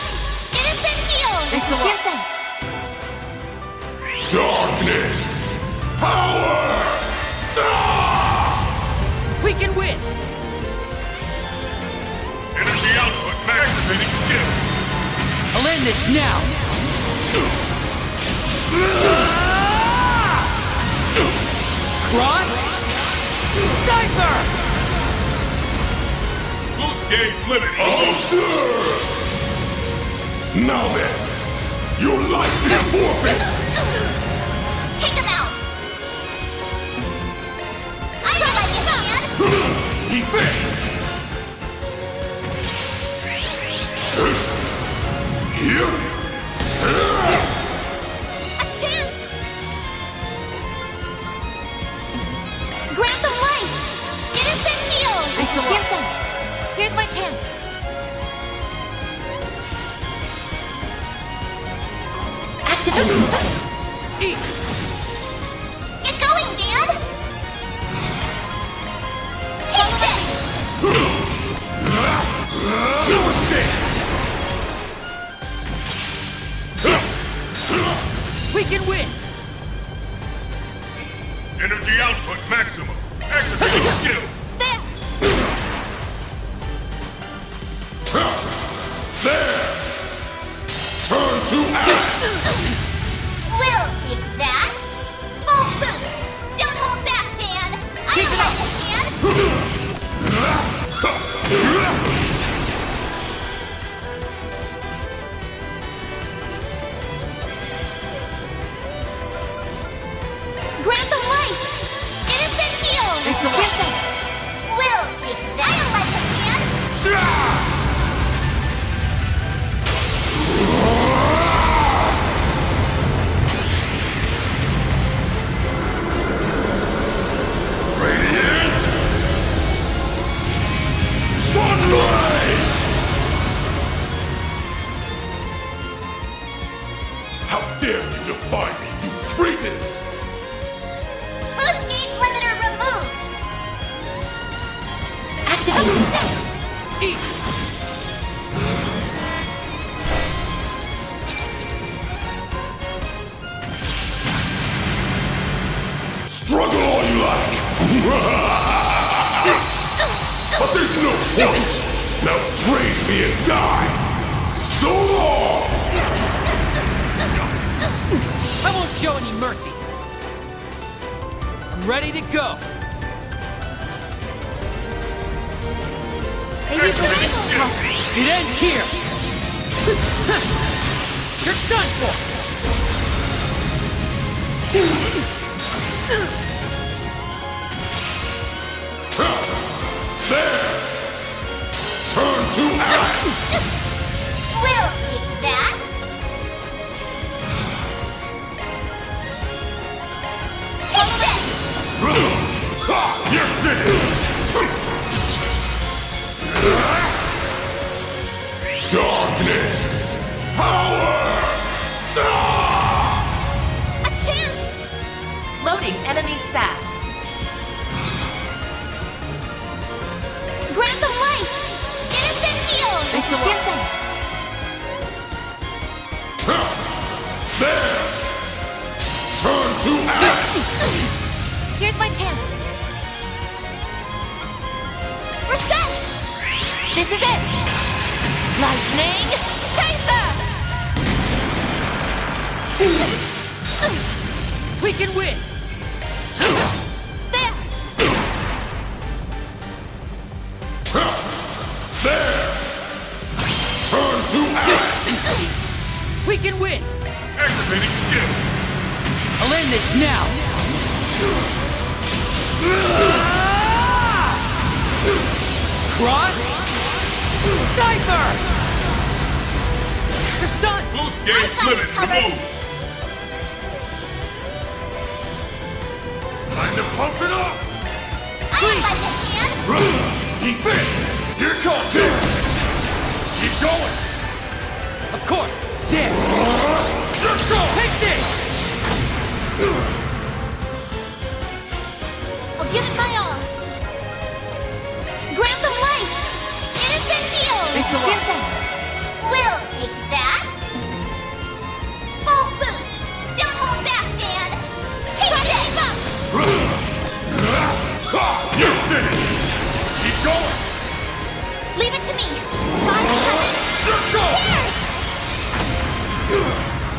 Innocent heal! Darkness! Power! We can win! Energy output activating skill! I'll end this now! Cross! Diver! Boost gauge limit! Observe! Now then, your life is forfeit! Take him out! I don't like it, man! He failed! Here? A chance! Grant them life! Innocent heal! Here's my chance! Activating skill. Get going, Dad! Take this! We can win! Energy output maximum! Activating skill! There! There! Turn to ash! We'll take that! Full boost! Don't hold back, Dan! I don't like it, Dan! Grant them life! Innocent heal! We'll take that! I don't like it, Dan! dare you defy me, you traitors! Boost gauge limiter removed! Activating cell. Struggle all you like! But there's no point! Now praise me and die! So long! I won't show any mercy. I'm ready to go. Maybe for It ends here. You're done for. There! Turn to ash! We'll take that! Take this! Ha! You're finished! Darkness! Power! A chance! Loading enemy stats. Grant them life! Innocent heal! There! Turn to ash! Here's my chance. We're set! This is it! Lightning Tracer! We can win. There! There! Turn to ash! We can win. Activating skill! I'll end this now. Cross. Diaper. You're stunned. Boost gauge limit removed! Time to pump it up! I'd like a hand! Keep it! Here comes it! Keep going! Of course. There. Let's go! Take this. I'll give it my all. Grant them life! Innocent heal! We'll take that! Full boost! Don't hold back, Dan! Take this! You're finished! Keep going! Leave it to me! By heaven! Let's go! Pierce!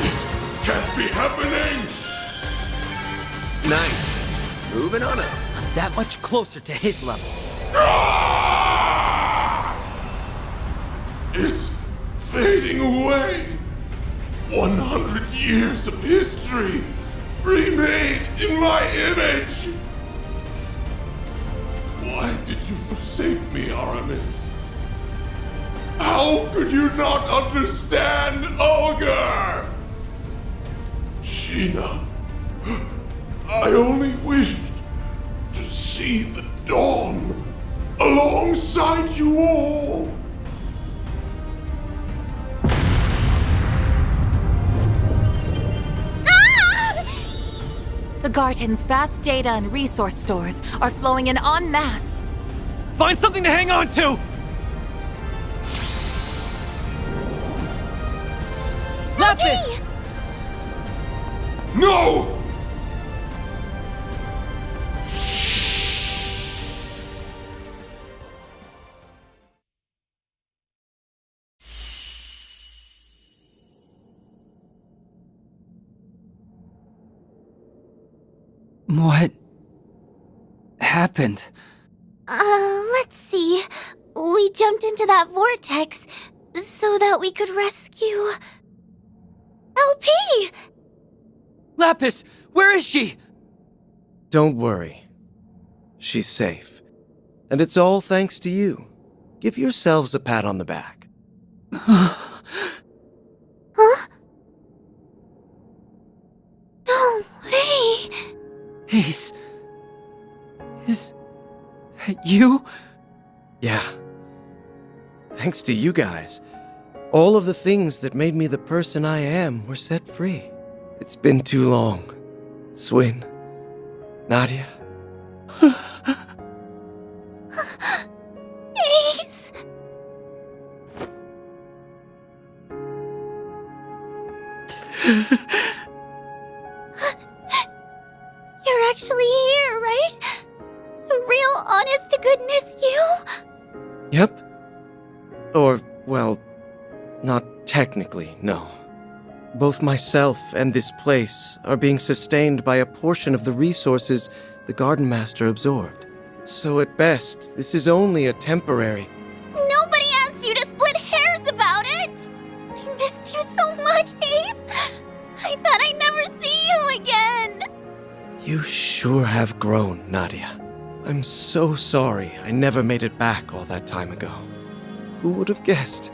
This can't be happening! Nice. Moving on up. I'm that much closer to his level. It's fading away. 100 years of history remade in my image. Why did you forsake me, Aramis? How could you not understand Ogre? Sheena, I only wished to see the dawn alongside you all. The Garden's vast data and resource stores are flowing in en masse. Find something to hang on to! Lapis! No! What happened? Let's see. We jumped into that vortex so that we could rescue... LP! Lapis, where is she? Don't worry. She's safe. And it's all thanks to you. Give yourselves a pat on the back. Huh? No way! Ace. Is that you? Yeah. Thanks to you guys. All of the things that made me the person I am were set free. It's been too long. Swin. Nadia. Ace! You're actually here, right? The real, honest-to-goodness you? Yep. Or, well, not technically, no. Both myself and this place are being sustained by a portion of the resources the Garden Master absorbed. So at best, this is only a temporary... Nobody asked you to split hairs about it! I missed you so much, Ace! I thought I'd never see you again! You sure have grown, Nadia. I'm so sorry I never made it back all that time ago. Who would have guessed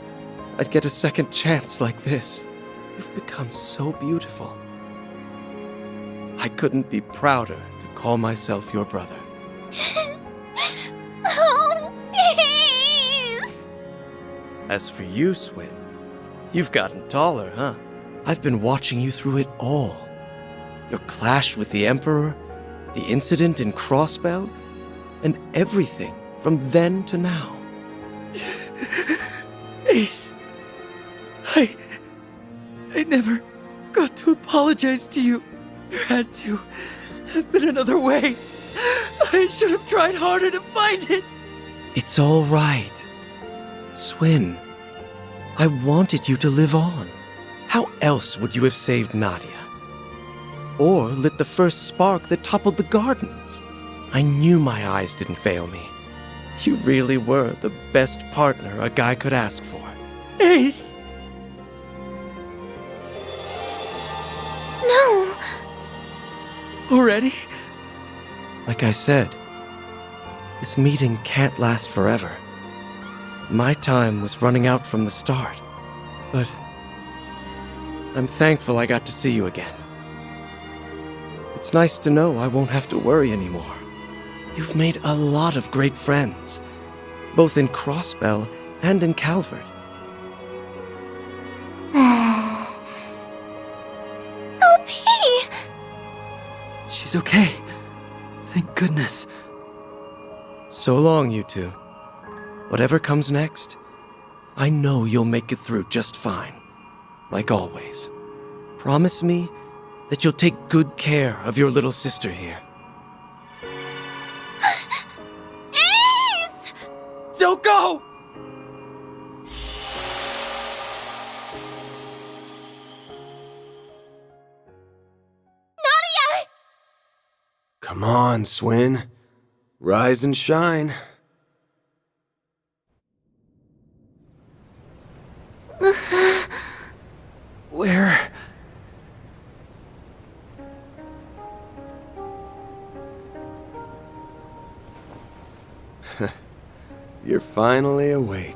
I'd get a second chance like this? You've become so beautiful. I couldn't be prouder to call myself your brother. Oh, Ace! As for you, Swin, you've gotten taller, huh? I've been watching you through it all. Your clash with the Emperor, the incident in Crossbell, and everything from then to now. Ace, I never got to apologize to you. There had to have been another way. I should have tried harder to find it. It's all right. Swin, I wanted you to live on. How else would you have saved Nadia? Or lit the first spark that toppled the gardens? I knew my eyes didn't fail me. You really were the best partner a guy could ask for. Ace! No! Already? Like I said, this meeting can't last forever. My time was running out from the start, but I'm thankful I got to see you again. It's nice to know I won't have to worry anymore. You've made a lot of great friends, both in Crossbell and in Calvert. LP! She's okay. Thank goodness. So long, you two. Whatever comes next, I know you'll make it through just fine. Like always. Promise me that you'll take good care of your little sister here. Ace! Don't go! Nadia! Come on, Swin. Rise and shine. Where? You're finally awake.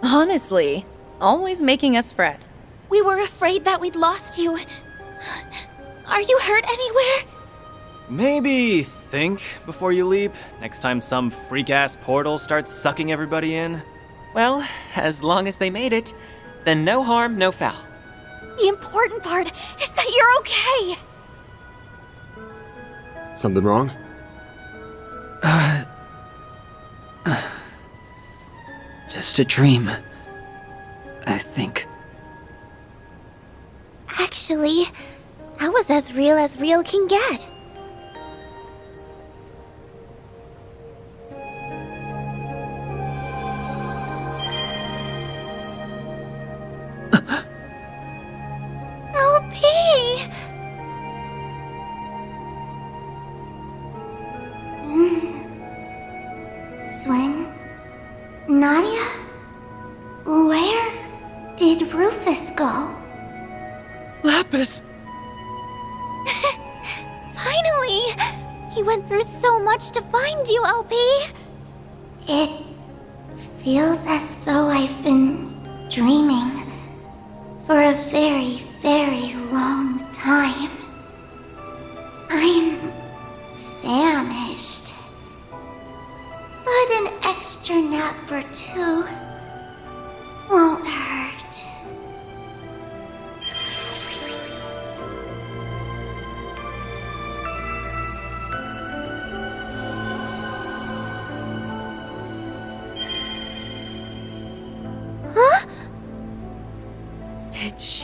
Honestly, always making us fret. We were afraid that we'd lost you. Are you hurt anywhere? Maybe think before you leap, next time some freak-ass portal starts sucking everybody in. Well, as long as they made it, then no harm, no foul. The important part is that you're okay. Something wrong? Just a dream. I think. Actually, that was as real can get. LP! Swin? Nadia? Where did Rufus go? Lapis! Finally! He went through so much to find you, LP! It feels as though I've been dreaming for a very long time. I'm famished. But an extra nap or two won't hurt.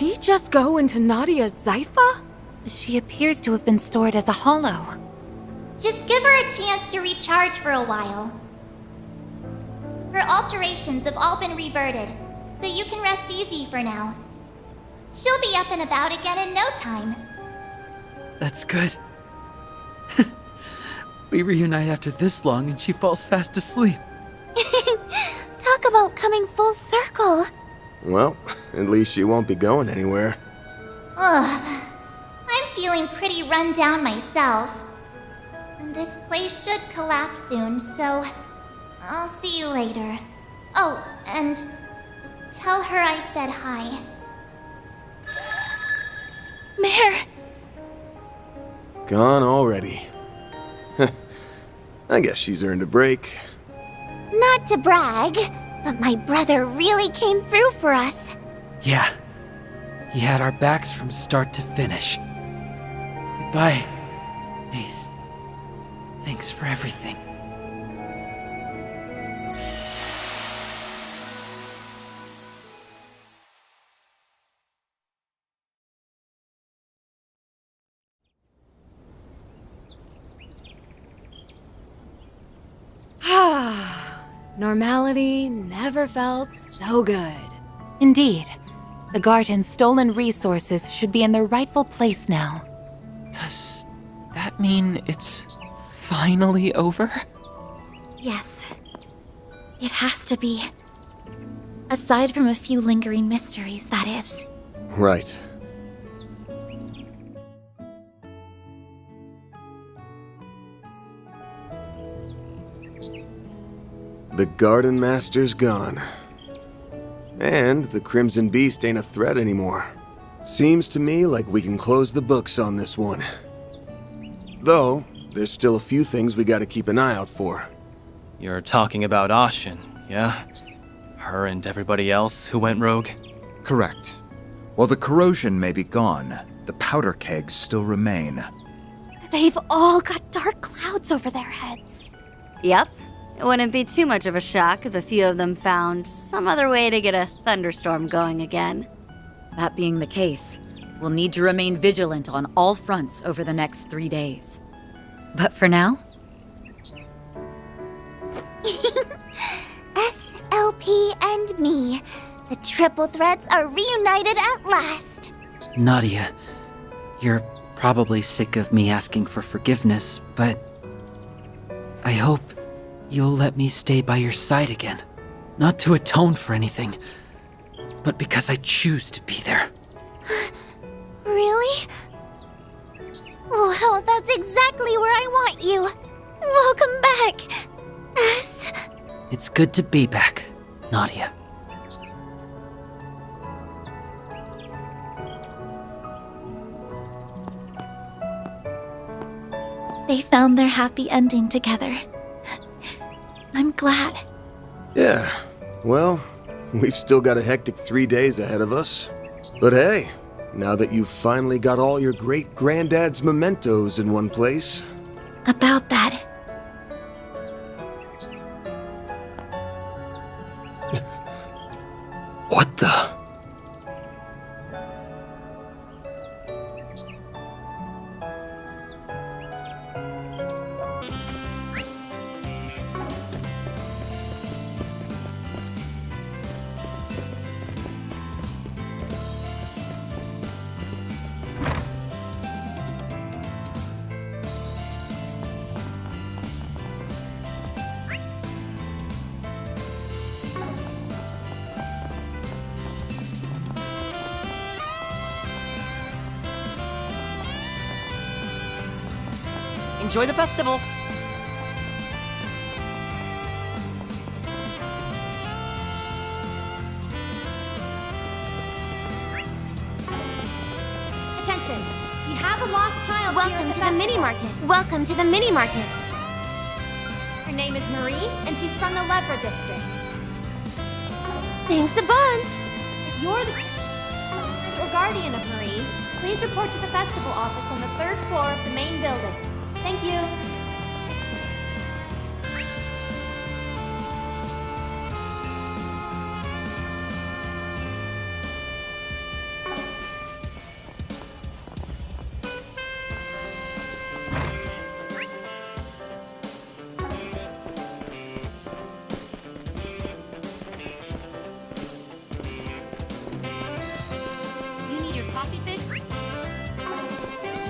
she just go into Nadia's Zypha? She appears to have been stored as a hollow. Just give her a chance to recharge for a while. Her alterations have all been reverted, so you can rest easy for now. She'll be up and about again in no time. That's good. We reunite after this long and she falls fast asleep. Talk about coming full circle. Well, at least she won't be going anywhere. Ugh. I'm feeling pretty run down myself. And this place should collapse soon, so I'll see you later. Oh, and tell her I said hi. Mare! Gone already. I guess she's earned a break. Not to brag, but my brother really came through for us. Yeah. He had our backs from start to finish. Goodbye, Ace. Thanks for everything. Normality never felt so good. Indeed. The garden's stolen resources should be in their rightful place now. Does that mean it's finally over? Yes. It has to be. Aside from a few lingering mysteries, that is. Right. The Garden Master's gone. And the Crimson Beast ain't a threat anymore. Seems to me like we can close the books on this one. Though, there's still a few things we gotta keep an eye out for. You're talking about Ashin, yeah? Her and everybody else who went rogue? Correct. While the corrosion may be gone, the powder kegs still remain. They've all got dark clouds over their heads. Yep. It wouldn't be too much of a shock if a few of them found some other way to get a thunderstorm going again. That being the case, we'll need to remain vigilant on all fronts over the next 3 days. But for now... SLP and me. The triple threats are reunited at last. Nadia, you're probably sick of me asking for forgiveness, but I hope you'll let me stay by your side again. Not to atone for anything, but because I choose to be there. Really? Well, that's exactly where I want you. Welcome back, S. It's good to be back, Nadia. They found their happy ending together. I'm glad. Yeah, well, we've still got a hectic 3 days ahead of us. But hey, now that you've finally got all your great-granddad's mementos in one place... About that... What the... Enjoy the festival! Attention! We have a lost child. Welcome to the mini market. Welcome to the mini market. Her name is Marie, and she's from the Levra district. Thanks a bunch! If you're the parent or guardian of Marie, please report to the festival office on the 3rd floor of the main building. Thank you.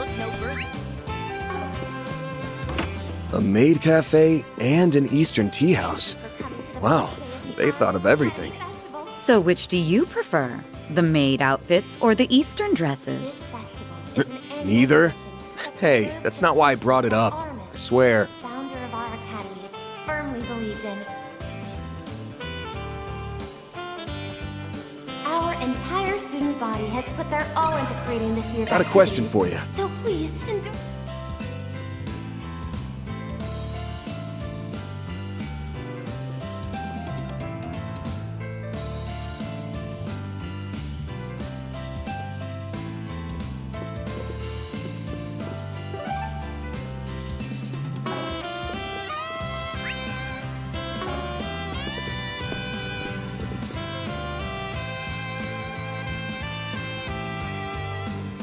look no further. A maid cafe and an Eastern tea house. Wow, they thought of everything. So which do you prefer? The maid outfits or the Eastern dresses? Neither? Hey, that's not why I brought it up. I swear. Founder of our academy, firmly believed in. Our entire student body has put their all into creating this year's Got a question activities. for you. So please, enjoy.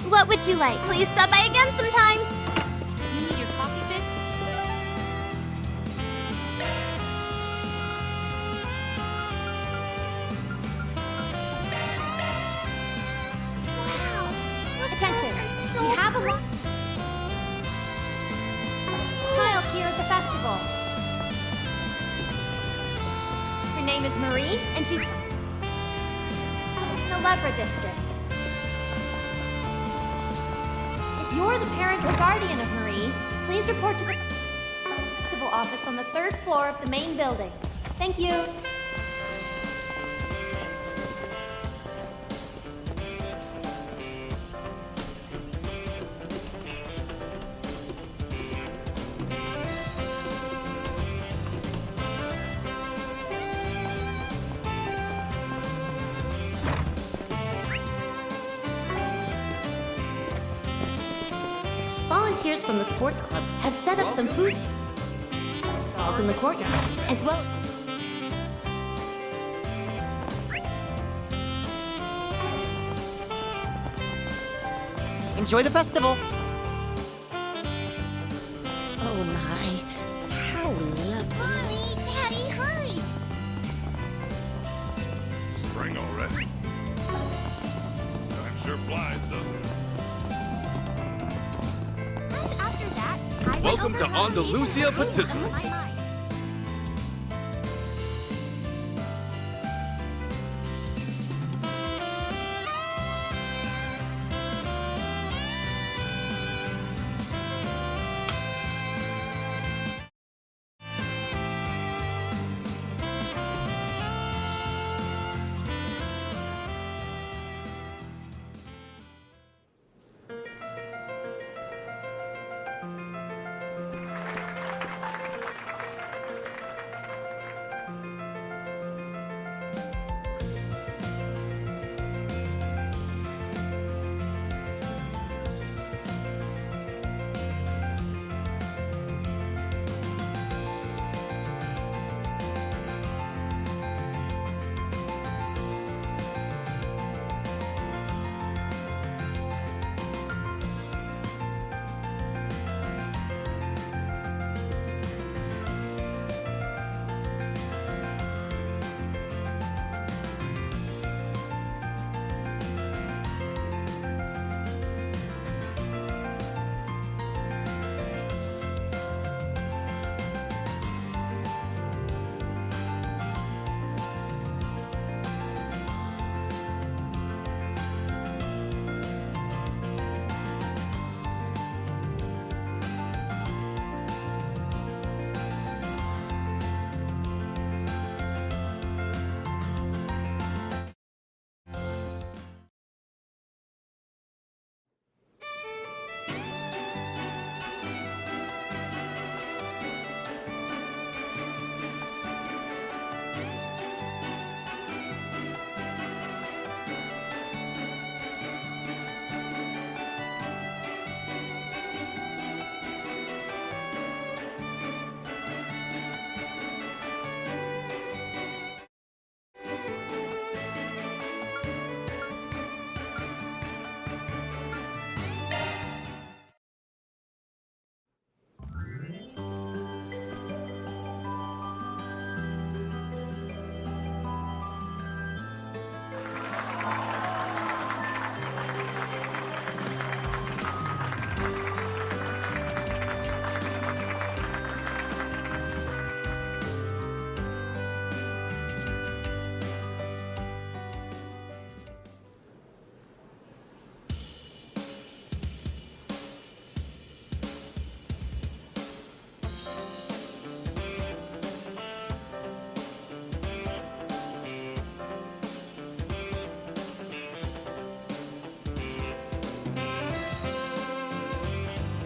What would you like? Please stop by again sometime. You need your coffee fix? Attention, we have a lot. Child here at the festival. Her name is Marie, and she's from the Levra district. If you're the parent or guardian of Marie, please report to the festival office on the 3rd floor of the main building. Thank you. Volunteers from the sports clubs have set up some food stalls in the courtyard, as well. Enjoy the festival. Oh my. How lovely. Mommy, Daddy, hurry! Spring already. Time sure flies, doesn't it? And after that, I went Welcome over to how Andalusia Patisserie. my mind.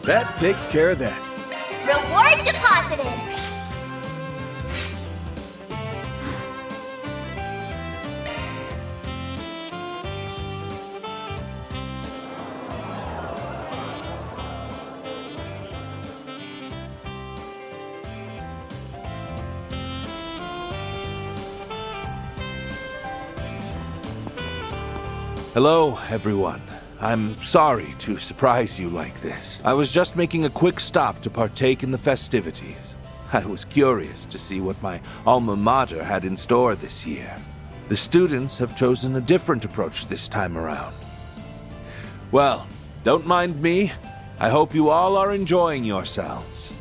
That takes care of that. Reward deposited! Hello, everyone. I'm sorry to surprise you like this. I was just making a quick stop to partake in the festivities. I was curious to see what my alma mater had in store this year. The students have chosen a different approach this time around. Well, don't mind me. I hope you all are enjoying yourselves.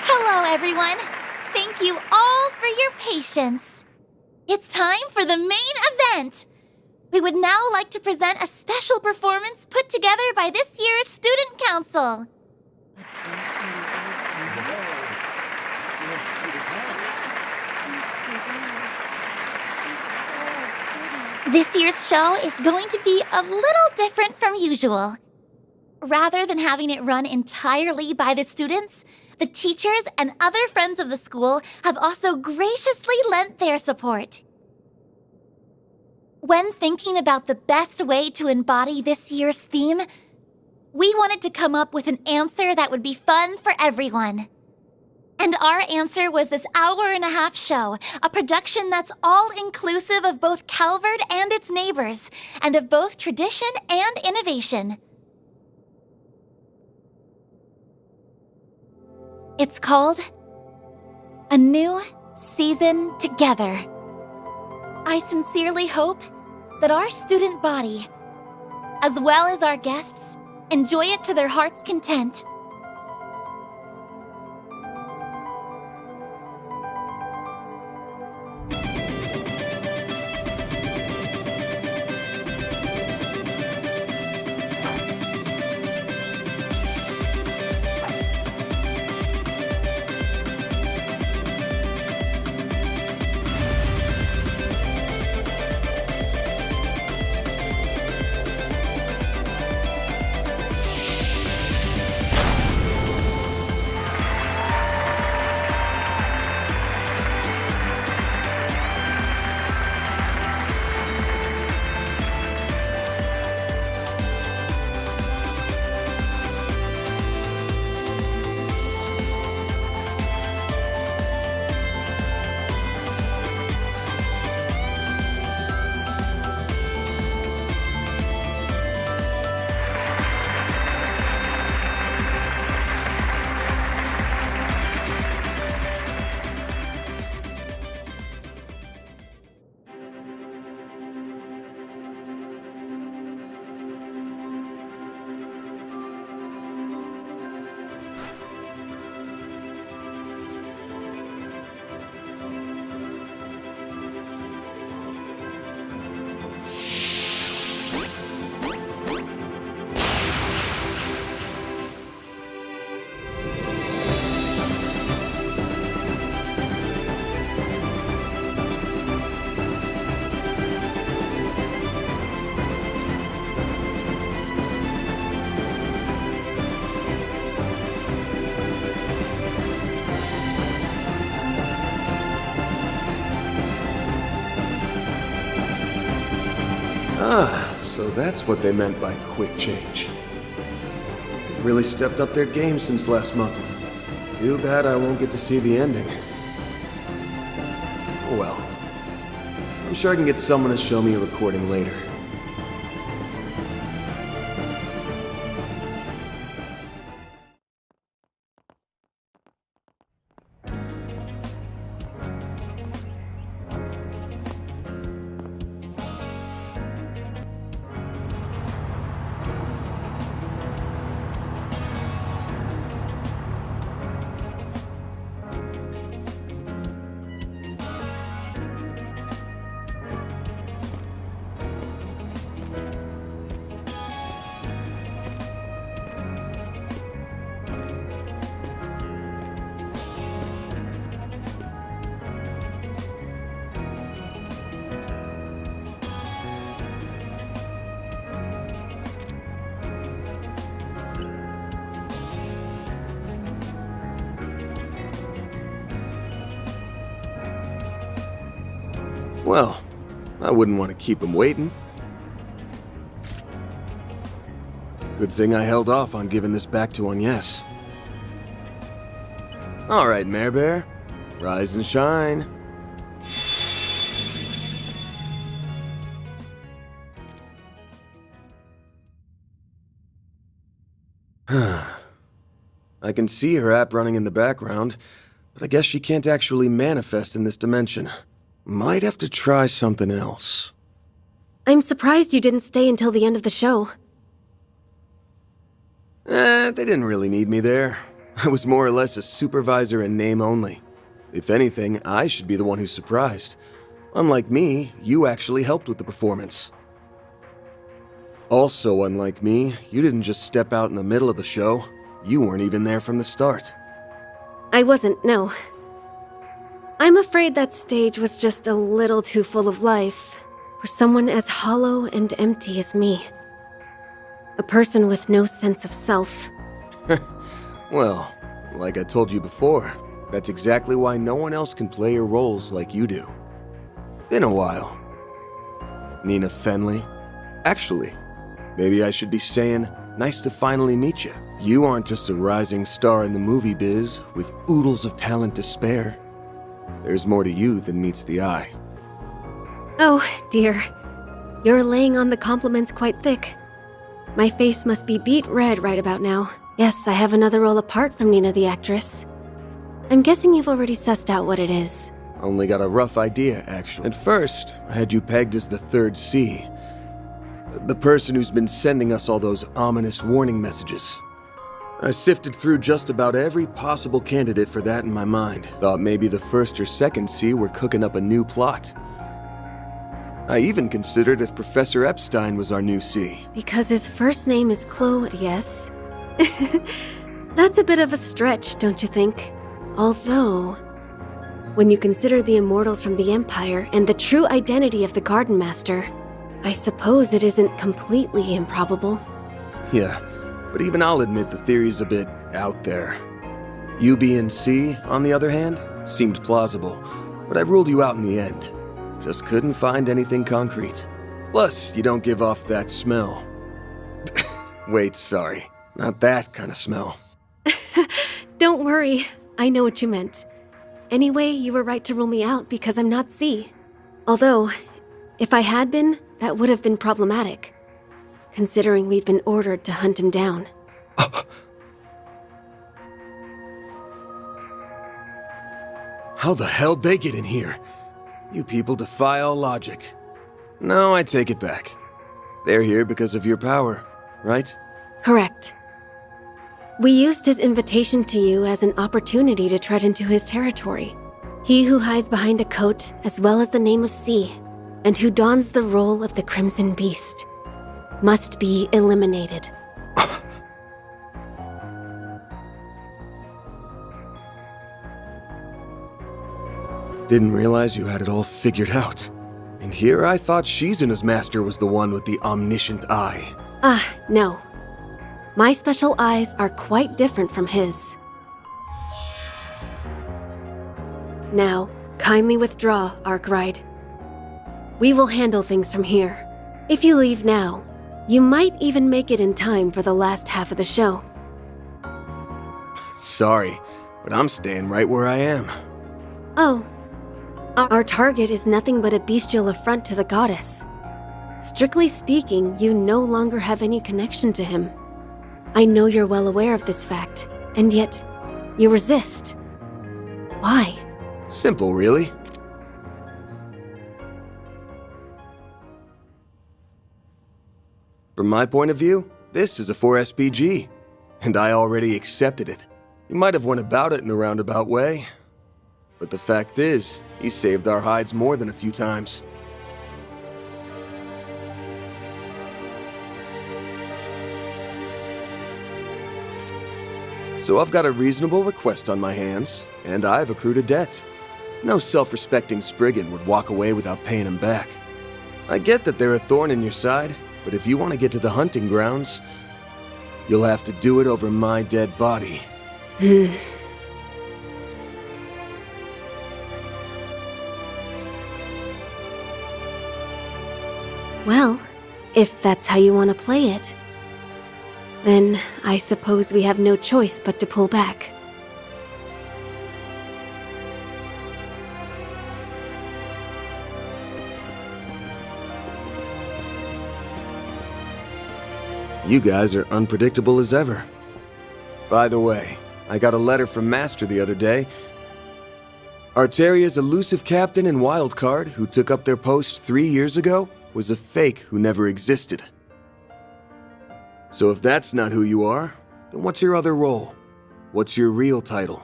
Hello, everyone. Thank you all for your patience. It's time for the main event. We would now like to present a special performance put together by this year's Student Council. This year's show is going to be a little different from usual. Rather than having it run entirely by the students, the teachers and other friends of the school have also graciously lent their support. When thinking about the best way to embody this year's theme, we wanted to come up with an answer that would be fun for everyone. And our answer was this hour-and-a-half show, a production that's all-inclusive of both Calvert and its neighbors, and of both tradition and innovation. It's called A New Season Together. I sincerely hope that our student body, as well as our guests, enjoy it to their heart's content. Ah, so that's what they meant by quick change. They've really stepped up their game since last month. Too bad I won't get to see the ending. Oh well. I'm sure I can get someone to show me a recording later. Well, I wouldn't want to keep him waiting. Good thing I held off on giving this back to Agnes. All right, Mare Bear. Rise and shine. I can see her app running in the background, but I guess she can't actually manifest in this dimension. Might have to try something else. I'm surprised you didn't stay until the end of the show. They didn't really need me there. I was more or less a supervisor in name only. If anything, I should be the one who's surprised. Unlike me, you actually helped with the performance. Also, unlike me, you didn't just step out in the middle of the show. You weren't even there from the start. I wasn't, no. I'm afraid that stage was just a little too full of life for someone as hollow and empty as me. A person with no sense of self. Well, like I told you before, that's exactly why no one else can play your roles like you do. Been a while. Nina Fenley. Actually, maybe I should be saying, nice to finally meet you. You aren't just a rising star in the movie biz with oodles of talent to spare. There's more to you than meets the eye. Oh, dear. You're laying on the compliments quite thick. My face must be beet red right about now. Yes, I have another role apart from Nina the actress. I'm guessing you've already sussed out what it is. Only got a rough idea, actually. At first, I had you pegged as the third C. The person who's been sending us all those ominous warning messages. I sifted through just about every possible candidate for that in my mind. Thought maybe the first or second C were cooking up a new plot. I even considered if Professor Epstein was our new C. Because his first name is Claude, yes. That's a bit of a stretch, don't you think? Although, when you consider the immortals from the Empire and the true identity of the Garden Master, I suppose it isn't completely improbable. Yeah, but even I'll admit the theory's a bit out there. You being C, on the other hand, seemed plausible, but I ruled you out in the end. Just couldn't find anything concrete. Plus, you don't give off that smell. Wait, sorry. Not that kind of smell. Don't worry, I know what you meant. Anyway, you were right to rule me out because I'm not C. Although, if I had been, that would have been problematic, considering we've been ordered to hunt him down. How the hell'd they get in here? You people defy all logic. No, I take it back. They're here because of your power, right? Correct. We used his invitation to you as an opportunity to tread into his territory. He who hides behind a coat, as well as the name of C, and who dons the role of the Crimson Beast, must be eliminated. Didn't realize you had it all figured out. And here I thought Shizuna's master was the one with the omniscient eye. No. My special eyes are quite different from his. Now, kindly withdraw, Arkwright. We will handle things from here. If you leave now, you might even make it in time for the last half of the show. Sorry, but I'm staying right where I am. Oh. Our target is nothing but a bestial affront to the goddess. Strictly speaking, you no longer have any connection to him. I know you're well aware of this fact, and yet, you resist. Why? Simple, really. From my point of view, this is a 4SPG, and I already accepted it. You might have went about it in a roundabout way, but the fact is, he saved our hides more than a few times. So I've got a reasonable request on my hands, and I've accrued a debt. No self-respecting Spriggan would walk away without paying him back. I get that they're a thorn in your side, but if you want to get to the hunting grounds, you'll have to do it over my dead body. Well, if that's how you want to play it, then I suppose we have no choice but to pull back. You guys are unpredictable as ever. By the way, I got a letter from Master the other day. Arteria's elusive captain and wildcard, who took up their post 3 years ago, was a fake who never existed. So if that's not who you are, then what's your other role? What's your real title?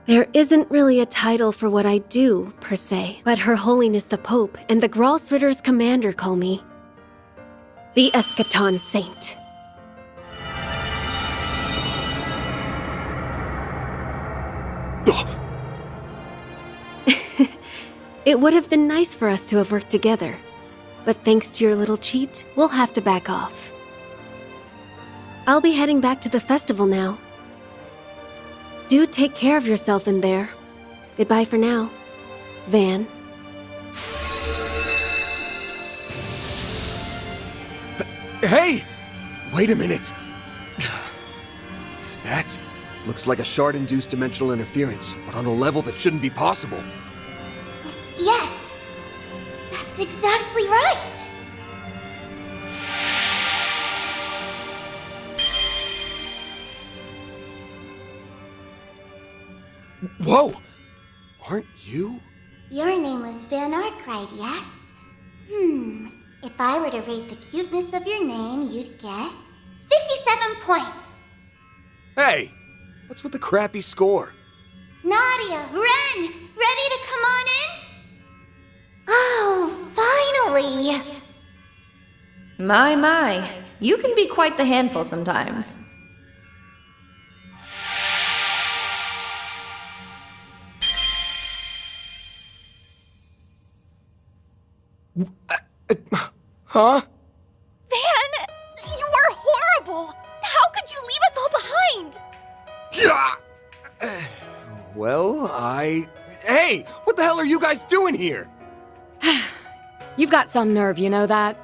There isn't really a title for what I do, per se, but Her Holiness the Pope and the Gralsritter's commander call me the Eschaton Saint. It would have been nice for us to have worked together, but thanks to your little cheat, we'll have to back off. I'll be heading back to the festival now. Do take care of yourself in there. Goodbye for now, Van. Hey! Wait a minute! Is that? Looks like a shard-induced dimensional interference, but on a level that shouldn't be possible. Yes! That's exactly right! Whoa! Aren't you? Your name was Van Arkwright, yes? If I were to rate the cuteness of your name, you'd get 57 points! Hey! What's with the crappy score? Nadia, Ren, ready to come on in? Oh, finally! My, you can be quite the handful sometimes. Huh? Van, you are horrible! How could you leave us all behind? Yeah. Well, Hey! What the hell are you guys doing here? You've got some nerve, you know that?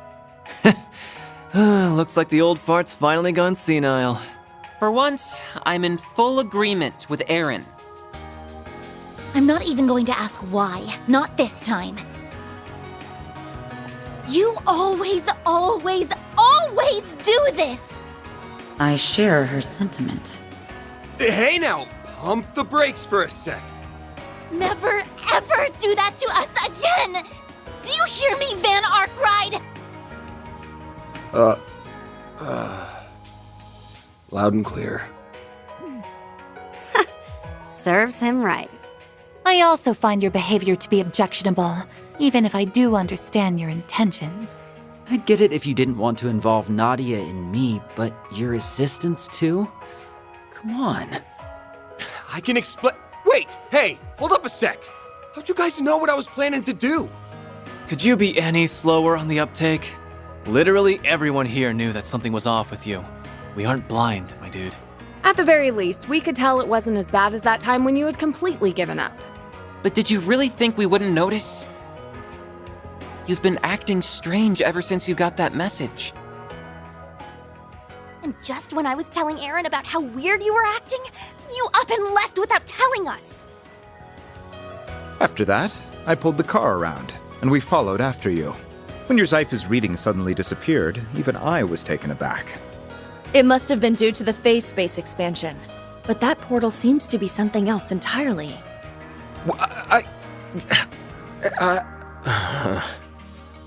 Looks like the old fart's finally gone senile. For once, I'm in full agreement with Aaron. I'm not even going to ask why. Not this time. You always do this! I share her sentiment. Hey now! Pump the brakes for a sec. Never, ever do that to us again! Do you hear me, Van Arkwright? Loud and clear. Serves him right. I also find your behavior to be objectionable, even if I do understand your intentions. I'd get it if you didn't want to involve Nadia in me, but your assistants too? Come on. I can explain. Wait! Hey! Hold up a sec! How'd you guys know what I was planning to do? Could you be any slower on the uptake? Literally everyone here knew that something was off with you. We aren't blind, my dude. At the very least, we could tell it wasn't as bad as that time when you had completely given up. But did you really think we wouldn't notice? You've been acting strange ever since you got that message. And just when I was telling Aaron about how weird you were acting, you up and left without telling us! After that, I pulled the car around, and we followed after you. When your Zyphus reading suddenly disappeared, even I was taken aback. It must have been due to the phase space expansion. But that portal seems to be something else entirely.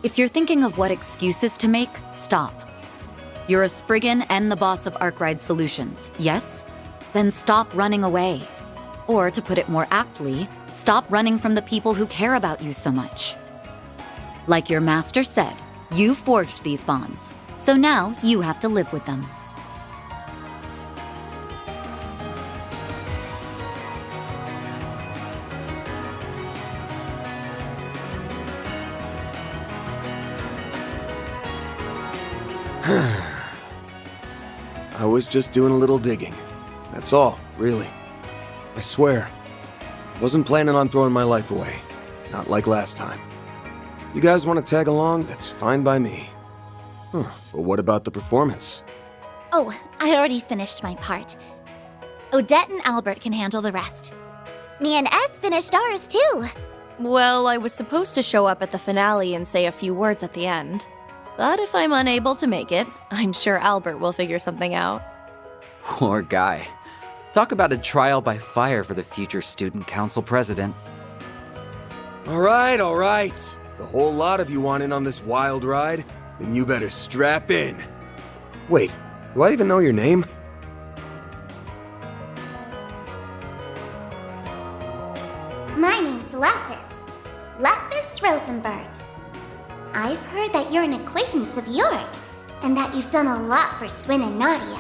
If you're thinking of what excuses to make, stop. You're a Spriggan and the boss of Arkride Solutions, yes? Then stop running away. Or, to put it more aptly, stop running from the people who care about you so much. Like your master said, you forged these bonds, so now you have to live with them. I was just doing a little digging. That's all, really. I swear. Wasn't planning on throwing my life away. Not like last time. You guys want to tag along? That's fine by me. But what about the performance? Oh, I already finished my part. Odette and Albert can handle the rest. Me and S finished ours too. Well, I was supposed to show up at the finale and say a few words at the end. But if I'm unable to make it, I'm sure Albert will figure something out. Poor guy. Talk about a trial by fire for the future student council president. All right. The whole lot of you want in on this wild ride? Then you better strap in. Wait, do I even know your name? My name's Lapis. Lapis Rosenberg. I've heard that you're an acquaintance of Yorick, and that you've done a lot for Swin and Nadia.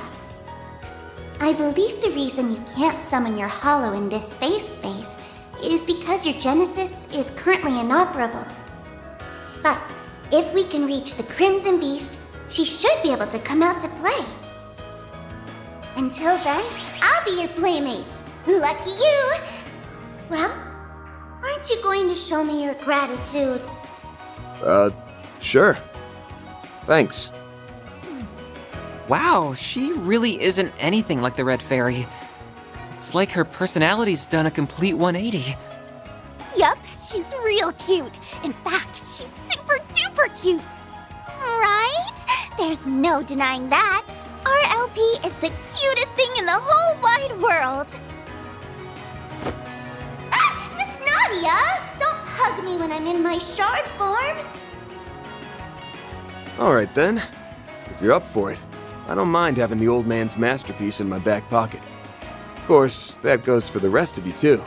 I believe the reason you can't summon your hollow in this phase space is because your Genesis is currently inoperable. But if we can reach the Crimson Beast, she should be able to come out to play. Until then, I'll be your playmate. Lucky you! Well, aren't you going to show me your gratitude? Sure. Thanks. Wow, she really isn't anything like the Red Fairy. It's like her personality's done a complete 180. Yup, she's real cute. In fact, she's super duper cute. Right? There's no denying that. Our LP is the cutest thing in the whole wide world. Nadia! Don't hug me when I'm in my shard form. Alright then. If you're up for it, I don't mind having the old man's masterpiece in my back pocket. Of course, that goes for the rest of you too.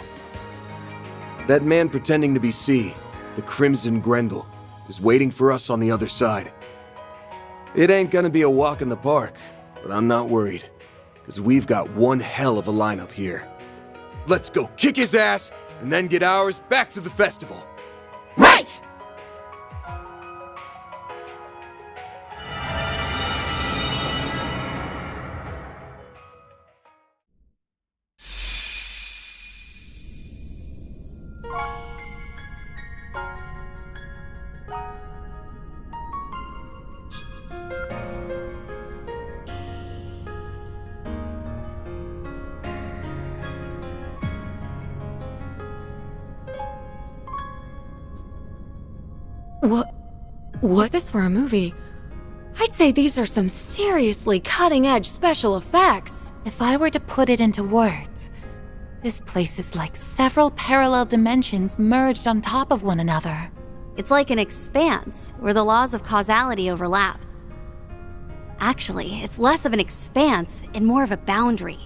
That man pretending to be C, the Crimson Grendel, is waiting for us on the other side. It ain't gonna be a walk in the park, but I'm not worried, because we've got one hell of a lineup here. Let's go kick his ass, and then get ours back to the festival. Right! What? If this were a movie, I'd say these are some seriously cutting-edge special effects. If I were to put it into words, this place is like several parallel dimensions merged on top of one another. It's like an expanse, where the laws of causality overlap. Actually, it's less of an expanse and more of a boundary.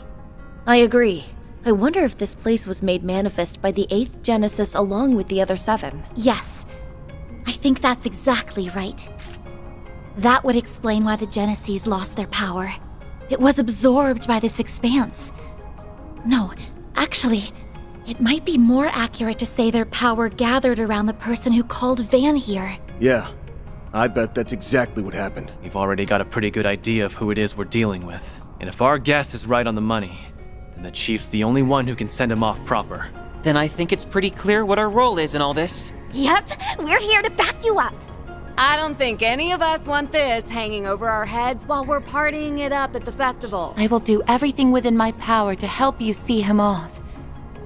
I agree. I wonder if this place was made manifest by the 8th Genesis along with the other 7. Yes, I think that's exactly right. That would explain why the Genesis lost their power. It was absorbed by this expanse. No, actually, it might be more accurate to say their power gathered around the person who called Van here. Yeah, I bet that's exactly what happened. We've already got a pretty good idea of who it is we're dealing with. And if our guess is right on the money, then the Chief's the only one who can send him off proper. Then I think it's pretty clear what our role is in all this. Yep, we're here to back you up. I don't think any of us want this hanging over our heads while we're partying it up at the festival. I will do everything within my power to help you see him off,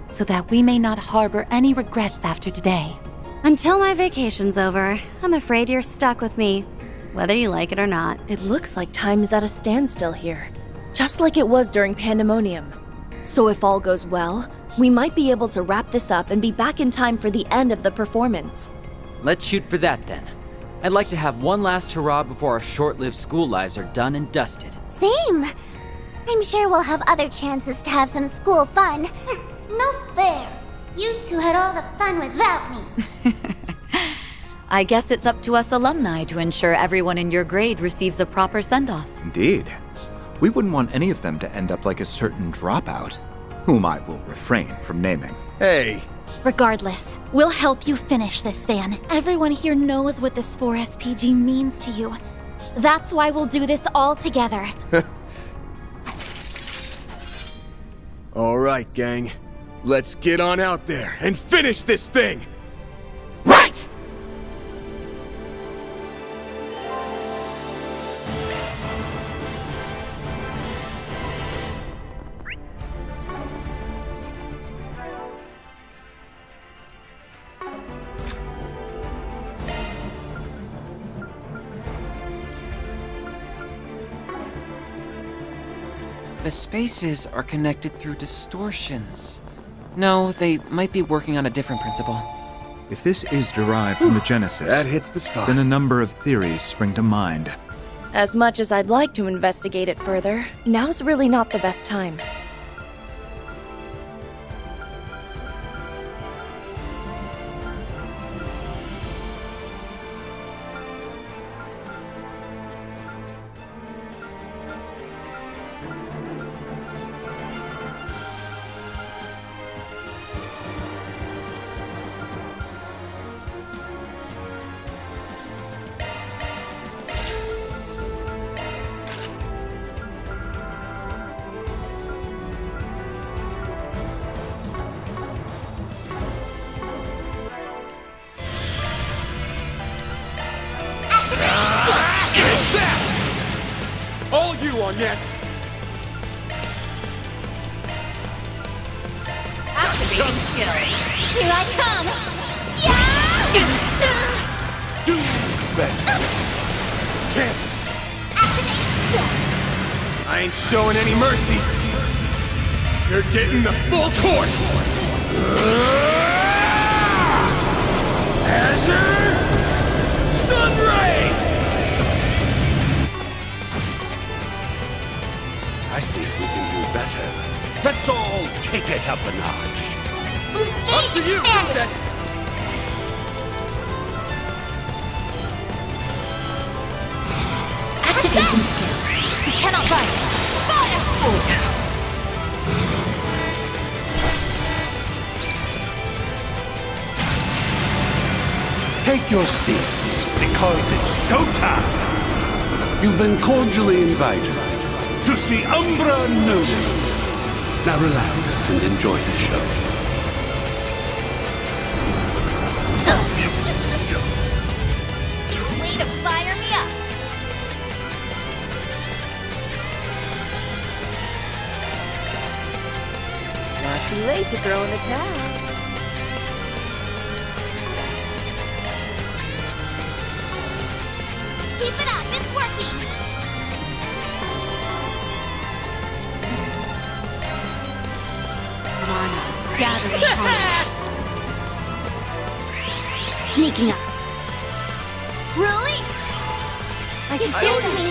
so that we may not harbor any regrets after today. Until my vacation's over, I'm afraid you're stuck with me, whether you like it or not. It looks like time is at a standstill here, just like it was during Pandemonium. So if all goes well, we might be able to wrap this up and be back in time for the end of the performance. Let's shoot for that then. I'd like to have one last hurrah before our short-lived school lives are done and dusted. Same. I'm sure we'll have other chances to have some school fun. No fair. You two had all the fun without me. I guess it's up to us alumni to ensure everyone in your grade receives a proper send-off. Indeed. We wouldn't want any of them to end up like a certain dropout, whom I will refrain from naming. Hey! Regardless, we'll help you finish this, Van. Everyone here knows what this 4SPG means to you. That's why we'll do this all together. All right, gang. Let's get on out there and finish this thing! Right! The spaces are connected through distortions. No, they might be working on a different principle. If this is derived from the Genesis, that hits the spot. Then a number of theories spring to mind. As much as I'd like to investigate it further, now's really not the best time. All you on yes! Activating skill. Here I come! Do better. Chance! Activating skill! I ain't showing any mercy! You're getting the full course! Azure Sunray! I think we can do better. Let's all take it up a notch. Boost Up to gauge you, expanded! Set! Activating skill. You cannot run. Fire! Take your seats, because it's showtime. You've been cordially invited to see Umbra Noon. Now relax and enjoy the show. Way to fire me up! Not too late to throw in the towel. Keep it up, it's working! Gathering power. Sneaking up. Release! I You're saving me!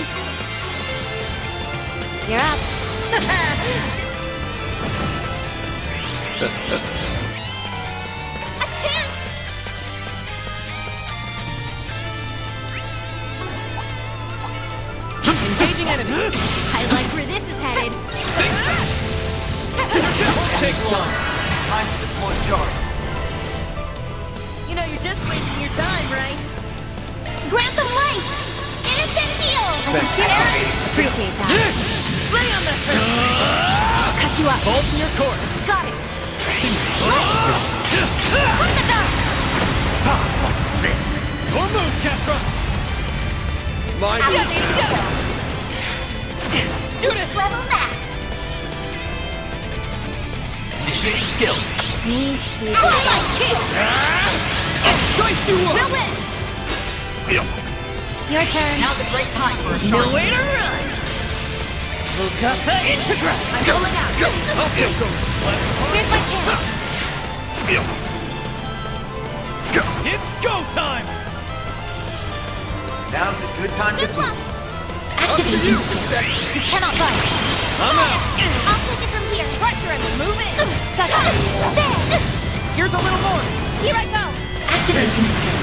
You're up. A chance! Engaging enemy! I like where this is headed. Won't take long. Time to deploy shards. You know, you're just wasting your time, right? Grant them life! Innocent heal! Appreciate that. Lay on the hurt! Cut you up. Hold in your court. Got it. Put the gun! This. Your move, Catra! Mind Judith level maxed. Initiating skill. Me, sweet. Twilight kill. Choice you want. We'll win. Your turn. Now's a great time for a short. No way to run. Luca, integra. I'm rolling out. Okay, go. Here's my chance. It's go time! Now's a good time to boost. Activating skill. You cannot fight. I'm out! I'll take it from here. Pressure and remove it. Such There. Here's a little more! Here I go. Activating skill.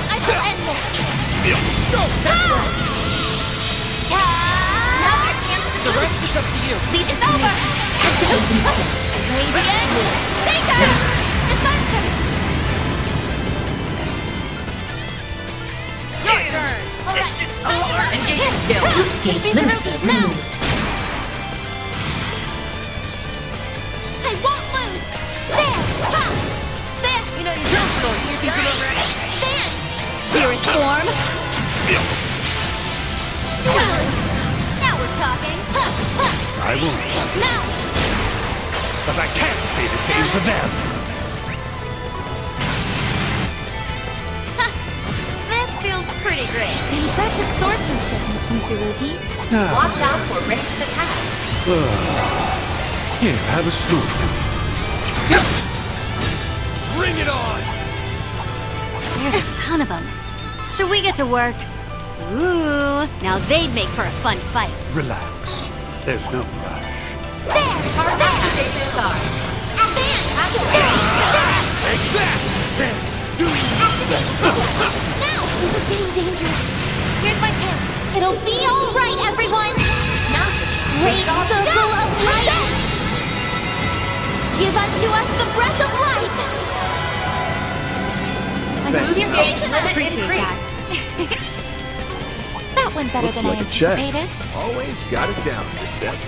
I shall end this. Go! Now your chance to The rest is up to you. Lead is over. Activating skill. Radiant. Taker. It's my turn. Your turn. All right. Engaging skill. Gauge limiter removed. I won't lose. There. Ha. There. You know you're jumping on your season already. Fan. Spirit form. Now we're talking. Ha. Ha. I won't. Now. But I can't say the same for them. This feels pretty great. Impressive swordsmanship, Miss Misurugi. Watch out for ranged attack. Here, have a snoop. Bring it on. There's a ton of them. Should we get to work? Ooh, now they'd make for a fun fight. Relax. There's no rush. Activate the stars. Take that. Now. This is getting dangerous. Here's my chance. It'll be all right, everyone. Now's the Great chance. circle of light. Give unto us the breath of life. Gauge limit Appreciate increased. That went better Looks than like I a chest. anticipated. Always got it down, Reset.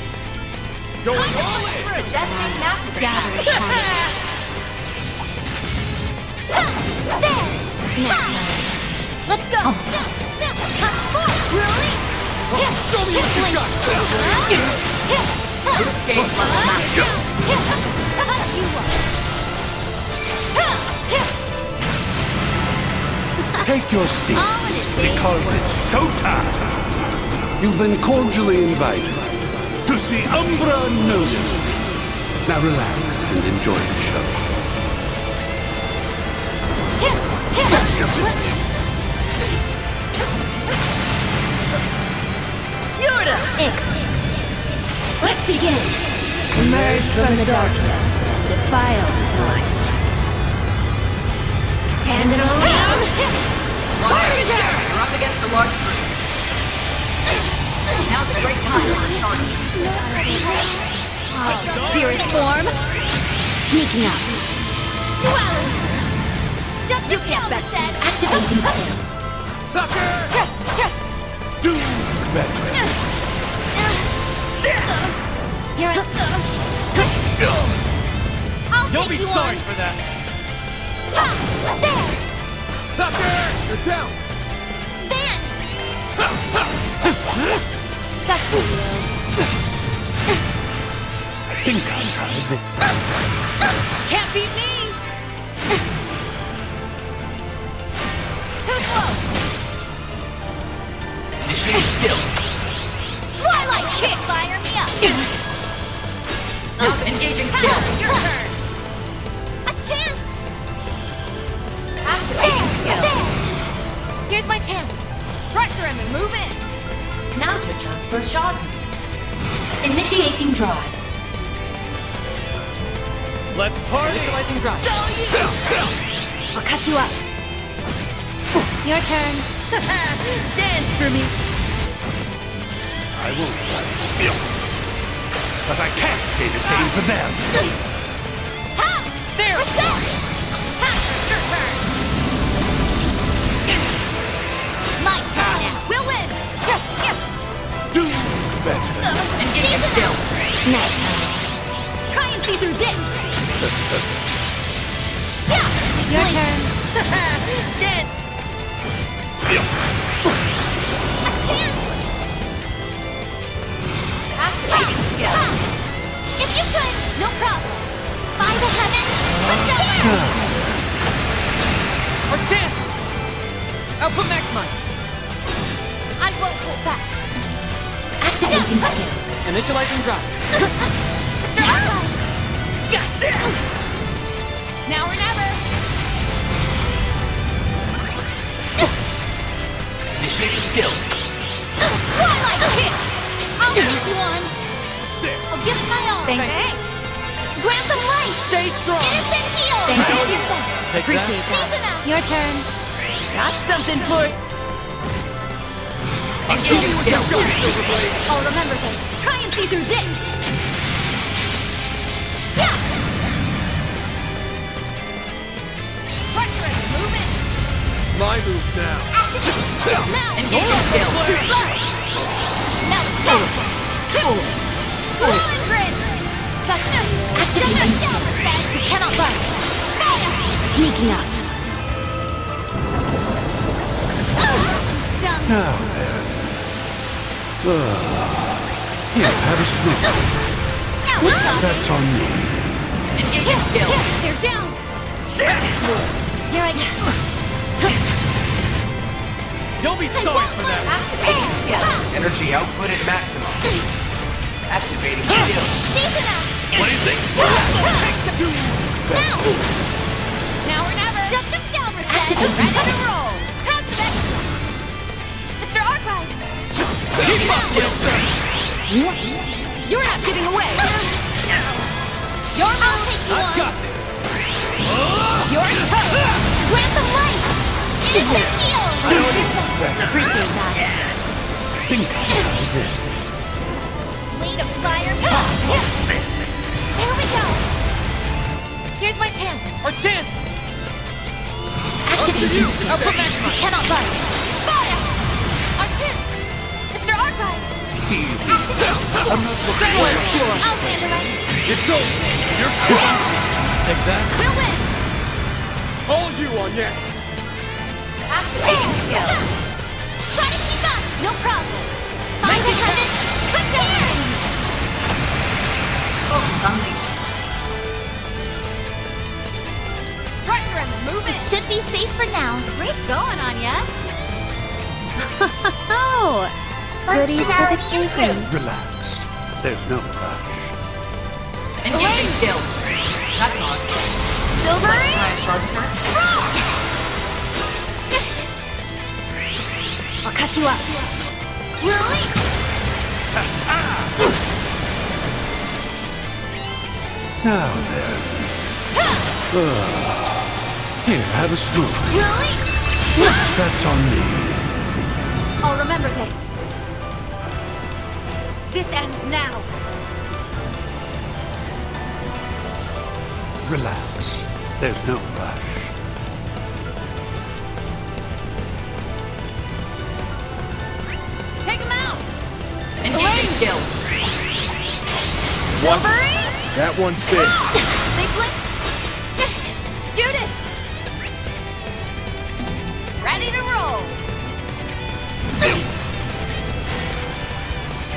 Going all in. Suggesting match Gathering time. There. Snack time. Let's go. Release. Show me what you got. Boost gauge level max. Take your seat, because it's showtime. You've been cordially invited to see Umbra Noden. Now relax and enjoy the show. X. Let's begin. Emerge from the darkness and defile the light. Pandemonium! Harbinger! You're up against a large group. Now's a great time for a short. Dearest form. Sneaking up. Duality! Shut the can't bet. Activating skill. Sucker! Do better. Here I I'll You'll take be you sorry on. for that. There! Sucker! You're down. Van! Sexy. I think I'll try this. Can't beat me. Too slow! Initiating skill. Twilight kick! Fire me up! Now's engaging skill. Your turn! A chance! Activating skill. There! Here's my chance. Pressure and move in. Now's your chance for a shot boost. Initiating drive. Let's party! Initializing drive. I'll cut you out. Your turn. Dance for me. I won't try. But I can't say the same for them. Ha! There! Reset! Ha! Your turn! My turn now! We'll win! Do better. Engaging skill. Snack time. Try and see through this! Your turn. Dead. A chance! Activating skill. If you could! No problem! By the heavens! Let's go! Our chance! Output maximized! I won't hold back. Activating skill. Initializing drop. Now or never. Initiating skill. Twilight kick! I'll take you on. I'll give it my all. Thanks. Grant them light! Stay strong! Innocent heal! Thank you. Take Appreciate that. that. Your turn. Got something for you. Engaging skill. I'll remember this. Try and see through this! Yeah! Pressure and move it! My move now. Now! Engaging skill. Now! Blue and grid! Activating skill. You cannot run! Sneaking up. Now then. Here, have a smoke. That's on me. Engaging skill. They're down! Here I go! Don't be sorry for that. Activating skill. Energy output at maximum. Activating skill. Season out! What do you think? Now! Now or never! Shut them down, Reset! Activating Ready to skill. roll! Pass the next! Mr. Archive! Keep up skill. You're not getting away! Your move! I'll take you I've on! got this. Your toe! Grant them light! Innocent heal! Appreciate that. Think about this. Way to fire! Here we go! Here's my chance! Our chance! Activating skill. Output You maximized! cannot run! Fire! Our chance! Mr. Archive! I'm not looking for your cure. I'll handle it! It's over! You're cool! Take that. We'll win! All you on yes! Activating skill. Try to keep up! No problem! Find the heavens! Cut down! Focus on me. Pressure and move it! Should be safe for now. Great going on, yes? Oh! Goodies for the Functionality children. improved. Relax. There's no rush. Engaging skill. That's on. Silvery? Try a sharp search. I'll cut you up. Really? Now then. Here, have a smoke. Really? That's on me. I'll remember this. This ends now. Relax. There's no rush. Take him out! Engaging skill. Silvery? That one's big. They blink. Judith! Ready to roll.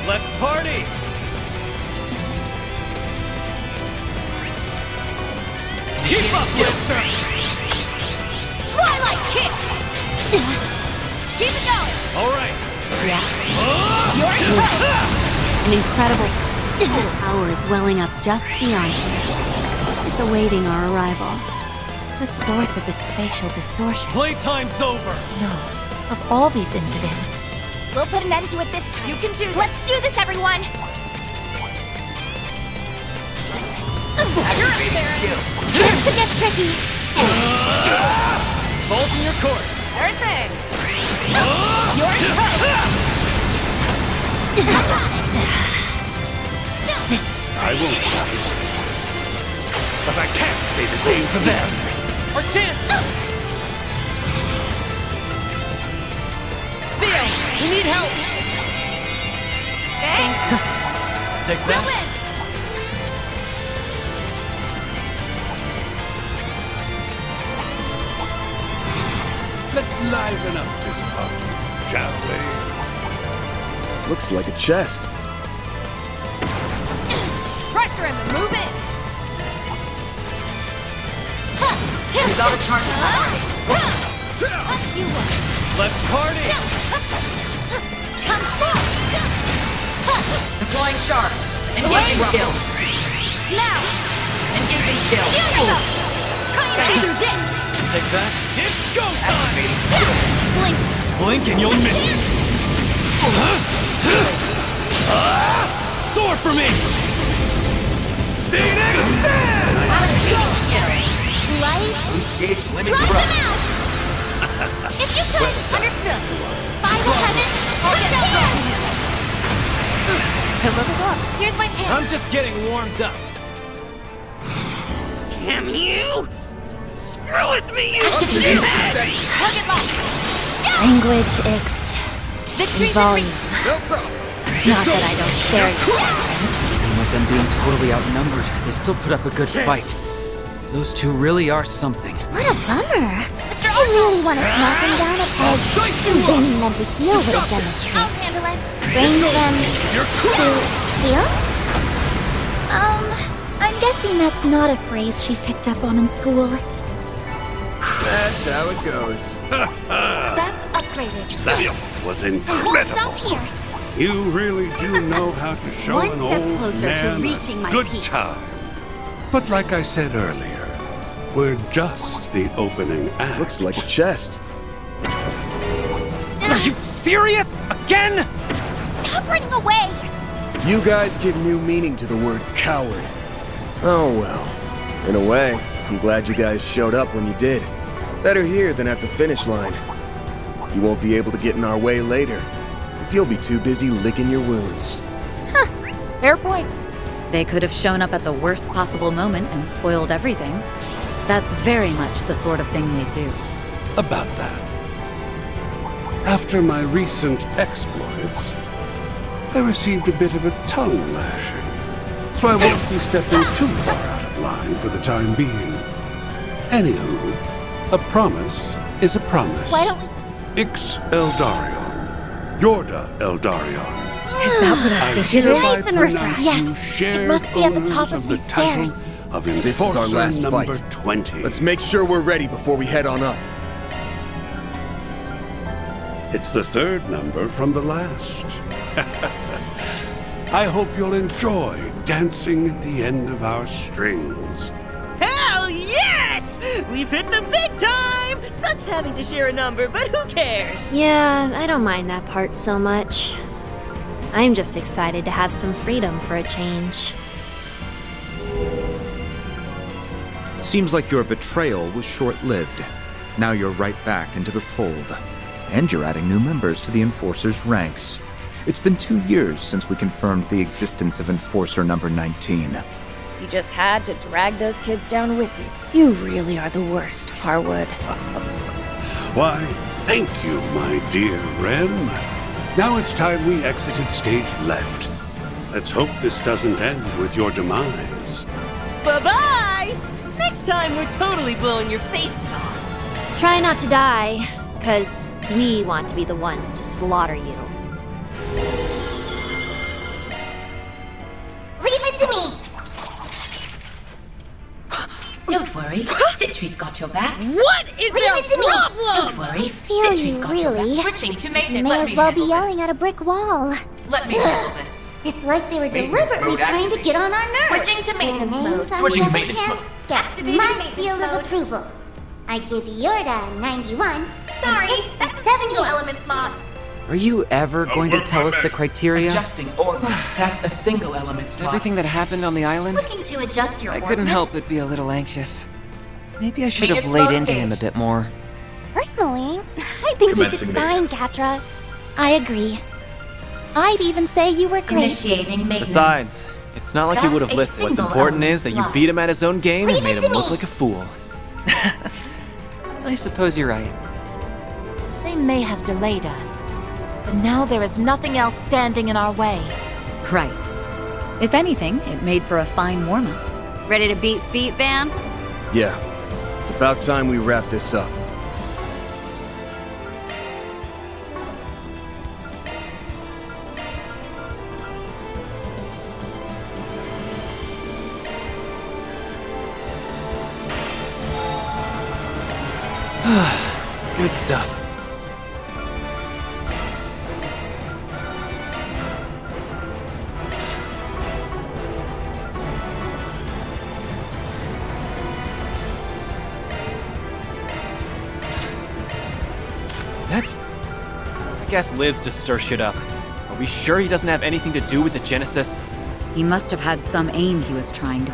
Let's party! Keep up, Lipster! Twilight kick! Keep it going! All right. Your toe! An incredible power is welling up just beyond here. It's awaiting our arrival. It's the source of this spatial distortion. Playtime's over! No. Of all these incidents, We'll put an end to it this time. You can do this. Let's do this, everyone! You're up there! This could get tricky. Balls in your court. Sure thing. Your toe! This is I won't fight. But I can't say the same for them. Our chance! Theo, we need help! Thanks. Take We'll that. win! Let's liven up this party, shall we? Looks like a chest. Pressure him and move in! Without a charge. Let's party! Deploying shards. Engaging skill. Now! Engaging skill. Try and see through this! Take that. It's go time! Blink! Blink and you'll miss it. Soar for me! Phoenix Stand! Light? Gauge limit Drop thrust. them out! If you could, understood. Final heaven, put them down! I leveled up. Here's my tan. I'm just getting warmed up. Damn you! Screw with me, you Target lock. Language X. Victory, Volumes. No problem. Not that I don't share your sentiments. Even with them being totally outnumbered, they still put up a good fight. Those two really are something. What a bummer. I really wanted to knock him down a peg. Bringing them to heal would have done the trick. I'll handle it. Bring them to heal? I'm guessing that's not a phrase she picked up on in school. That's how it goes. Stats upgraded. That was Stop incredible. here. You really do know how to show One an step old closer to man reaching my a good peak. time. But like I said earlier, we're just the opening act. Looks like a chest. Are you serious? Again? Stop running away. You guys give new meaning to the word coward. Oh well. In a way, I'm glad you guys showed up when you did. Better here than at the finish line. You won't be able to get in our way later, because you'll be too busy licking your wounds. Fair point. They could have shown up at the worst possible moment and spoiled everything. That's very much the sort of thing they do. About that. After my recent exploits, I received a bit of a tongue lashing. So I won't be stepping too far out of line for the time being. Anywho, a promise is a promise. Why don't we... Ix Eldarion. Yorda Eldarion. Is that what I think it is? Nice and refreshed. Yes, it must be at the top of these stairs. Of This is our last number fight. 20. Let's make sure we're ready before we head on up. It's the third number from the last. I hope you'll enjoy dancing at the end of our strings. Hell yes! We've hit the big time! Sucks having to share a number, but who cares? Yeah, I don't mind that part so much. I'm just excited to have some freedom for a change. Seems like your betrayal was short-lived. Now you're right back into the fold. And you're adding new members to the Enforcer's ranks. It's been 2 years since we confirmed the existence of Enforcer number 19. You just had to drag those kids down with you. You really are the worst, Harwood. Why, thank you, my dear Ren. Now it's time we exited stage left. Let's hope this doesn't end with your demise. Bye-bye! Next time we're totally blowing your faces off. Try not to die, because we want to be the ones to slaughter you. Leave it to me. Don't worry, Citri's got your back. What is Leave it to me. Don't worry, I feel Citri's you, got your really. back. Switching to You maintenance. may Let as me well be handle yelling this. at a brick wall. Let me handle this. It's like they were Maintenance deliberately mode trying to activated. get on our nerves. Switching to maintenance Their mode. names, on Switching the to other maintenance hand, mode. get Activating my maintenance seal mode. of approval. I give Yorda a 91. Sorry, and Ix a that's a single 78. element slot. Are you ever going to tell us the criteria? Adjusting orbits. That's a single element slot. Everything that happened on the island, Looking to adjust your I couldn't help ordnance? but be a little anxious. Maybe I should have Maintenance laid mode into him a engaged. bit more. Personally, I think you did Commencing fine, maintenance. Catra. I agree. I'd even say you were great. Initiating maintenance. Besides, it's not like he would have That's a listened. What's single important element is that you slot. beat him at his own game and Leave made it him to look me. like a fool. I suppose you're right. They may have delayed us, but now there is nothing else standing in our way. Right. If anything, it made for a fine warm-up. Ready to beat feet, Van? Yeah. It's about time we wrap this up. Good stuff. That I guess lives to stir shit up. Are we sure he doesn't have anything to do with the Genesis? He must have had some aim he was trying to.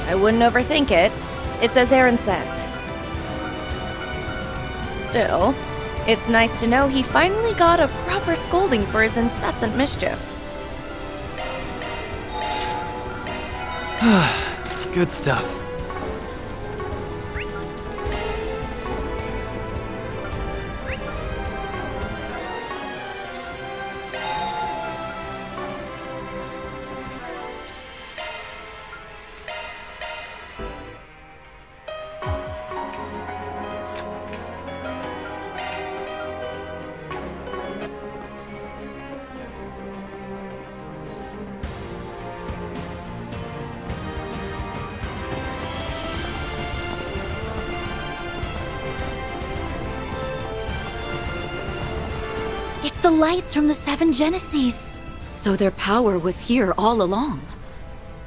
I wouldn't overthink it. It's as Aaron says. Still, it's nice to know he finally got a proper scolding for his incessant mischief. Good stuff. It's the lights from the 7 Genesis. So their power was here all along.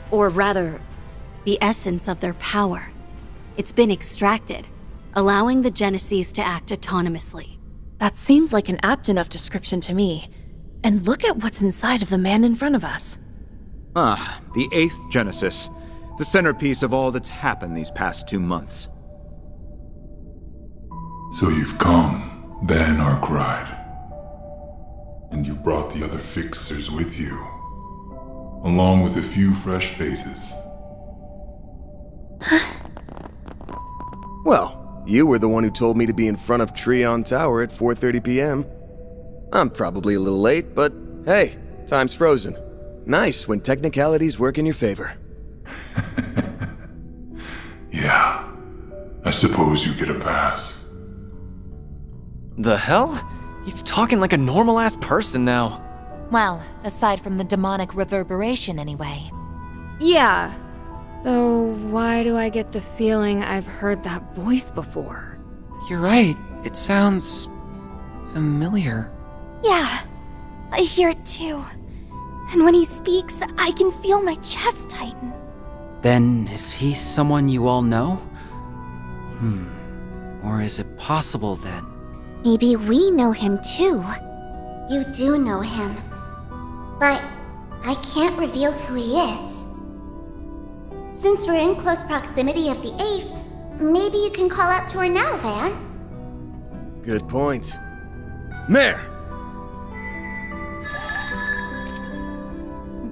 Or rather, the essence of their power. It's been extracted, allowing the Genesis to act autonomously. That seems like an apt enough description to me. And look at what's inside of the man in front of us. Ah, the 8th Genesis. The centerpiece of all that's happened these past 2 months. So you've come, Ben Arkwright. And you brought the other fixers with you, along with a few fresh faces. Well, you were the one who told me to be in front of Treon Tower at 4:30 p.m. I'm probably a little late, but hey, time's frozen. Nice when technicalities work in your favor. Yeah, I suppose you get a pass. The hell? He's talking like a normal-ass person now. Well, aside from the demonic reverberation anyway. Yeah. Though, why do I get the feeling I've heard that voice before? You're right. It sounds familiar. Yeah, I hear it too. And when he speaks, I can feel my chest tighten. Then is he someone you all know? Or is it possible that... Maybe we know him too. You do know him. But I can't reveal who he is. Since we're in close proximity of the 8th, maybe you can call out to her now, Van. Good point. There!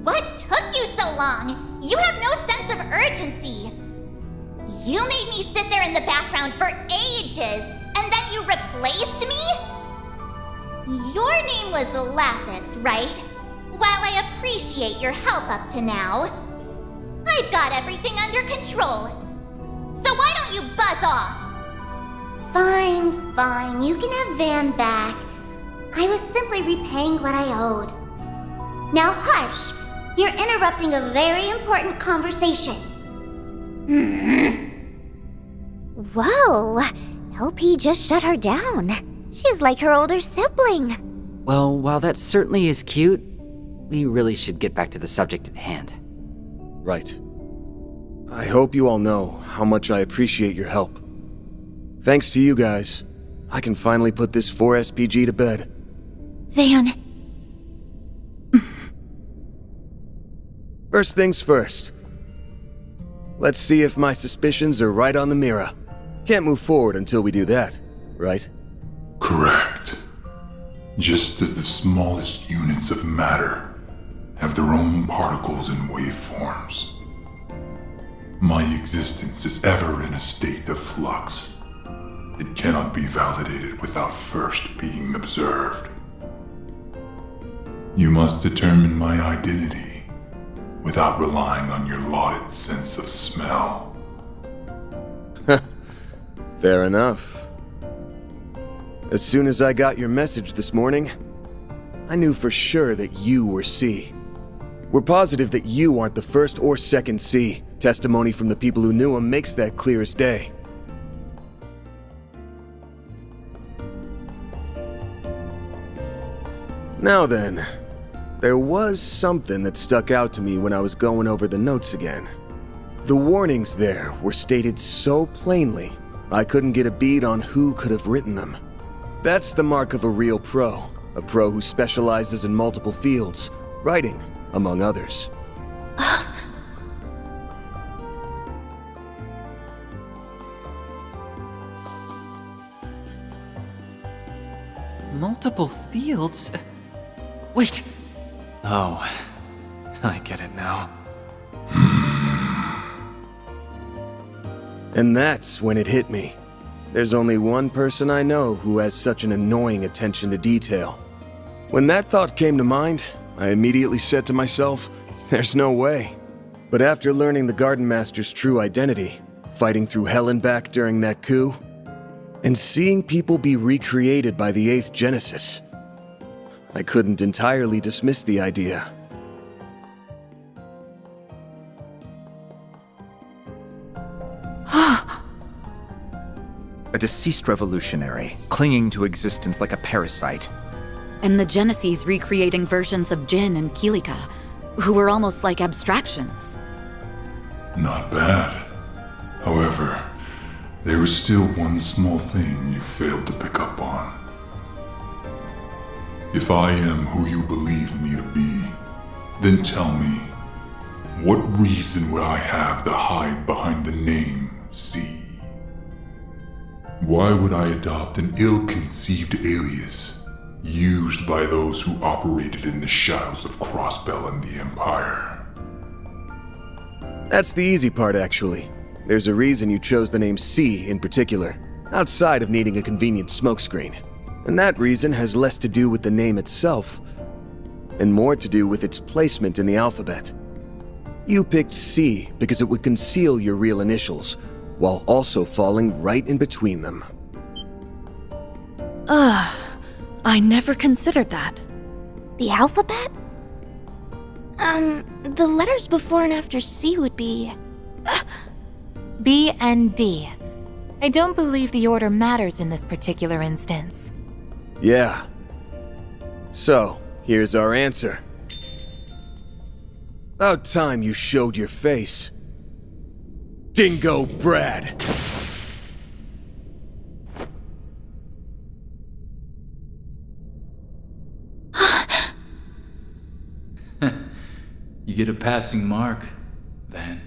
What took you so long? You have no sense of urgency. You made me sit there in the background for ages, and then you replaced me? Your name was Lapis, right? While I appreciate your help up to now, I've got everything under control. So why don't you buzz off? Fine. You can have Van back. I was simply repaying what I owed. Now hush! You're interrupting a very important conversation. Whoa! LP just shut her down. She's like her older sibling. Well, while that certainly is cute, we really should get back to the subject at hand. Right. I hope you all know how much I appreciate your help. Thanks to you guys, I can finally put this 4SPG to bed. Van. First things first. Let's see if my suspicions are right on the mirror. Can't move forward until we do that, right? Correct. Just as the smallest units of matter have their own particles and waveforms, my existence is ever in a state of flux. It cannot be validated without first being observed. You must determine my identity without relying on your lauded sense of smell. Fair enough. As soon as I got your message this morning, I knew for sure that you were C. We're positive that you aren't the first or second C. Testimony from the people who knew him makes that clear as day. Now then, there was something that stuck out to me when I was going over the notes again. The warnings there were stated so plainly, I couldn't get a bead on who could have written them. That's the mark of a real pro, a pro who specializes in multiple fields, writing, among others. Multiple fields? Wait. Oh, I get it now. And that's when it hit me. There's only one person I know who has such an annoying attention to detail. When that thought came to mind, I immediately said to myself, there's no way. But after learning the Garden Master's true identity, fighting through hell and back during that coup, and seeing people be recreated by the 8th Genesis, I couldn't entirely dismiss the idea. A deceased revolutionary, clinging to existence like a parasite. And the Genesis recreating versions of Jin and Kilika, who were almost like abstractions. Not bad. However, there is still one small thing you failed to pick up on. If I am who you believe me to be, then tell me, what reason would I have to hide behind the name C? Why would I adopt an ill-conceived alias used by those who operated in the shadows of Crossbell and the Empire? That's the easy part, actually. There's a reason you chose the name C in particular, outside of needing a convenient smokescreen. And that reason has less to do with the name itself, and more to do with its placement in the alphabet. You picked C because it would conceal your real initials, while also falling right in between them. I never considered that. The alphabet? The letters before and after C would be... B and D. I don't believe the order matters in this particular instance. Yeah. So, here's our answer. About time you showed your face. Dingo Brad! You get a passing mark, Van.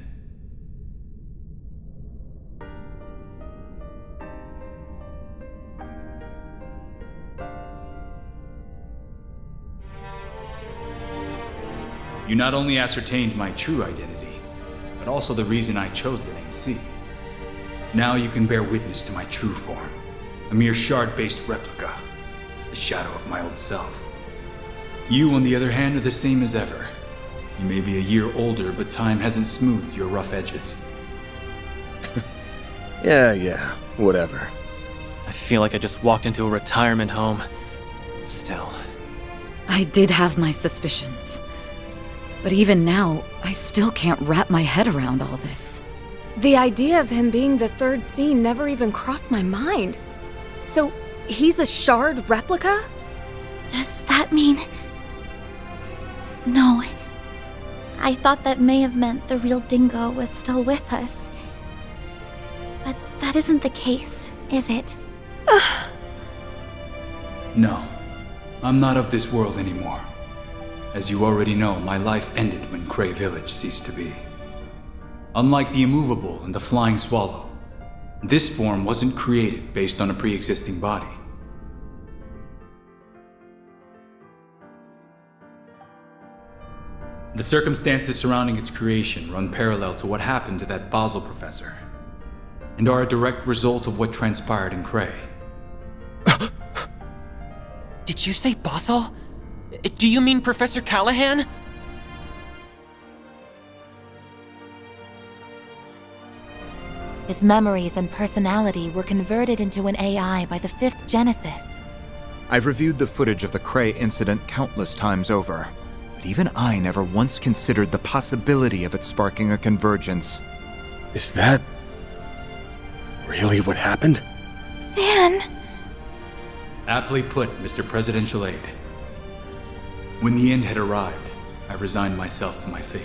You not only ascertained my true identity, but also the reason I chose the name C. Now you can bear witness to my true form, a mere shard-based replica, a shadow of my old self. You, on the other hand, are the same as ever. You may be a year older, but time hasn't smoothed your rough edges. Yeah, whatever. I feel like I just walked into a retirement home. Still. I did have my suspicions. But even now, I still can't wrap my head around all this. The idea of him being the third scene never even crossed my mind. So, he's a shard replica? Does that mean... No. I thought that may have meant the real Dingo was still with us. But that isn't the case, is it? No, I'm not of this world anymore. As you already know, my life ended when Cray Village ceased to be. Unlike the immovable and the flying swallow, this form wasn't created based on a pre-existing body. The circumstances surrounding its creation run parallel to what happened to that Basel professor, and are a direct result of what transpired in Cray. Did you say Basel? Do you mean Professor Callahan? His memories and personality were converted into an AI by the 5th Genesis. I've reviewed the footage of the Cray incident countless times over, but even I never once considered the possibility of it sparking a convergence. Is that really what happened? Van! Aptly put, Mr. Presidential Aide. When the end had arrived, I resigned myself to my fate.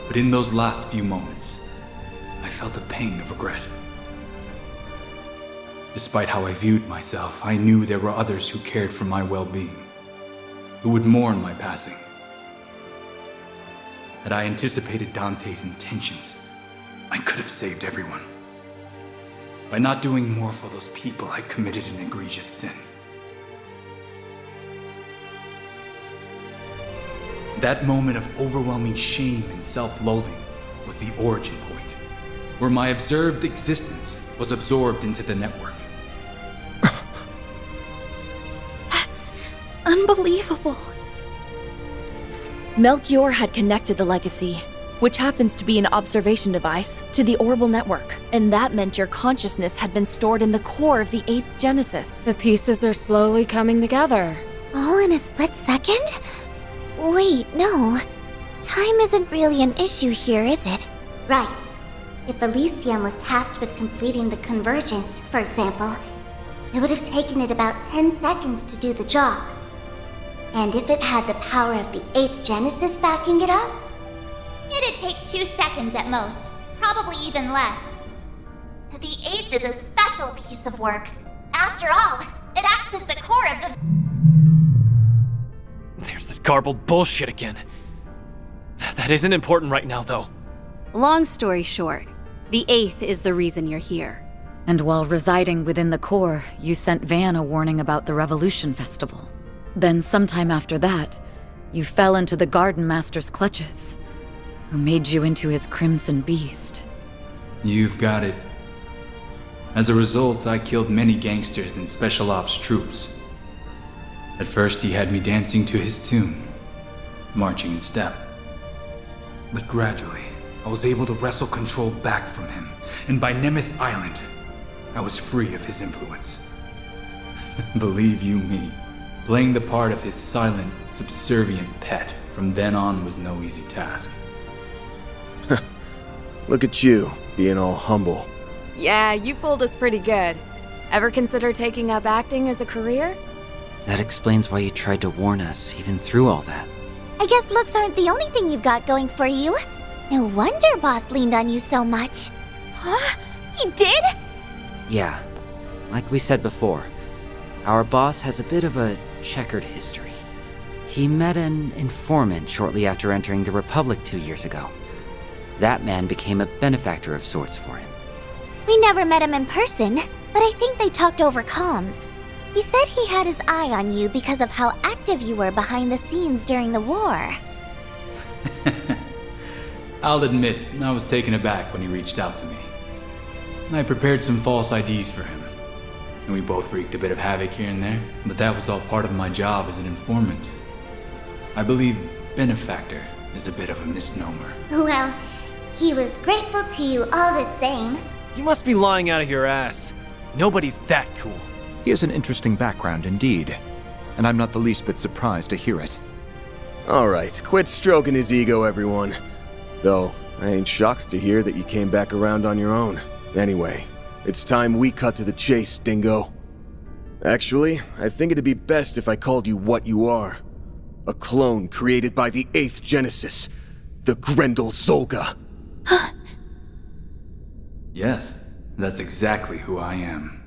But in those last few moments, I felt a pang of regret. Despite how I viewed myself, I knew there were others who cared for my well-being, who would mourn my passing. Had I anticipated Dante's intentions, I could have saved everyone. By not doing more for those people, I committed an egregious sin. That moment of overwhelming shame and self-loathing was the origin point, where my observed existence was absorbed into the network. That's unbelievable. Melchior had connected the legacy, which happens to be an observation device, to the Orbital network, and that meant your consciousness had been stored in the core of the 8th Genesis. The pieces are slowly coming together. All in a split second? Wait, no. Time isn't really an issue here, is it? Right. If Elysium was tasked with completing the convergence, for example, it would have taken it about 10 seconds to do the job. And if it had the power of the 8th Genesis backing it up, it'd take 2 seconds at most, probably even less. The 8th is a special piece of work. After all, it acts as the core of the... There's that garbled bullshit again. That isn't important right now, though. Long story short, the 8th is the reason you're here. And while residing within the core, you sent Van a warning about the Revolution Festival. Then sometime after that, you fell into the Garden Master's clutches, who made you into his Crimson Beast. You've got it. As a result, I killed many gangsters and special ops troops. At first, he had me dancing to his tune, marching in step. But gradually, I was able to wrestle control back from him, and by Nemeth Island, I was free of his influence. Believe you me, playing the part of his silent, subservient pet from then on was no easy task. Look at you, being all humble. Yeah, you fooled us pretty good. Ever consider taking up acting as a career? That explains why you tried to warn us, even through all that. I guess looks aren't the only thing you've got going for you. No wonder Boss leaned on you so much. Huh? He did? Yeah. Like we said before, our boss has a bit of a checkered history. He met an informant shortly after entering the Republic 2 years ago. That man became a benefactor of sorts for him. We never met him in person, but I think they talked over comms. He said he had his eye on you because of how active you were behind the scenes during the war. I'll admit, I was taken aback when he reached out to me. I prepared some false IDs for him, and we both wreaked a bit of havoc here and there, but that was all part of my job as an informant. I believe benefactor is a bit of a misnomer. Well, he was grateful to you all the same. You must be lying out of your ass. Nobody's that cool. He has an interesting background indeed, and I'm not the least bit surprised to hear it. Alright, quit stroking his ego, everyone. Though, I ain't shocked to hear that you came back around on your own. Anyway, it's time we cut to the chase, Dingo. Actually, I think it'd be best if I called you what you are. A clone created by the 8th Genesis, the Grendel Zolga. Yes, that's exactly who I am.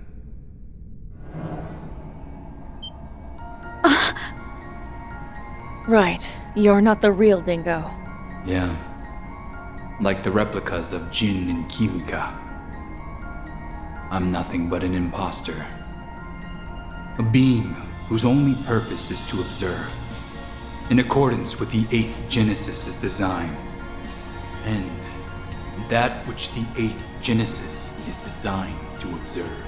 Right. You're not the real Dingo. Yeah. Like the replicas of Jin and Kilika. I'm nothing but an imposter. A being whose only purpose is to observe, in accordance with the 8th Genesis' design. And that which the 8th Genesis is designed to observe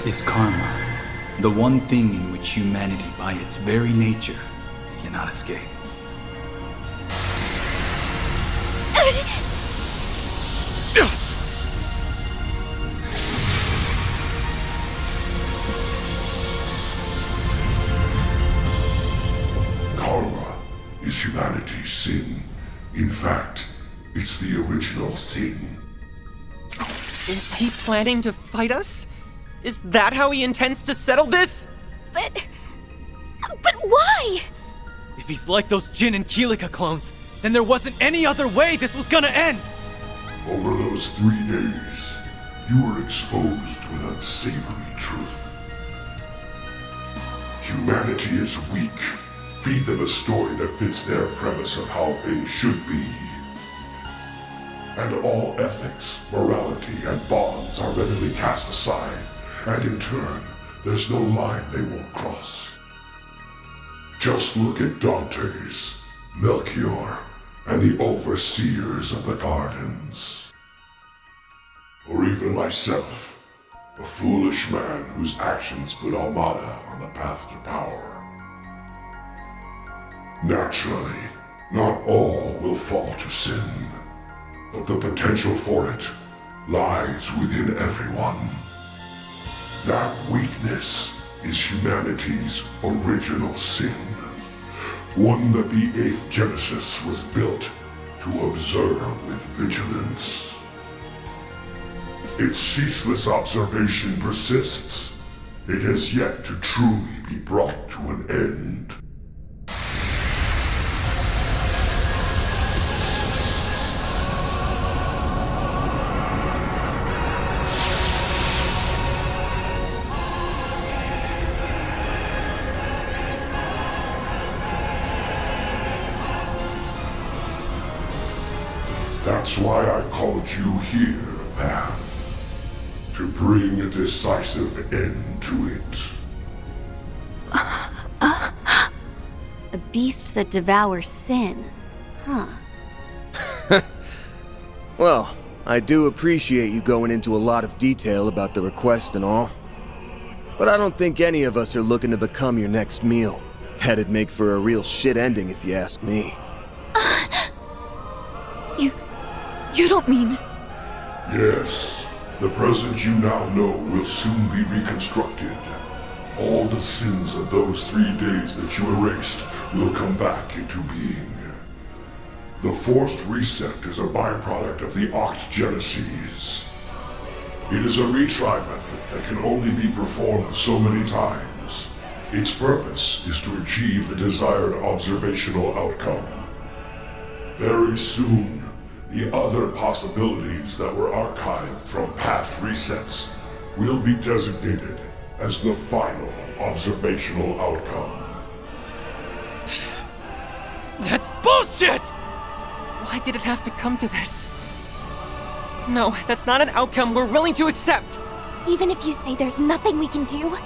is karma, the one thing in which humanity by its very nature cannot escape. It's the original sin. Is he planning to fight us? Is that how he intends to settle this? But why? If he's like those Jin and Kilika clones, then there wasn't any other way this was gonna end! Over those 3 days, you were exposed to an unsavory truth. Humanity is weak. Feed them a story that fits their premise of how things should be. And all ethics, morality, and bonds are readily cast aside, and in turn, there's no line they won't cross. Just look at Dante's, Melchior, and the overseers of the gardens. Or even myself, a foolish man whose actions put Almada on the path to power. Naturally, not all will fall to sin, but the potential for it lies within everyone. That weakness is humanity's original sin, one that the 8th Genesis was built to observe with vigilance. Its ceaseless observation persists. It has yet to truly be brought to an end. That's why I called you here, Van. To bring a decisive end to it. A beast that devours sin. Huh. Well, I do appreciate you going into a lot of detail about the request and all. But I don't think any of us are looking to become your next meal. That'd make for a real shit ending if you ask me. You don't mean... Yes. The present you now know will soon be reconstructed. All the sins of those 3 days that you erased will come back into being. The forced reset is a byproduct of the Octgeneses. It is a retry method that can only be performed so many times. Its purpose is to achieve the desired observational outcome. Very soon, the other possibilities that were archived from past resets will be designated as the final observational outcome. That's bullshit! Why did it have to come to this? No, that's not an outcome we're willing to accept! Even if you say there's nothing we can do,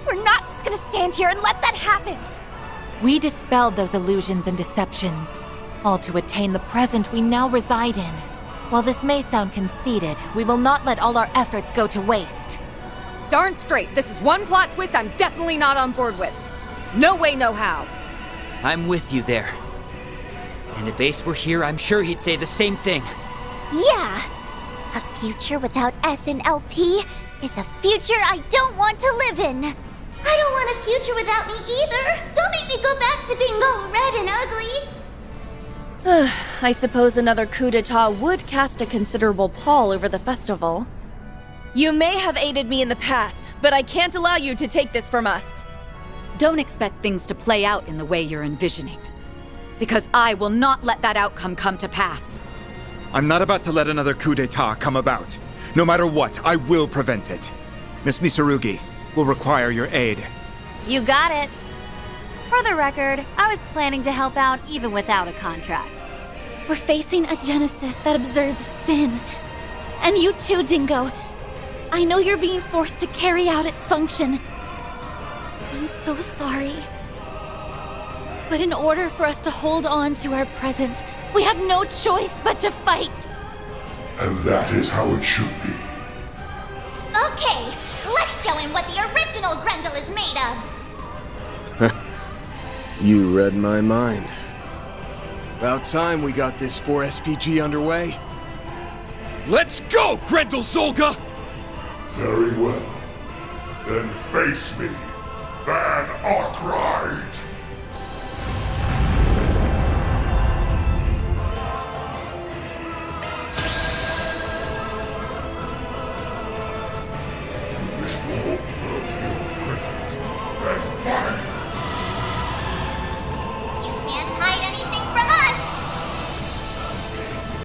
we're not just gonna stand here and let that happen! We dispelled those illusions and deceptions, all to attain the present we now reside in. While this may sound conceited, we will not let all our efforts go to waste. Darn straight, this is one plot twist I'm definitely not on board with. No way, no how. I'm with you there. And if Ace were here, I'm sure he'd say the same thing. Yeah! A future without S and LP is a future I don't want to live in. I don't want a future without me either. Don't make me go back to being all red and ugly. I suppose another coup d'etat would cast a considerable pall over the festival. You may have aided me in the past, but I can't allow you to take this from us. Don't expect things to play out in the way you're envisioning. Because I will not let that outcome come to pass. I'm not about to let another coup d'etat come about. No matter what, I will prevent it. Miss Misarugi will require your aid. You got it. For the record, I was planning to help out even without a contract. We're facing a Genesis that observes sin. And you too, Dingo. I know you're being forced to carry out its function. I'm so sorry. But in order for us to hold on to our present, we have no choice but to fight. And that is how it should be. Okay, let's show him what the original Grendel is made of. You read my mind. About time we got this 4SPG underway. Let's go, Grendel Zolga! Very well. Then face me, Van Arkwright!